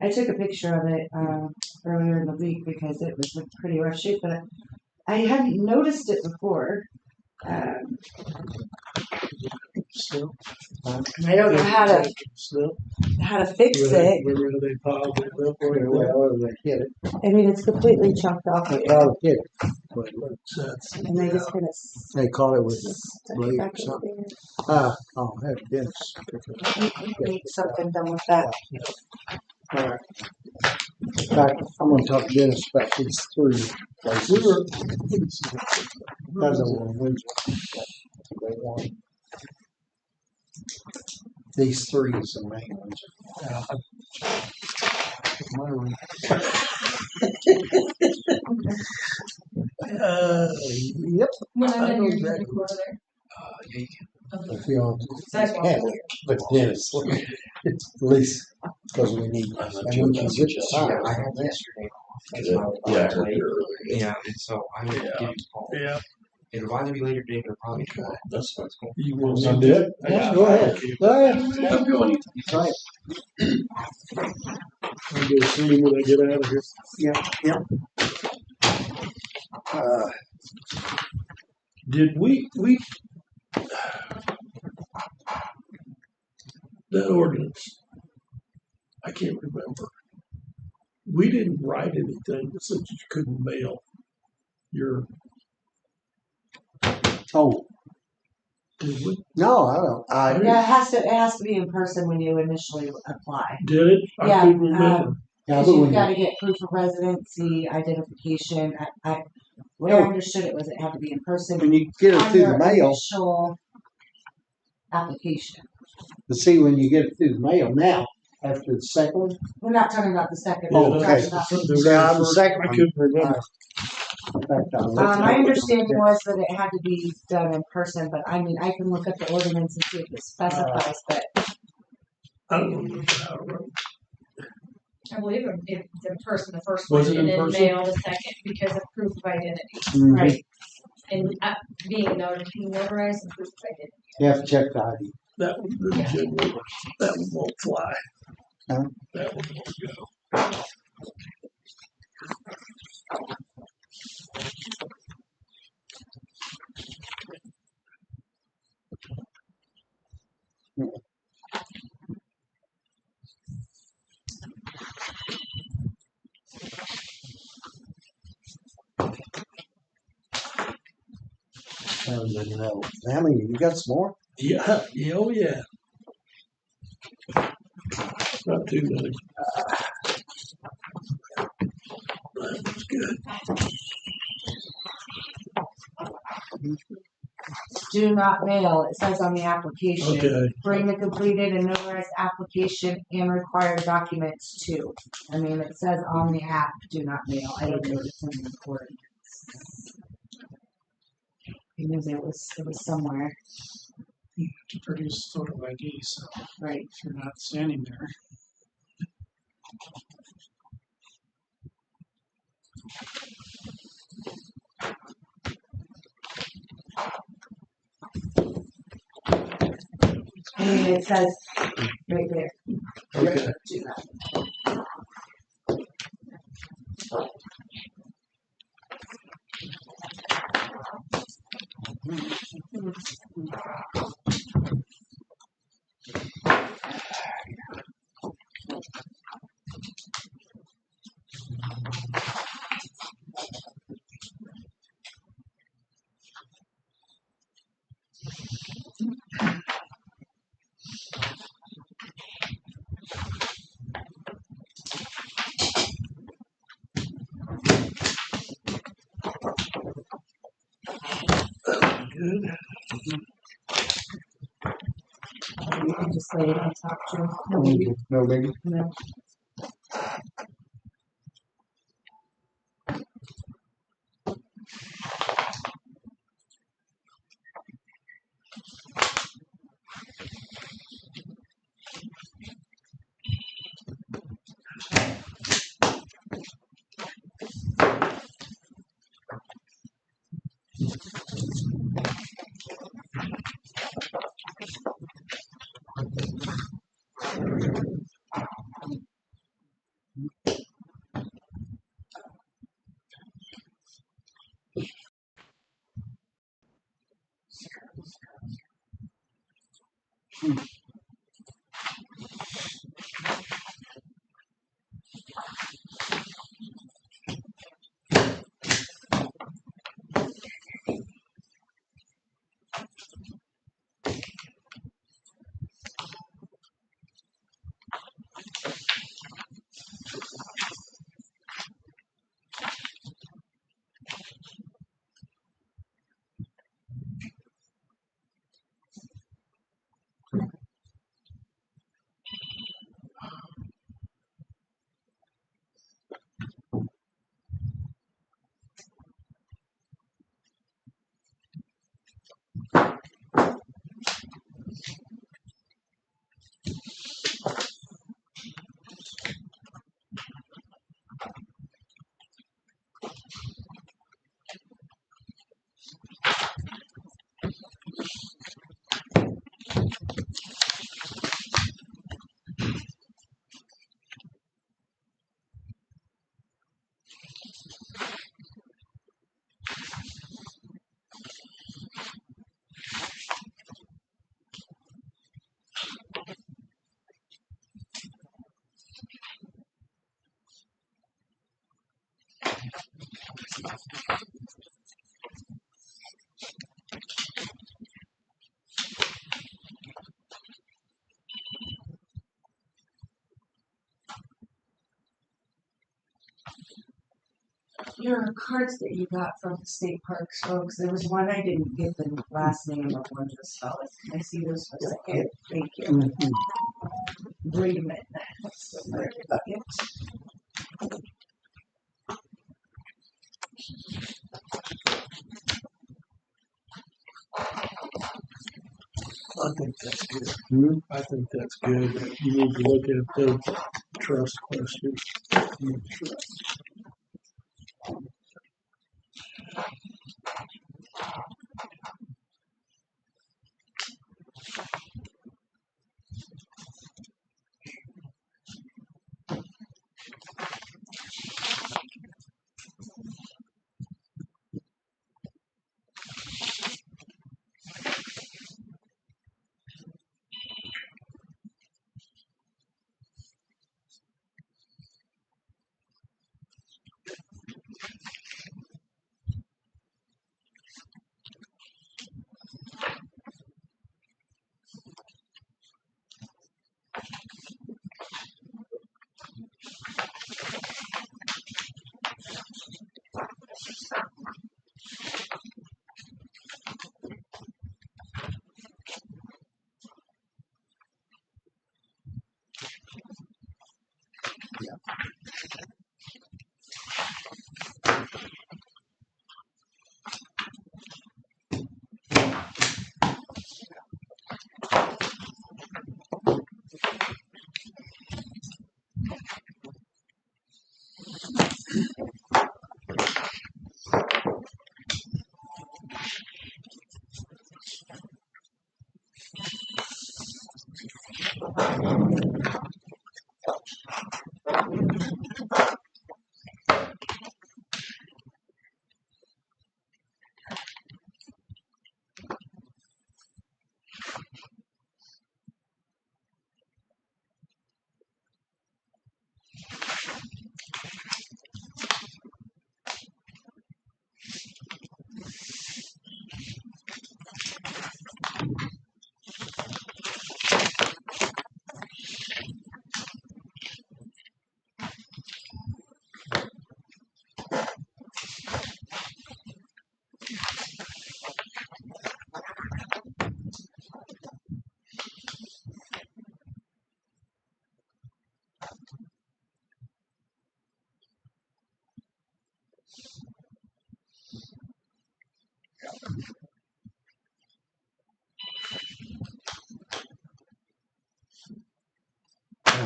I took a picture of it earlier in the week because it was in pretty rough shape, but I hadn't noticed it before. I don't know how to fix it. Where they piled it up right there. Well, they hit it. I mean, it's completely chunked off. They call it hit And they just kind of They call it with stuck blade back or something. over I'll have Dennis. there. Need something done with that. Alright. In fact, I'm gonna talk to Dennis about these three places. That's a one. They want. These three is the main ones. Yep. When I'm I in know here, exactly. recorder there. If you don't, Sidewalk. yeah, but Dennis, at least, because we need, and we can get the sign. I had yesterday off. That's Yeah, why I was I heard late. you earlier. Yeah, and so I would give you a call. Yeah. It'll either be later today or probably tomorrow. That's fine. cool. You want So me do to? it? Yeah, go ahead. Go ahead. I'm going. Right. I'll go see him when I get out of here. Yep. Did we that ordinance? I can't remember. We didn't write anything that said you couldn't mail your. Oh. Did we? No, I don't. Yeah, it has to be in person when you initially apply. Did it? I Yeah, couldn't remember. Yeah, Because but you've when got you, to get proof of residency, identification. What I understood it was it had to be in person when you get it on through your the mail, initial application. to see when you get it through the mail now, after the second one. We're not talking about the second. Oh, we're okay. talking about- Yeah, the second I one. couldn't remember. My understanding was that it had to be done in person, but I mean, I can look up the ordinance and see if it specifies, but I don't remember how to write. I believe it's in person, the first Was one, it and in then person? mail the second because of proof of identity. Mhm. right. And being notarized and proof of identity. You have to check the ID. That one won't fly. Huh? That one won't go. No. How many? You got some more? Yeah, oh yeah. Not too many. That's good. Do not mail. It says on the application. Okay. Bring the completed and notarized application and required documents too. I mean, it says on the app, do not mail. I don't know if it's in the ordinance. I knew it was somewhere. To produce photo ID, so Right. if you're not standing there. And it says right there. Okay. Do not. Good. You can just lay it on top too. No biggie. No biggie. No. Your cards that you got from the state parks folks, there was one I didn't get the last name of one of the fellas. Can I see those for a second? Thank you. Breedman. That's the word bucket. I think that's good. I think that's good. You need to look at the trust question.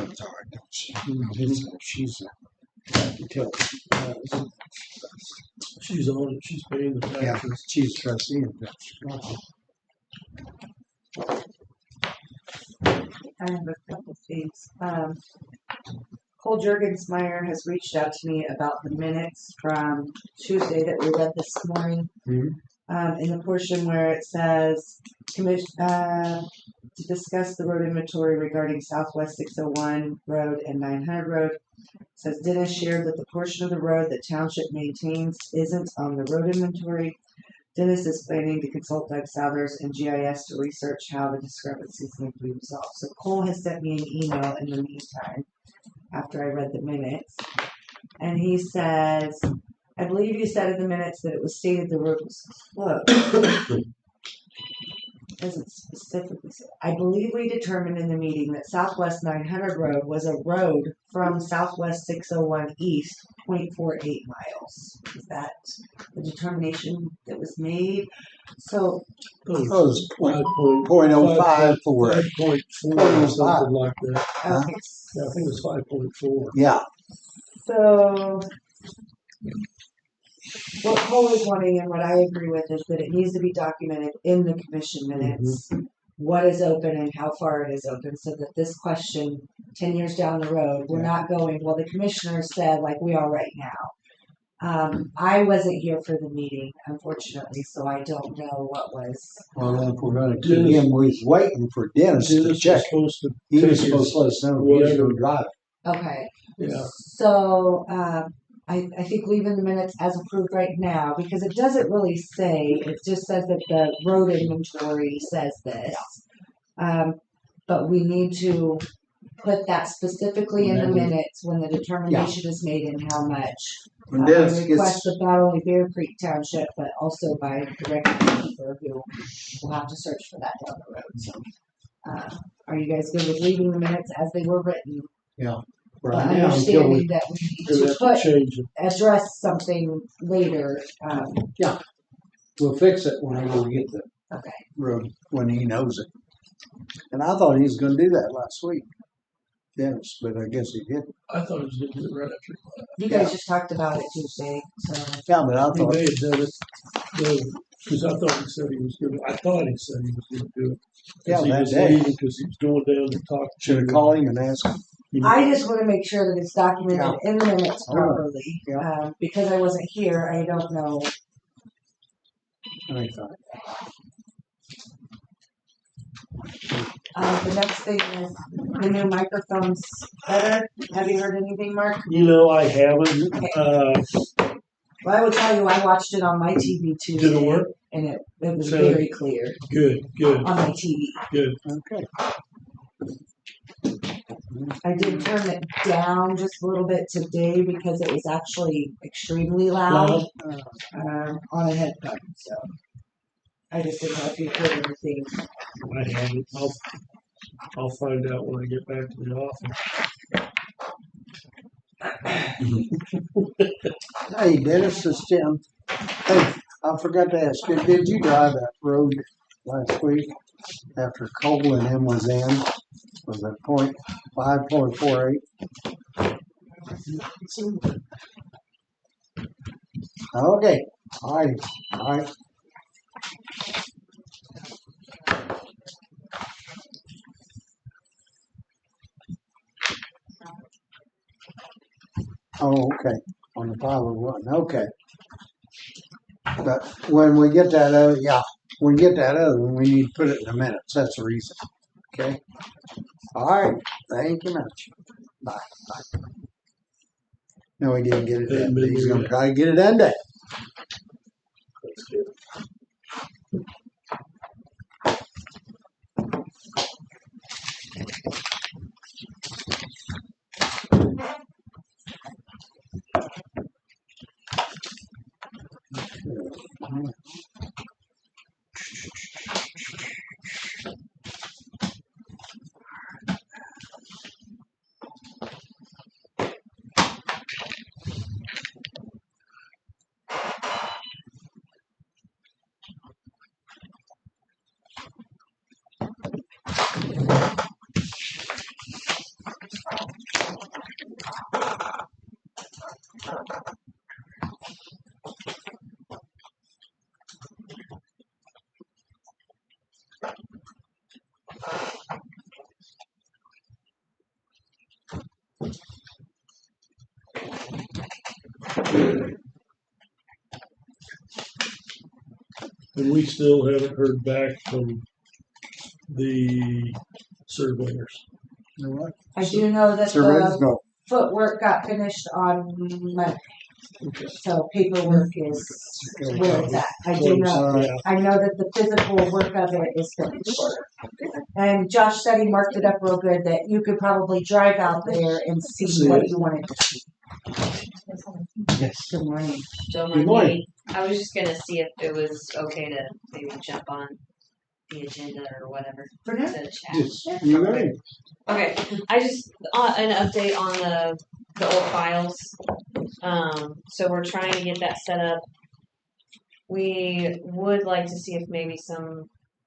It's hard, don't she? She's, I can tell. She's on it. She's paying the Yeah, taxes. she's trustee of that. I have a couple things. Cole Jurgensmeyer has reached out to me about the minutes from Tuesday that we read this morning. In the portion where it says, to discuss the road inventory regarding Southwest 601 Road and 900 Road. It says Dennis shared that the portion of the road that township maintains isn't on the road inventory. Dennis is planning to consult Doug Southers and GIS to research how the discrepancies can be resolved. So Cole has sent me an email in the meantime after I read the minutes. And he says, I believe you said in the minutes that it was stated the road was closed. Doesn't specifically say. I believe we determined in the meeting that Southwest 900 Road was a road from Southwest 601 East, 0.48 miles. Is that the determination that was made? So it was .054. 5.4 or something like that. Okay. Yeah, I think it was 5.4. Yeah. So what Cole is wanting and what I agree with is that it needs to be documented in the commission minutes, what is open and how far it is open, so that this question 10 years down the road, we're not going, well, the commissioner said like we are right now. I wasn't here for the meeting, unfortunately, so I don't know what was. Well, then if we're gonna keep him, we was waiting for Dennis to check. He was supposed to let us know if he's gonna drive. Okay. Yeah. So, I think leaving the minutes as approved right now, because it doesn't really say, it just says that the road inventory says this. But we need to put that specifically in the minutes when the determination is made and how much. When Dennis gets- Requested not only Bear Creek Township, but also by the record keeper who will have to search for that down the road, so. Are you guys good with leaving the minutes as they were written? Yeah. But Right now, until we understanding that we need to change it. address something later. Yeah. We'll fix it whenever we get the Okay. road, when he knows it. And I thought he was gonna do that last week, Dennis, but I guess he didn't. I thought it was going to do it right after. You guys just talked about it Tuesday, so. Yeah, but I He thought. may have done it, because I thought he said he was going to, I thought he said he was going to do it. Yeah, He that was day. leaving because he was going down to talk. Should have called him and asked him. I just want to make sure that it's documented in the minutes All right. properly. Because I wasn't here, I don't know. The next thing is the new microphones better. Have you heard anything, Mark? You know, I haven't. Well, I will tell you, I watched it on my TV Tuesday. Did it work? And it was So- very clear Good, good. on my TV. Good. Okay. I did turn it down just a little bit today because it was actually extremely loud on a headphone. So I just didn't know if you heard anything. I haven't. I'll find out when I get back to the office. Hey, Dennis, this is Tim. Hey, I forgot to ask you, did you drive that road last week after Cole and him was in? Was it 5.48? Okay, all right. Oh, okay, on the 501, okay. But when we get that other, when we get that other one, we need to put it in the minutes, that's the reason, okay? All right, thank you much. Bye. No, he didn't get it done, but he's gonna try to get it done today. That's good. And we still haven't heard back from the surveyors. You know what? I do know that Surveys the go. footwork got finished on Monday. So paperwork is where it's at. I do know, I know that the physical work of it is finished. And Josh said he marked it up real good that you could probably drive out there and see what you wanted to see. Yes. Good morning. Joe Good morning. I was just gonna see if it was okay to maybe jump on the agenda or whatever. For now? To chat. Yes, you ready? Okay, I just, an update on the old files. So we're trying to get that set up. We would like to see if maybe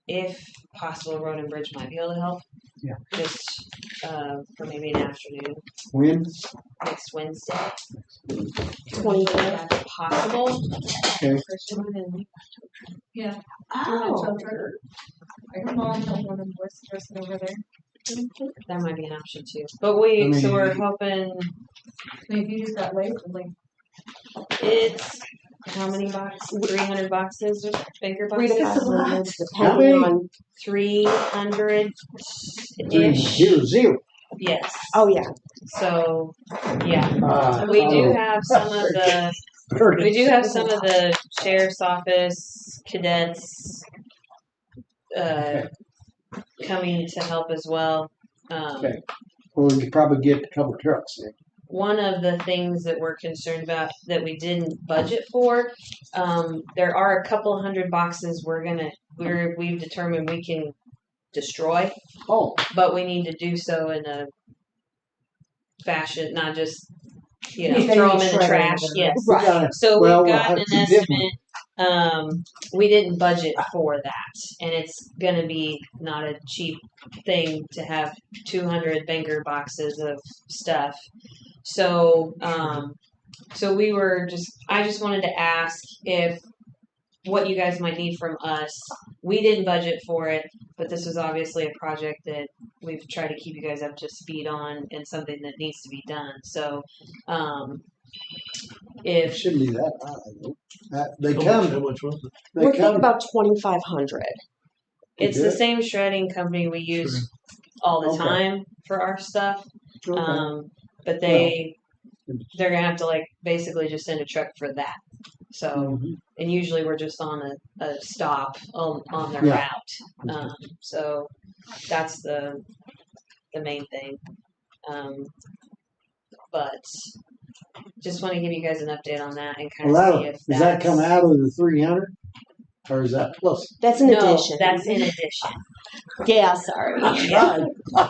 if possible, Road and Bridge might be able to help. Yeah. Just, for maybe an afternoon. When? Next Wednesday. 24th. Possible. Okay. Yeah. Oh. I can volunteer one of the boys to dress it over there. That might be an option too. But so we're hoping. Maybe use that label, like. It's how many boxes? 300 boxes of finger boxes. 3 to 500, depending on 300 0. Yes. Oh yeah. So yeah, we do have some of the. We do have some of the sheriff's office cadets coming to help as well. Okay. Well, we could probably get a couple trucks then. One of the things that we're concerned about that we didn't budget for, there are a couple hundred boxes we've determined we can destroy. Oh. But we need to do so in a fashion, not just Yeah, throw them in the shred trash. them. Yes. Right. So Well, we've we'll gotten have an to get estimate. We didn't budget for that, and it's gonna be not a cheap thing to have 200 finger boxes of stuff. So, I just wanted to ask if what you guys might need from us. We didn't budget for it, but this was obviously a project that we've tried to keep you guys up to speed on and something that needs to be done. So, It shouldn't be that high. They How come. much was it? We're thinking about 2,500. it's the same shredding company we use all the Okay. time for our stuff. Okay. But they're gonna have to basically just send a truck for that. So, and usually we're just on a stop on their Yeah. route. So that's the main thing. But just want to give you guys an update on that and kind Well, of see if does that come out of the 300? Or is that plus? That's an addition. That's in addition. Yeah, sorry. I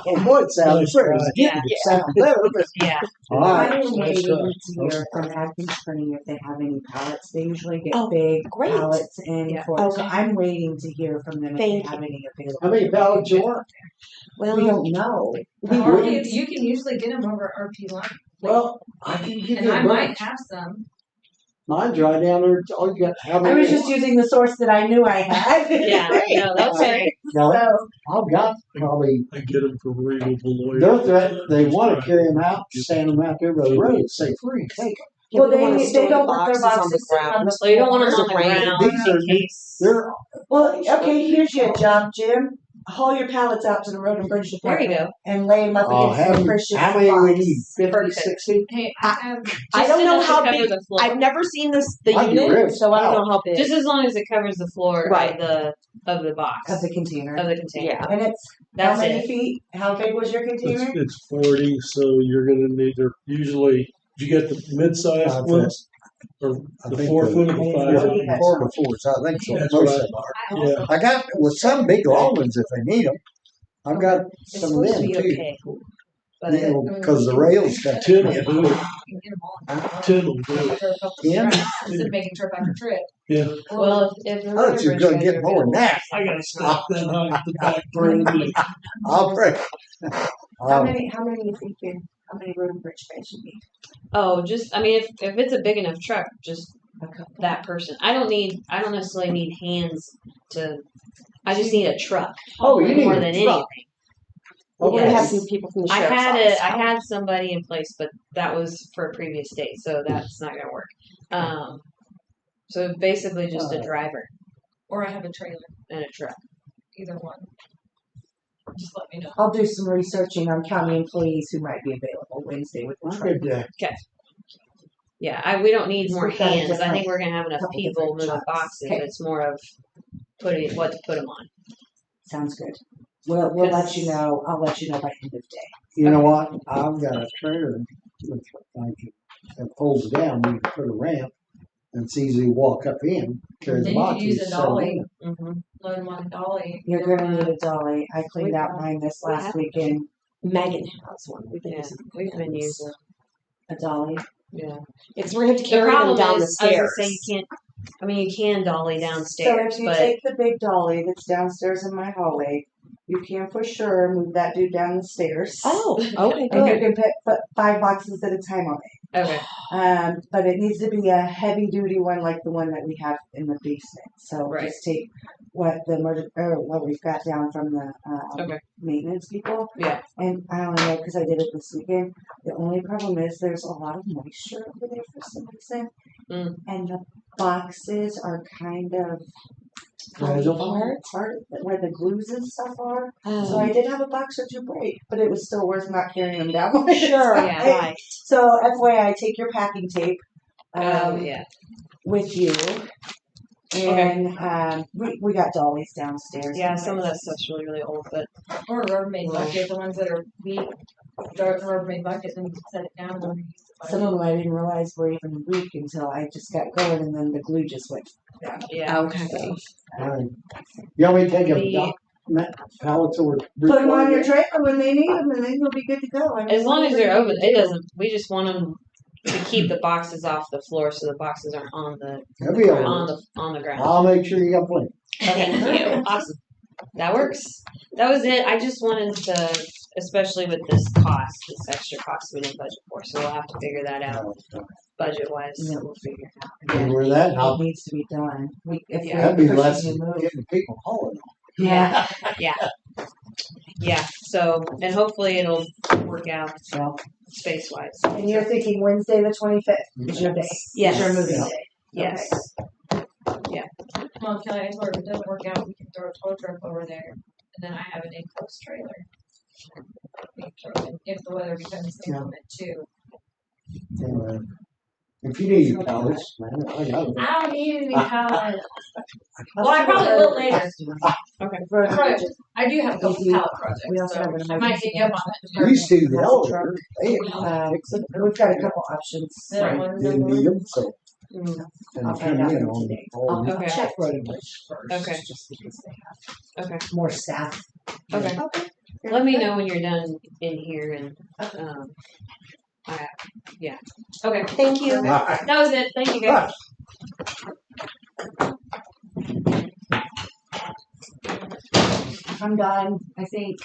don't know it sounds fair. Yeah. It sounds better, but. Yeah. All right. I'm waiting to hear from Atkins Printing if they have any pallets. They usually get big great. pallets in Yeah. for it. So Okay. I'm waiting to hear from them if Thank they have any available. How many pallets you want? Well, We don't know. You can usually get them over RP line. Well, I can give And you a I might bunch. have some. Mine's right down there. All you got, how I many? was just using the source that I knew I had. Yeah, no, that's great. No, So, I've got probably, I get them from Regal Beloit. they want to carry them out, stand them out there by the road, say free, take them. well, we wanna they store the don't want their boxes on the boxes sitting on ground. the So you don't want them floor. on the ground These are, in case. they're, Well, okay, here's your job, Jim. Haul your pallets out to the Road and Bridge There you Department go. and lay them up oh, against the Christian how many we box. need? 50, Perfect. 60? Hey, I Just don't know enough to how cover big. the floor. I've never seen the I'd get rid unit, of so I don't know how big. Just as long as it covers the floor Right. of the box Of the container. of the container. Yeah. And it's That's how many it. feet? How big was your container? It's 40, so you're gonna need, they're usually, you get the mid-sized 5 ones? Or I the think 4 the- foot or the 5 foot? 4 to 4, so I think so. That's Most right. of them are. Yeah. I got, with some big long ones if they need them. I've got It's some of supposed to them be too. okay. But You know, because the rails got. Tim will do it. you can get them all. Tim will do it. For a couple Tim? strips instead of making trip after trip. Yeah. Well, if the I thought you were gonna get more than that. I gotta stop that high at the back burn. I'll pray. How many you thinking? How many Road and Bridge guys you need? Oh, just I mean, if it's a big enough truck, just that person. I don't necessarily need hands to. I just need a truck. Oh, you need more a than truck. anything. Well, we have Yes. some people from the I sheriff's had office. I had somebody in place, but that was for a previous date, so that's not gonna work. So basically just a driver. or I have a trailer. And a truck. Either one. Just let me know. I'll do some researching on county employees who might be available Wednesday with the truck. Okay. Yeah, we don't need more We've got a hands. I different- think we're gonna have enough couple people different moving trucks. boxes. Okay. It's more of what to put them on. Sounds good. We'll let you know. I'll let you know by end of day. You know what? I've got a trailer with, like, that folds down, you can put a ramp, and it's easy to walk up in, carry the Then you could boxes. use a set 'em dolly. in. Load them on a dolly. You're gonna need a dolly. I cleaned out mine this we last have- weekend. Megan has one. We've been Yeah, using we've been using. a dolly. Yeah. It's we're gonna have to The carry them problem down the is, I was gonna stairs. say you can't. I mean, you can dolly So downstairs, if you but take the big dolly that's downstairs in my hallway, you can for sure move that dude down the stairs. Oh, okay, And you good. can put 5 boxes at a time on it. okay. But it needs to be a heavy duty one like the one that we have in the basement. So Right. just take what what we've got down from the Okay. maintenance people. Yeah. And I only know because I did it this weekend. The only problem is there's a lot of moisture over there for some reason, and the boxes are kind of Fragile. falling apart where the glues and stuff are. So Oh. I did have a box or two break, but it was still worth not carrying them down. Sure, yeah, right. So FYI, take your packing tape Yeah. with you. And we got dollies downstairs. Yeah, some of that stuff's really, really old, but Or a Rubbermaid bucket, the ones that are weak. Start a Rubbermaid bucket, then you can set it down and then use it. Some of them I didn't realize were even weak until I just got going, and then the glue just went down. Yeah. Okay. You want me to take The- pallets or? Put them on your trailer when they need them, and then you'll be good to go. as long as they're open, it doesn't. We just want them to keep the boxes off the floor, so the boxes aren't on the That'd be all on the ground. I'll make sure you got plenty. Thank you. Awesome. That works. That was it. I just wanted to, especially with this extra cost we didn't budget for, so we'll have to figure that out budget wise. Yeah, we'll figure it out. And where that, It needs to be done. that'd be less than getting people hauling. Yeah. Yeah. Yeah. So, and hopefully it'll work out space wise. And you're thinking Wednesday the 25th is your day. Yes. Is your moving Yeah. day. Yes. Yeah. Well, Kelly, I told her if it doesn't work out, we can throw a tow truck over there, and then I have an enclosed trailer. We can throw it in if the weather becomes inclement too. Anyway, if you need pallets, man, I got them. I don't need any pallets. Well, I probably will later. Okay. Project. I do have a couple pallet We also projects, have so an I might take you up on that. Used to the elevator, We've got a couple options. didn't need them, so. I'll And find come out in from on today. all I'll Okay. check Road and Bridge first. Okay. Just because they have Okay. more staff. Okay. Let me know when you're done in here and yeah. Okay. Thank you. That was it. Thank you guys. I'm done, I think.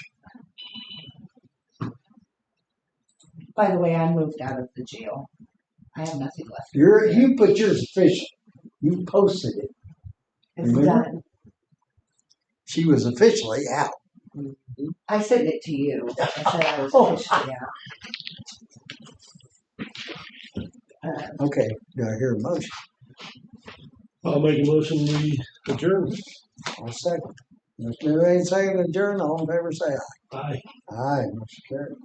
By the way, I moved out of the jail. I have nothing left. You put yours official. You posted it. It's Remember? done. She was officially out. I sent it to you. I said I was Oh. officially out. Okay, do I hear a motion? I'll make a motion, we adjourn. I'll second. If there ain't second adjourn, all in favor say aye. Aye. Aye, motion carried.